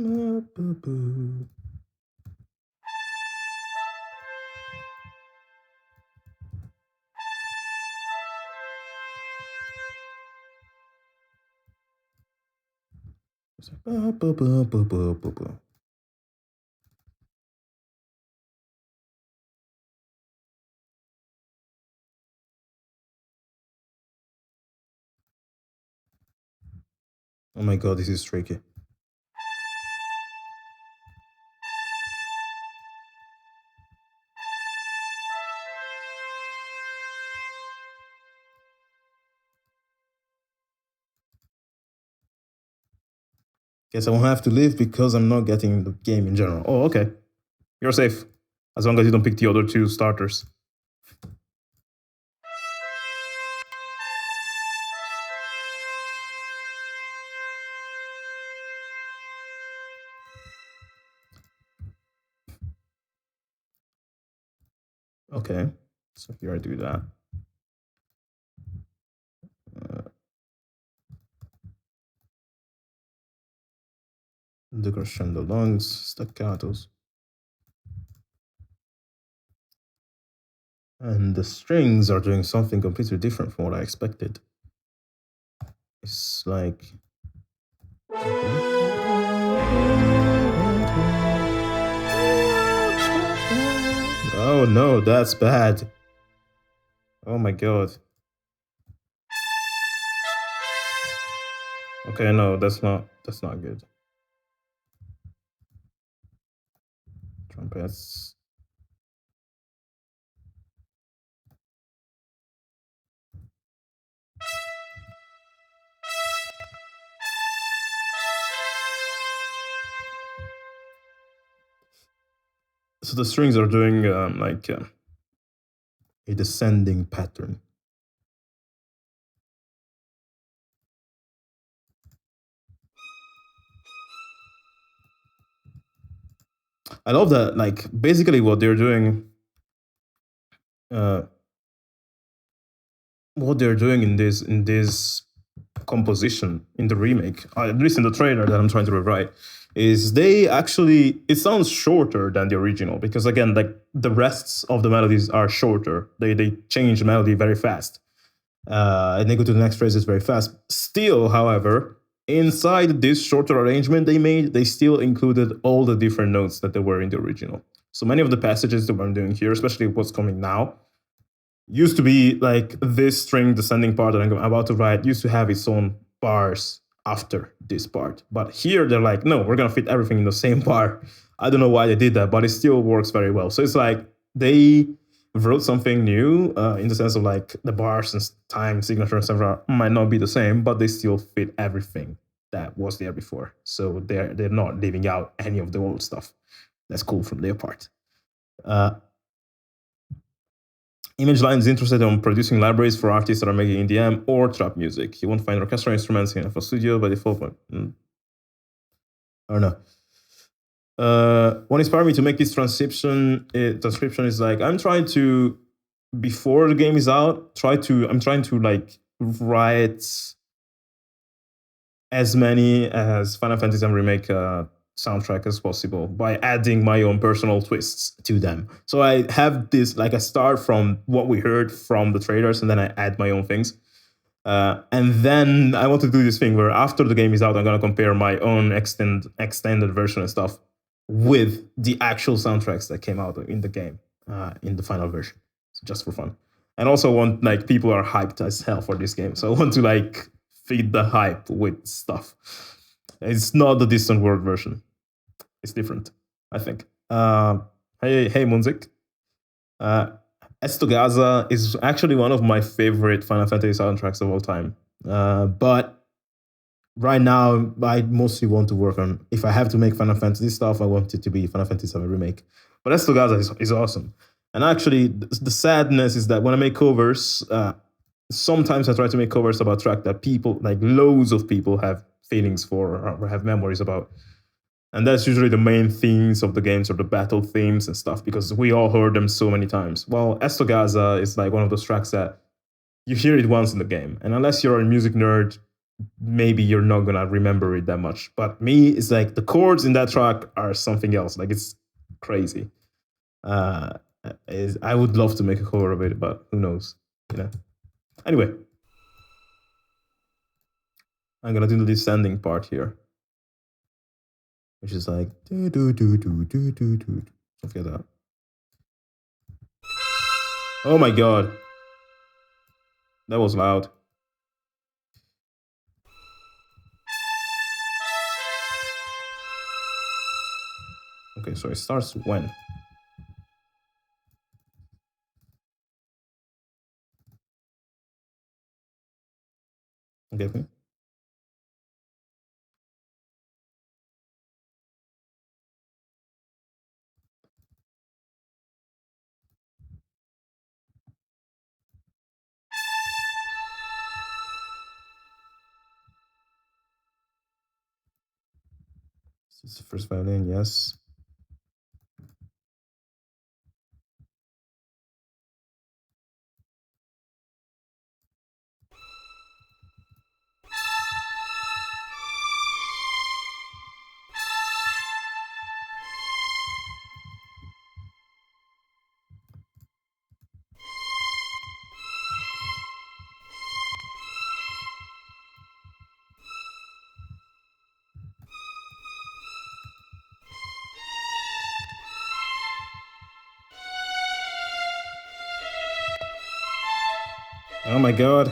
my god, this is tricky. Guess I won't have to leave because I'm not getting the game in general. Oh, okay. You're safe. As long as you don't pick the other two starters. Okay. So here I do that. The crescendo lungs, staccatos. And the strings are doing something completely different from what I expected. It's like... Oh no, that's bad. Oh my god. Okay, no, that's not good. Trumpets. So the strings are doing like a descending pattern. I love that. Like basically, what they're doing, in this composition in the remake, at least in the trailer that I'm trying to rewrite, is they actually, it sounds shorter than the original because again, like the rests of the melodies are shorter. They change the melody very fast, and they go to the next phrases very fast. Still, however, inside this shorter arrangement they made, they still included all the different notes that there were in the original. So many of the passages that I'm doing here, especially what's coming now, used to be like this string descending part that I'm about to write used to have its own bars after this part. But here they're like, no, we're gonna fit everything in the same bar. I don't know why they did that, but it still works very well. So it's like they wrote something new in the sense of like the bars and time signature, etc. might not be the same, but they still fit everything that was there before. So they're not leaving out any of the old stuff. That's cool from their part. Image Line is interested in producing libraries for artists that are making EDM or trap music. You won't find orchestral instruments in FL Studio by default. I don't know. What inspired me to make this transcription is like, I'm trying to, before the game is out, I'm trying to like write as many as Final Fantasy VII Remake soundtrack as possible by adding my own personal twists to them. So I have this, like I start from what we heard from the trailers and then I add my own things. And then I want to do this thing where after the game is out, I'm going to compare my own extended version and stuff with the actual soundtracks that came out in the game, in the final version, so just for fun. And also want, like, people are hyped as hell for this game. So I want to like feed the hype with stuff. It's not the Distant World version. It's different, I think. Hey, Munzik. Estogaza is actually one of my favorite Final Fantasy soundtracks of all time. But right now, I mostly want to work on, if I have to make Final Fantasy stuff, I want it to be Final Fantasy VII Remake. But Estogaza is awesome. And actually, the sadness is that when I make covers, sometimes I try to make covers about track that people, like loads of people, have feelings for or have memories about. And that's usually the main themes of the games or the battle themes and stuff, because we all heard them so many times. Well, Estogaza is like one of those tracks that you hear it once in the game. And unless you're a music nerd, maybe you're not gonna remember it that much. But me, it's like the chords in that track are something else. Like it's crazy. Uh, I would love to make a cover of it, but who knows? You know. Anyway, I'm gonna do the descending part here, which is like do do do do do do do. Don't forget that. Oh my god, that was loud. Okay, so it starts when? Okay. This is the first violin, yes. Oh my god.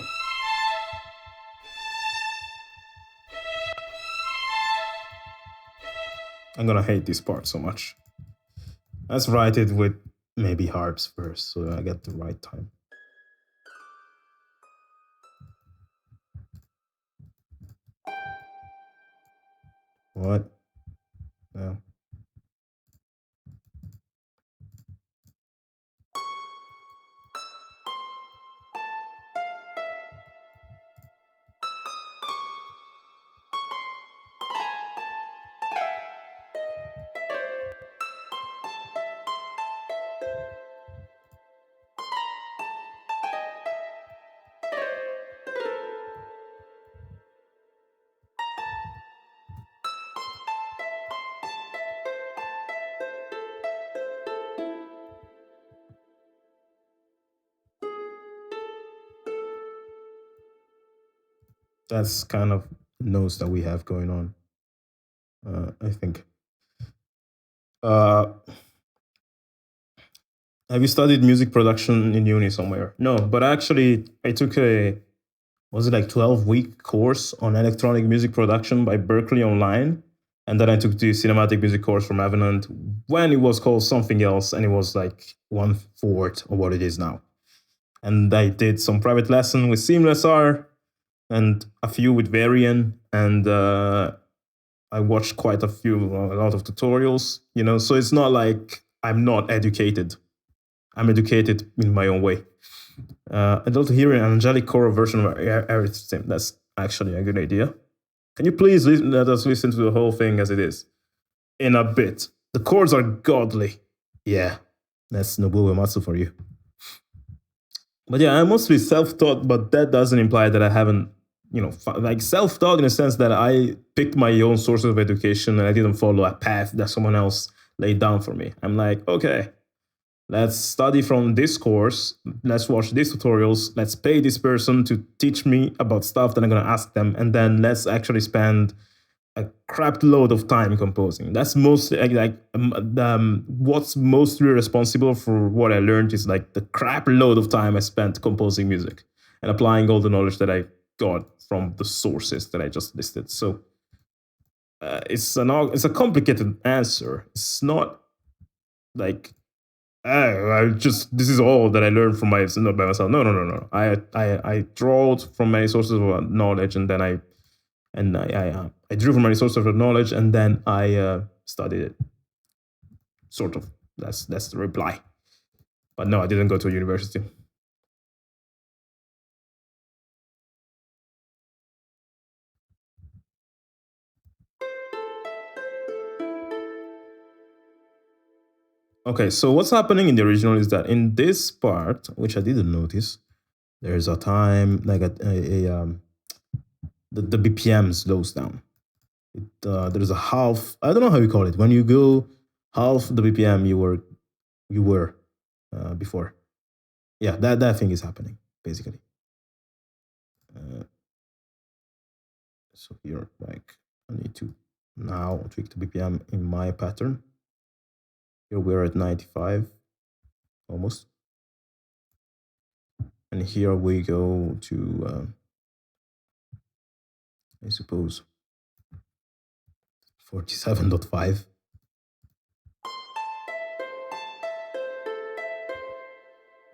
I'm gonna hate this part so much. Let's write it with maybe harps first so I get the right time. What? No. That's kind of notes that we have going on. I think. Uh, have you studied music production in uni somewhere? No, but actually, I took a was it like 12-week course on electronic music production by Berkeley Online, and then I took the cinematic music course from Avenant when it was called something else, and it was like 1/4 of what it is now. And I did some private lesson with Seamless R and a few with Varian, and I watched quite a lot of tutorials, you know, so it's not like I'm not educated. I'm educated in my own way. I'd love to hear an angelic choral version of everything. That's actually a good idea. Can you please let us listen to the whole thing as it is? In a bit. The chords are godly. Yeah, that's Nobuo Uematsu for you. But yeah, I'm mostly self-taught, but that doesn't imply that I haven't, you know, like self-taught in the sense that I picked my own sources of education and I didn't follow a path that someone else laid down for me. I'm like, okay, let's study from this course, let's watch these tutorials, let's pay this person to teach me about stuff that I'm gonna ask them, and then let's actually spend a crap load of time composing. That's mostly what's mostly responsible for what I learned is like the crap load of time I spent composing music and applying all the knowledge that I got from the sources that I just listed. So it's a complicated answer. It's not like I just this is all that I learned from by myself. No. I draw from many sources of knowledge, and then I drew from many sources of knowledge, and then I studied it. Sort of. That's the reply. But no, I didn't go to a university. Okay, so what's happening in the original is that in this part, which I didn't notice, there's a time like the BPM slows down. There's a half. I don't know how you call it. When you go half the BPM you were before. Yeah, that thing is happening basically. So here, like, I need to now tweak the BPM in my pattern. Here we're at 95, almost. And here we go to, I suppose, 47.5.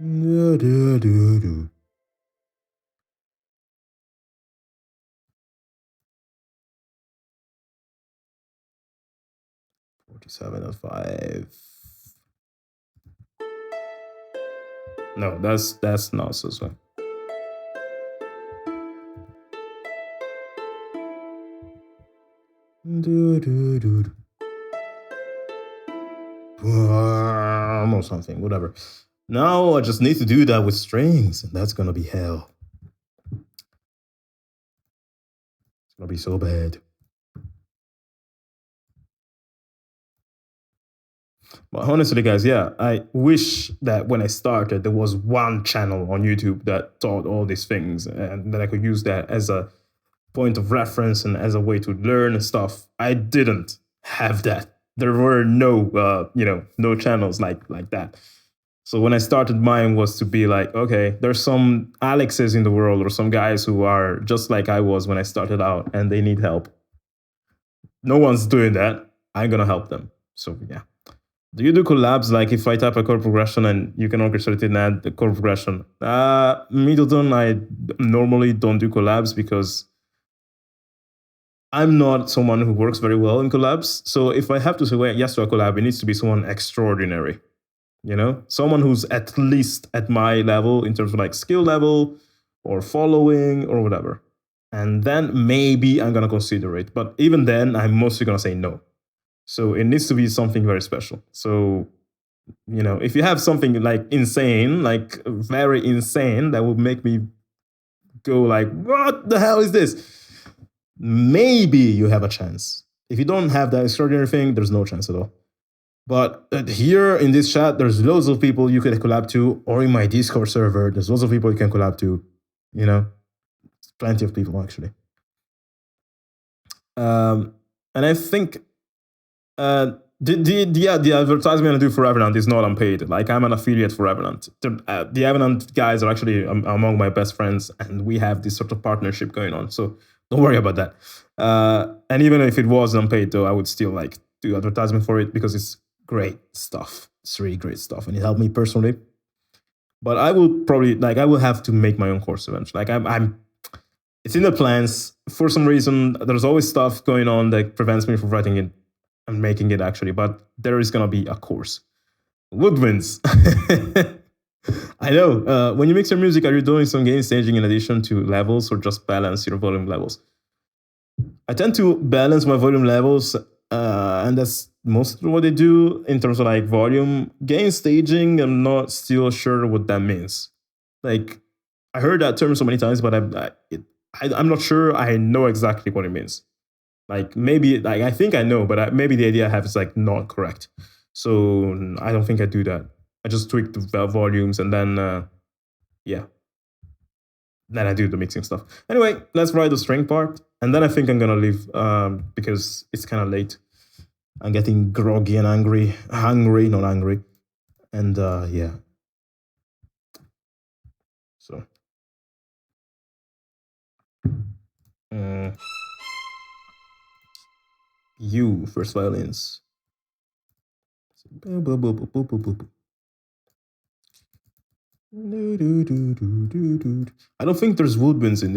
Do, do, do, do. 47.5. No, that's nonsense, man. Do, do, do, do. Or something, whatever. Now I just need to do that with strings, and that's gonna be hell. It's gonna be so bad. But honestly, guys, yeah, I wish that when I started, there was one channel on YouTube that taught all these things and that I could use that as a point of reference and as a way to learn stuff. I didn't have that. There were no, no channels like that. So when I started, mine was to be like, okay, there's some Alexes in the world or some guys who are just like I was when I started out and they need help. No one's doing that. I'm going to help them. So yeah. Do you do collabs? Like if I type a chord progression and you can orchestrate it and add the chord progression? Middleton, I normally don't do collabs because I'm not someone who works very well in collabs. So if I have to say yes to a collab, it needs to be someone extraordinary. You know, someone who's at least at my level in terms of like skill level or following or whatever. And then maybe I'm going to consider it. But even then, I'm mostly going to say no. So it needs to be something very special. So, if you have something like insane, like very insane, that would make me go like, what the hell is this? Maybe you have a chance. If you don't have that extraordinary thing, there's no chance at all. But here in this chat, there's loads of people you could collab to, or in my Discord server, there's loads of people you can collab to, plenty of people actually. And I think the advertisement I do for Revenant is not unpaid. Like I'm an affiliate for Revenant. The Revenant guys are actually among my best friends, and we have this sort of partnership going on. So don't worry about that. And even if it was unpaid, though, I would still like do advertisement for it because it's great stuff. It's really great stuff, and it helped me personally. But I will probably I will have to make my own course eventually. Like it's in the plans. For some reason, there's always stuff going on that prevents me from writing it and making it actually. But there is gonna be a course. Woodwinds. I know. When you mix your music, are you doing some gain staging in addition to levels, or just balance your volume levels? I tend to balance my volume levels, and that's mostly what they do in terms of like volume. Gain staging, I'm not still sure what that means. Like, I heard that term so many times, but I'm not sure I know exactly what it means. Like maybe, like I think I know, but maybe the idea I have is like not correct. So I don't think I do that. I just tweak the volumes and then, yeah. Then I do the mixing stuff. Anyway, let's write the string part. And then I think I'm going to leave because it's kind of late. I'm getting groggy and angry. Hungry, not angry. And yeah. So. You, first violins. I don't think there's woodwinds in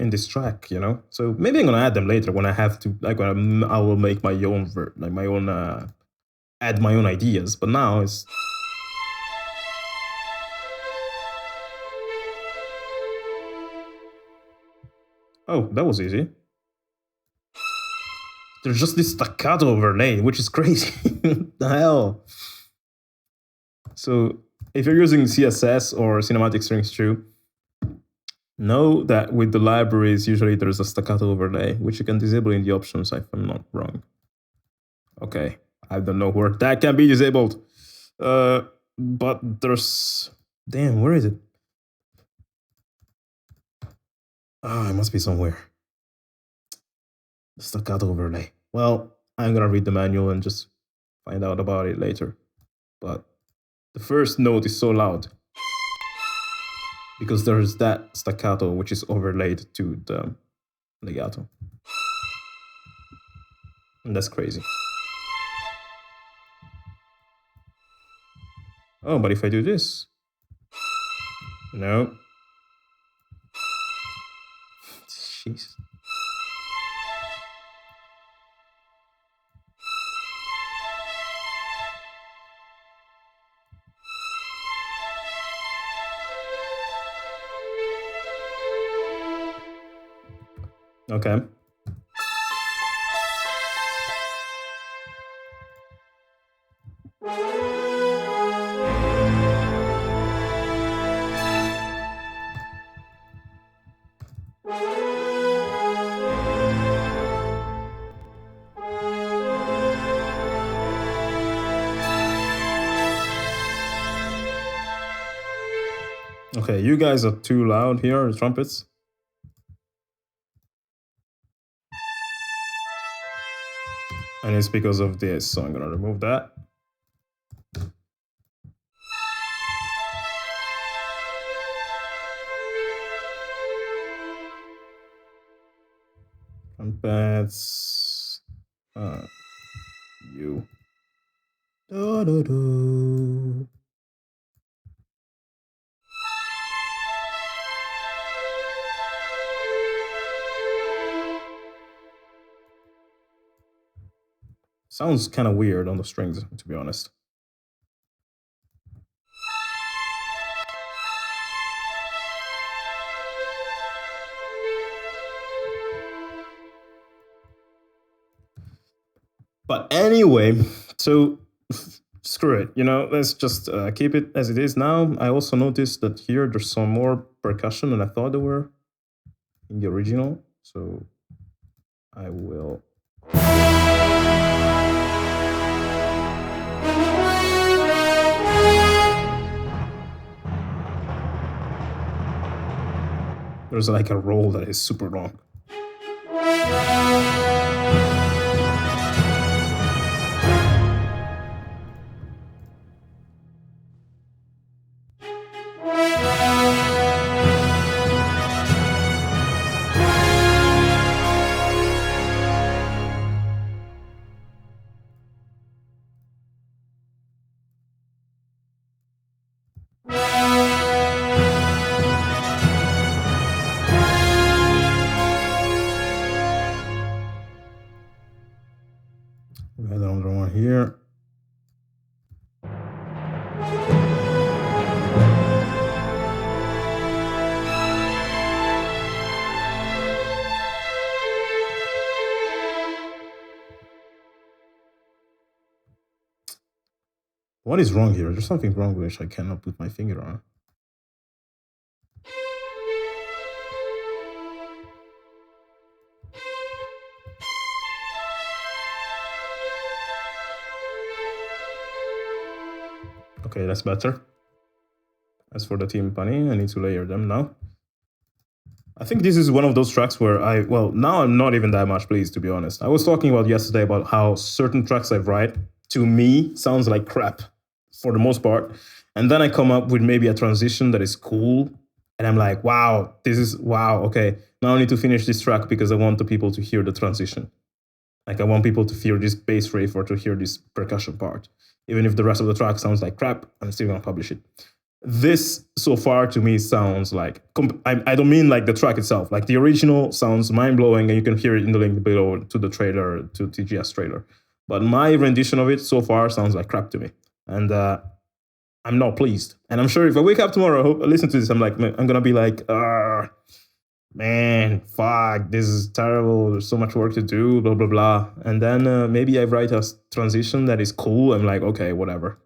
this track, So maybe I'm gonna add them later when I have to, like when I will make my own add my own ideas. But now it's. Oh, that was easy. There's just this staccato overlay, which is crazy. What the hell? So if you're using CSS or Cinematic Strings 2, Know that with the libraries, usually there's a staccato overlay, which you can disable in the options if I'm not wrong. Okay, I don't know where that can be disabled. But there's... Damn, where is it? Ah, it must be somewhere. Staccato overlay. Well, I'm gonna read the manual and just find out about it later. But the first note is so loud because there's that staccato which is overlaid to the legato. And that's crazy. Oh, but if I do this... No. Jeez. Okay. Okay, you guys are too loud here, the trumpets. And it's because of this, so I'm gonna remove that. Trumpets. You. Do, do, do. Sounds kind of weird on the strings, to be honest. But anyway, so screw it, you know, let's just keep it as it is now. I also noticed that here there's some more percussion than I thought there were in the original, so I will... There's like a roll that is super long. Another one here. What is wrong here? There's something wrong which I cannot put my finger on. Okay, that's better. As for the timpani, I need to layer them now. I think this is one of those tracks where well, now I'm not even that much pleased, to be honest. I was talking about yesterday about how certain tracks I write, to me, sounds like crap, for the most part. And then I come up with maybe a transition that is cool. And I'm like, wow, okay. Now I need to finish this track because I want the people to hear the transition. Like I want people to hear this bass riff or to hear this percussion part. Even if the rest of the track sounds like crap, I'm still gonna publish it. This, so far, to me, sounds like... I don't mean like the track itself. Like the original sounds mind-blowing, and you can hear it in the link below to the trailer, to TGS trailer. But my rendition of it so far sounds like crap to me. And I'm not pleased. And I'm sure if I wake up tomorrow, I listen to this, I'm gonna be like, man, fuck, this is terrible. There's so much work to do, blah, blah, blah. And then maybe I write a transition that is cool. I'm like, okay, whatever.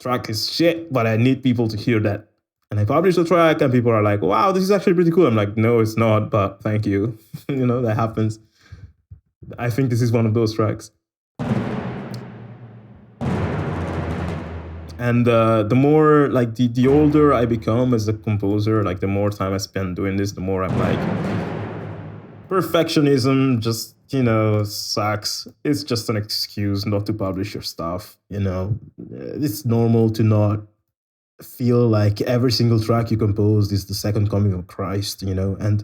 Track is shit, but I need people to hear that. And I publish the track, and people are like, "Wow, this is actually pretty cool." I'm like, "No, it's not, but thank you." That happens. I think this is one of those tracks. And the more like the older I become as a composer, like the more time I spend doing this, the more I'm like, perfectionism just sucks. It's just an excuse not to publish your stuff. It's normal to not feel like every single track you composed is the second coming of Christ. And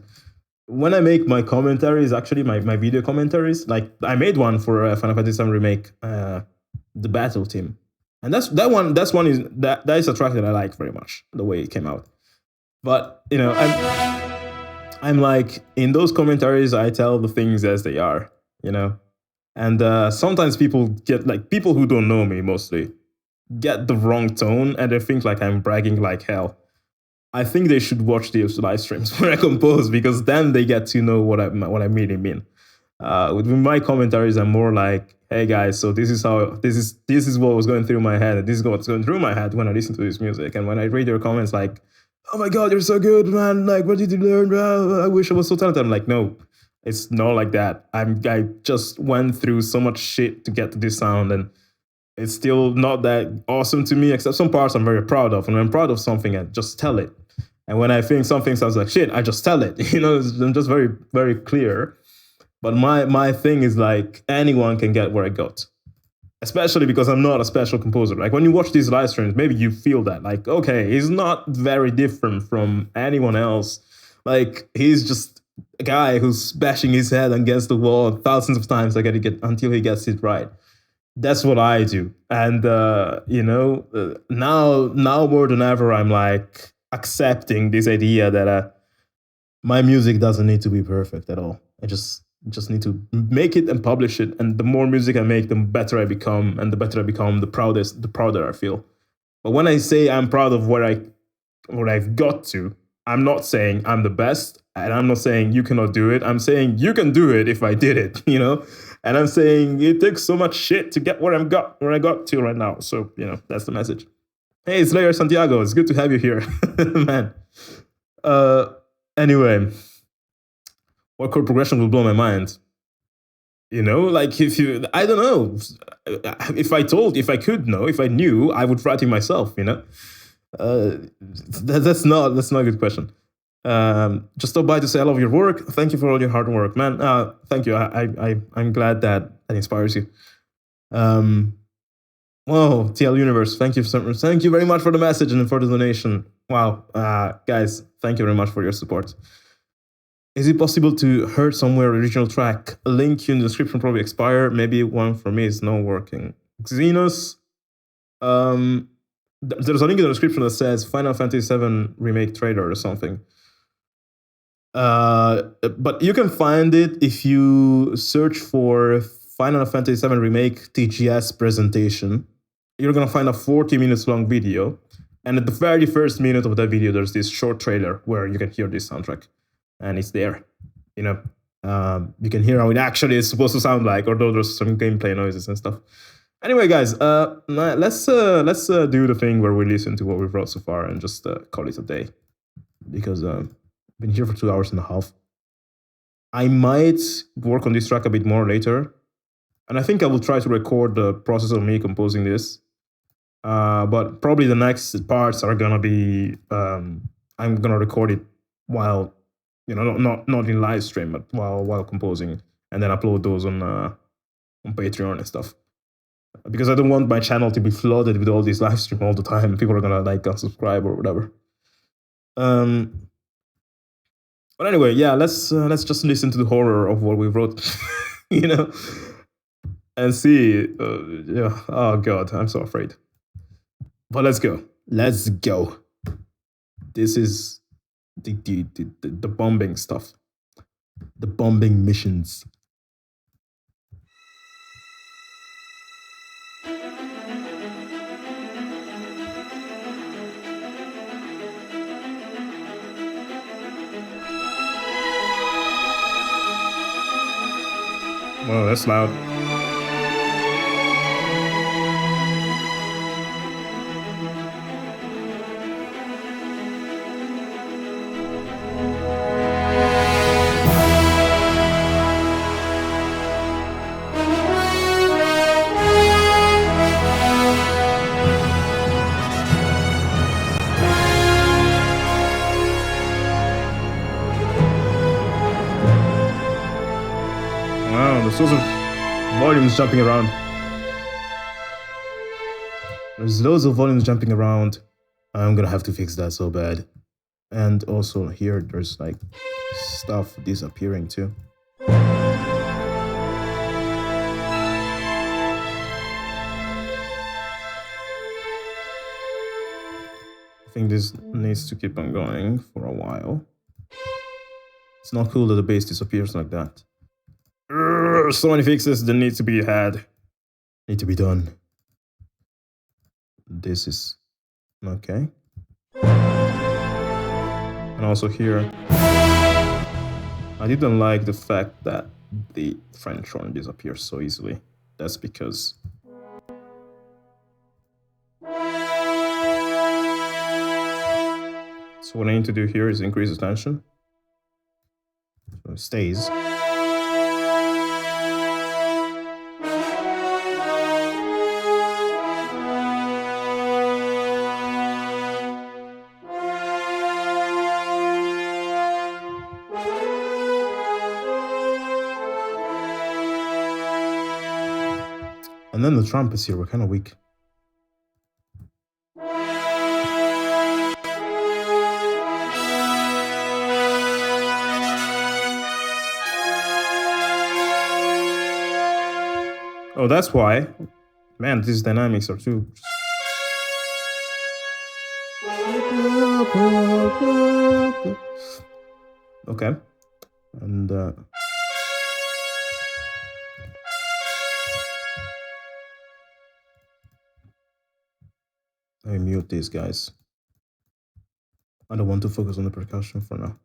when I make my commentaries, actually my video commentaries, like I made one for Final Fantasy VII Remake, the battle team. And that is a track that I like very much, the way it came out. But I'm like, in those commentaries, I tell the things as they are, and sometimes people get, like, people who don't know me mostly get the wrong tone, and they think like I'm bragging like hell. I think they should watch the live streams where I compose, because then they get to know what I really mean. With my commentaries, I'm more like, hey guys, so this is what was going through my head, and this is what's going through my head when I listen to this music. And when I read your comments like, oh my god, you're so good, man, like, what did you learn? I wish I was so talented. I'm like, no, it's not like that. I just went through so much shit to get to this sound, and it's still not that awesome to me, except some parts I'm very proud of. And when I'm proud of something, I just tell it. And when I think something sounds like shit, I just tell it. I'm just very, very clear. But my thing is like, anyone can get where I got. Especially because I'm not a special composer. Like, when you watch these live streams, maybe you feel that. Like, okay, he's not very different from anyone else. Like, he's just a guy who's bashing his head against the wall thousands of times until he gets it right. That's what I do. And, now more than ever, I'm like accepting this idea that my music doesn't need to be perfect at all. I just need to make it and publish it. And the more music I make, the better I become. And the better I become, the prouder I feel. But when I say I'm proud of what I've got to, I'm not saying I'm the best, and I'm not saying you cannot do it. I'm saying you can do it if I did it, And I'm saying it takes so much shit to get where I got to right now. So, that's the message. Hey, Slayer Santiago, it's good to have you here, man. Anyway, what chord progression will blow my mind? Like, I don't know. If I knew, I would write it myself, That's not a good question. Just stop by to say I love your work. Thank you for all your hard work, man. Thank you. I'm glad that inspires you. Whoa, TL Universe, thank you very much for the message and for the donation. Wow, guys, thank you very much for your support. Is it possible to hear somewhere original track? A link in the description probably expire. Maybe one for me is not working. Xenos. There's a link in the description that says Final Fantasy VII Remake trailer or something. But you can find it if you search for Final Fantasy VII Remake TGS presentation. You're gonna find a 40 minutes long video, and at the very first minute of that video, there's this short trailer where you can hear this soundtrack, and it's there. You can hear how it actually is supposed to sound like, although there's some gameplay noises and stuff. Anyway, guys, let's do the thing where we listen to what we've wrote so far and just call it a day, because I've been here for 2 hours and a half. I might work on this track a bit more later, and I think I will try to record the process of me composing this. But probably the next parts are gonna be I'm gonna record it while not in live stream, but while composing, and then upload those on Patreon and stuff. Because I don't want my channel to be flooded with all these live stream all the time. People are gonna unsubscribe or whatever. But anyway, yeah, let's just listen to the horror of what we wrote, and see. Yeah. Oh God, I'm so afraid. But let's go. Let's go. This is the bombing stuff. The bombing missions. Whoa, that's loud. There's loads of volumes jumping around. There's loads of volumes jumping around. I'm gonna have to fix that so bad. And also here, there's like stuff disappearing too. I think this needs to keep on going for a while. It's not cool that the bass disappears like that. So many fixes that need to be had. Need to be done. This is okay. And also here, I didn't like the fact that the French horn disappears so easily. That's because so what I need to do here is increase the tension. So it stays. And then the trumpets here were kind of weak. Oh, that's why. Man, these dynamics are too... Okay. And let me mute these guys. I don't want to focus on the percussion for now.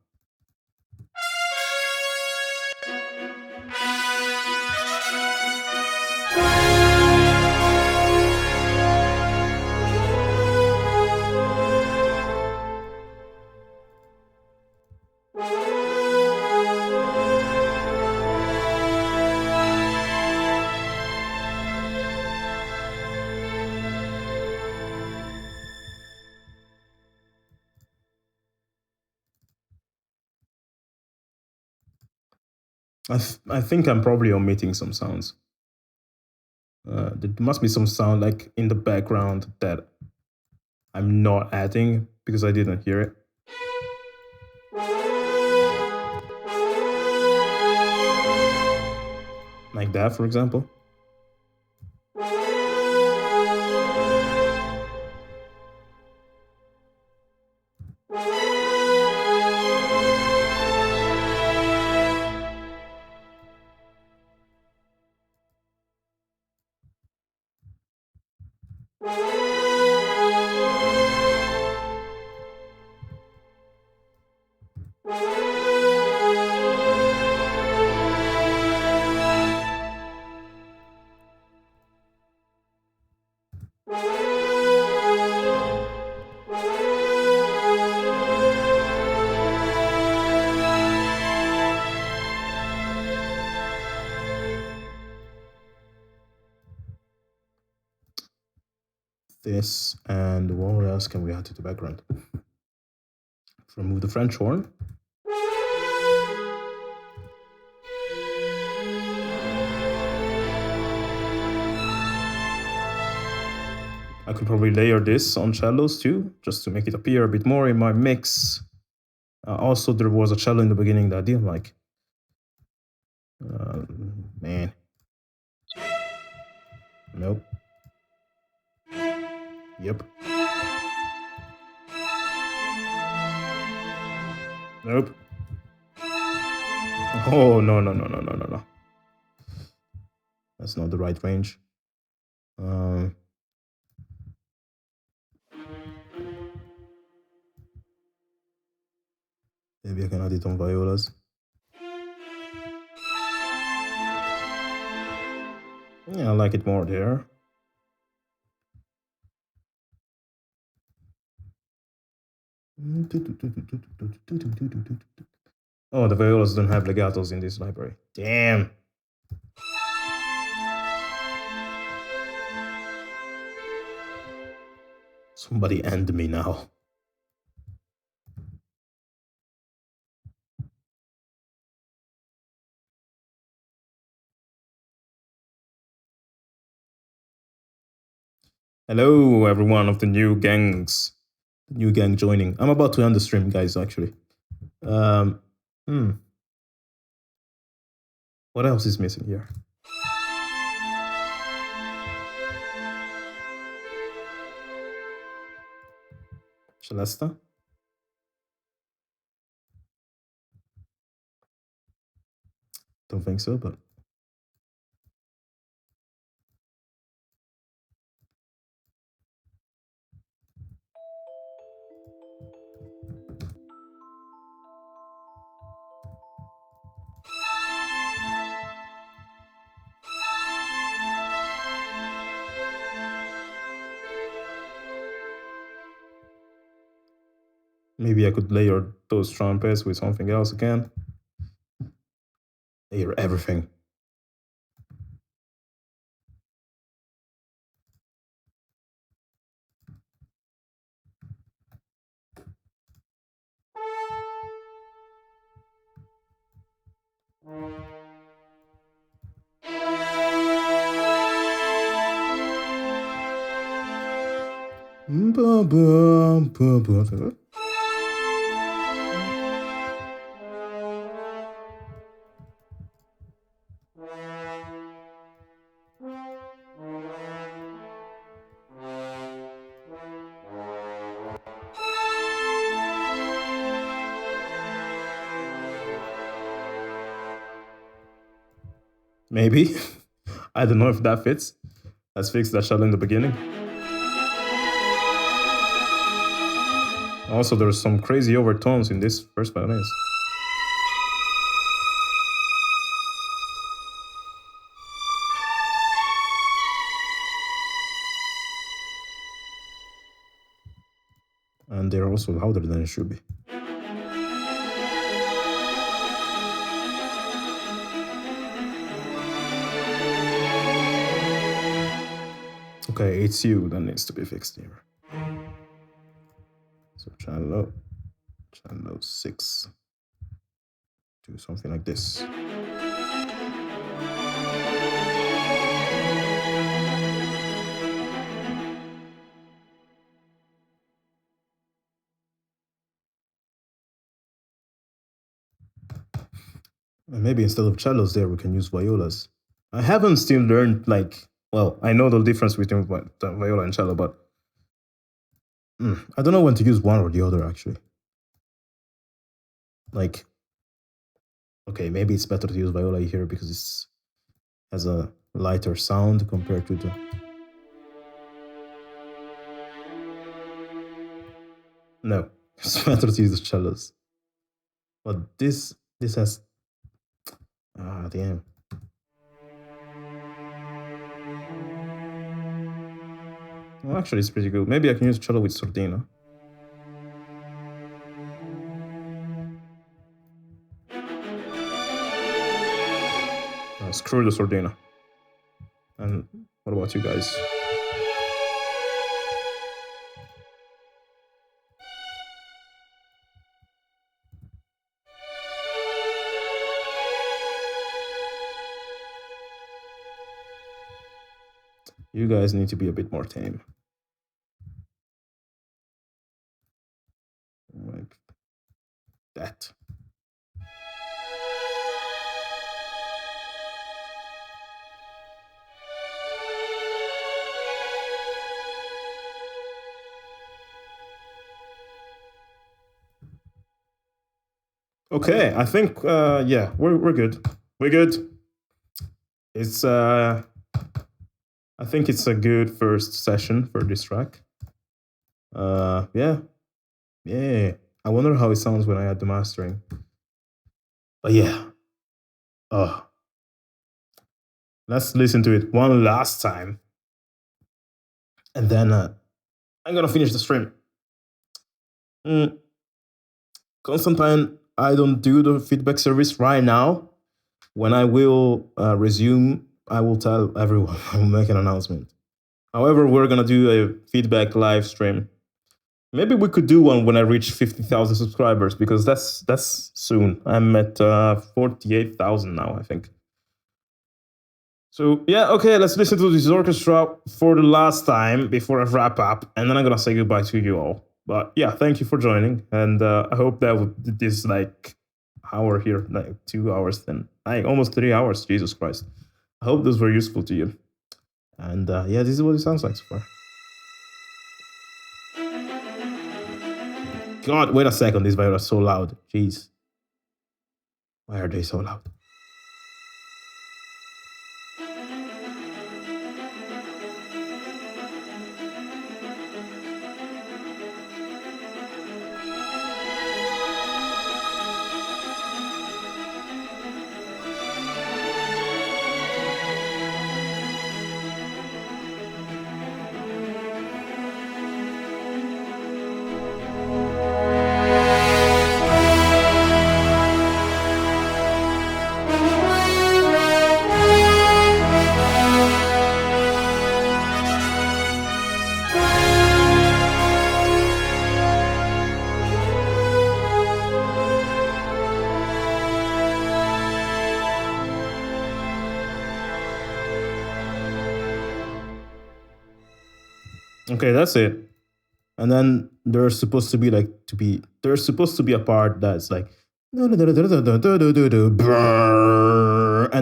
I think I'm probably omitting some sounds. There must be some sound like in the background that I'm not adding because I didn't hear it. Like that, for example. This, and what else can we add to the background? Remove the French horn. I could probably layer this on cellos too, just to make it appear a bit more in my mix. Also, there was a cello in the beginning that I didn't like. Man. Nope. Yep. Nope. Oh, no. That's not the right range. Maybe I can add it on violas. Yeah, I like it more there. Oh, the violas don't have legatos in this library. Damn. Somebody end me now. Hello, everyone of the new gangs. New gang joining. I'm about to end the stream, guys, actually. Um, hmm. What else is missing here? Celesta? Don't think so, but maybe I could layer those trumpets with something else again. Layer everything. Maybe. I don't know if that fits. Let's fix that shell in the beginning. Also, there's some crazy overtones in this first violins. And they're also louder than it should be. Okay, it's you that needs to be fixed here. So channel 6. Do something like this. And maybe instead of cellos there, we can use violas. I haven't still learned, like, well, I know the difference between viola and cello, but I don't know when to use one or the other, actually. Like, okay, maybe it's better to use viola here because it has a lighter sound compared to the... No, it's better to use the cellos. But this has... Ah, damn. Well, actually, it's pretty good. Maybe I can use cello with sordina. Screw the sordina. And what about you guys? You guys need to be a bit more tame. Like that. Okay, I think yeah, we're good. We're good. It's I think it's a good first session for this track. Yeah. I wonder how it sounds when I add the mastering. But yeah. Let's listen to it one last time. And then I'm gonna finish the stream. Constantine, I don't do the feedback service right now. When I will resume, I will tell everyone. I will make an announcement. However, we're gonna do a feedback live stream. Maybe we could do one when I reach 50,000 subscribers because that's soon. I'm at 48,000 now, I think. So yeah, okay, let's listen to this orchestra for the last time before I wrap up, and then I'm gonna say goodbye to you all. But yeah, thank you for joining, and I hope that this like hour here, like 2 hours, then like almost 3 hours. Jesus Christ! I hope those were useful to you. And yeah, this is what it sounds like so far. God, wait a second, these violins are so loud. Jeez, why are they so loud? Okay, that's it. And then there's supposed to be there's supposed to be a part that's like and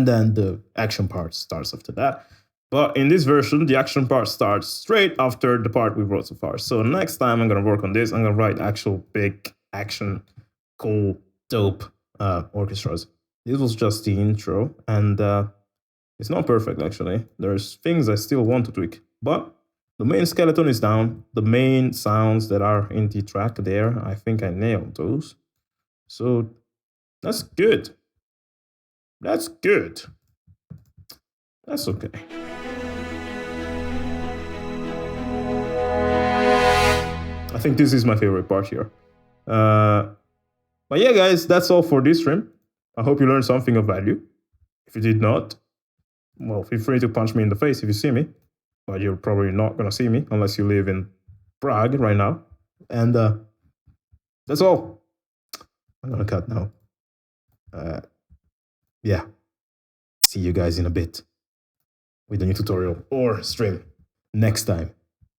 then the action part starts after that. But in this version, the action part starts straight after the part we wrote so far. So next time I'm gonna work on this. I'm gonna write actual big action, cool, dope orchestras. This was just the intro, and it's not perfect actually. There's things I still want to tweak, but the main skeleton is down. The main sounds that are in the track there, I think I nailed those. So that's good. That's good. That's okay. I think this is my favorite part here. But yeah, guys, that's all for this stream. I hope you learned something of value. If you did not, well, feel free to punch me in the face if you see me. But you're probably not going to see me unless you live in Prague right now. And that's all. I'm going to cut now. Yeah. See you guys in a bit with a new tutorial or stream next time.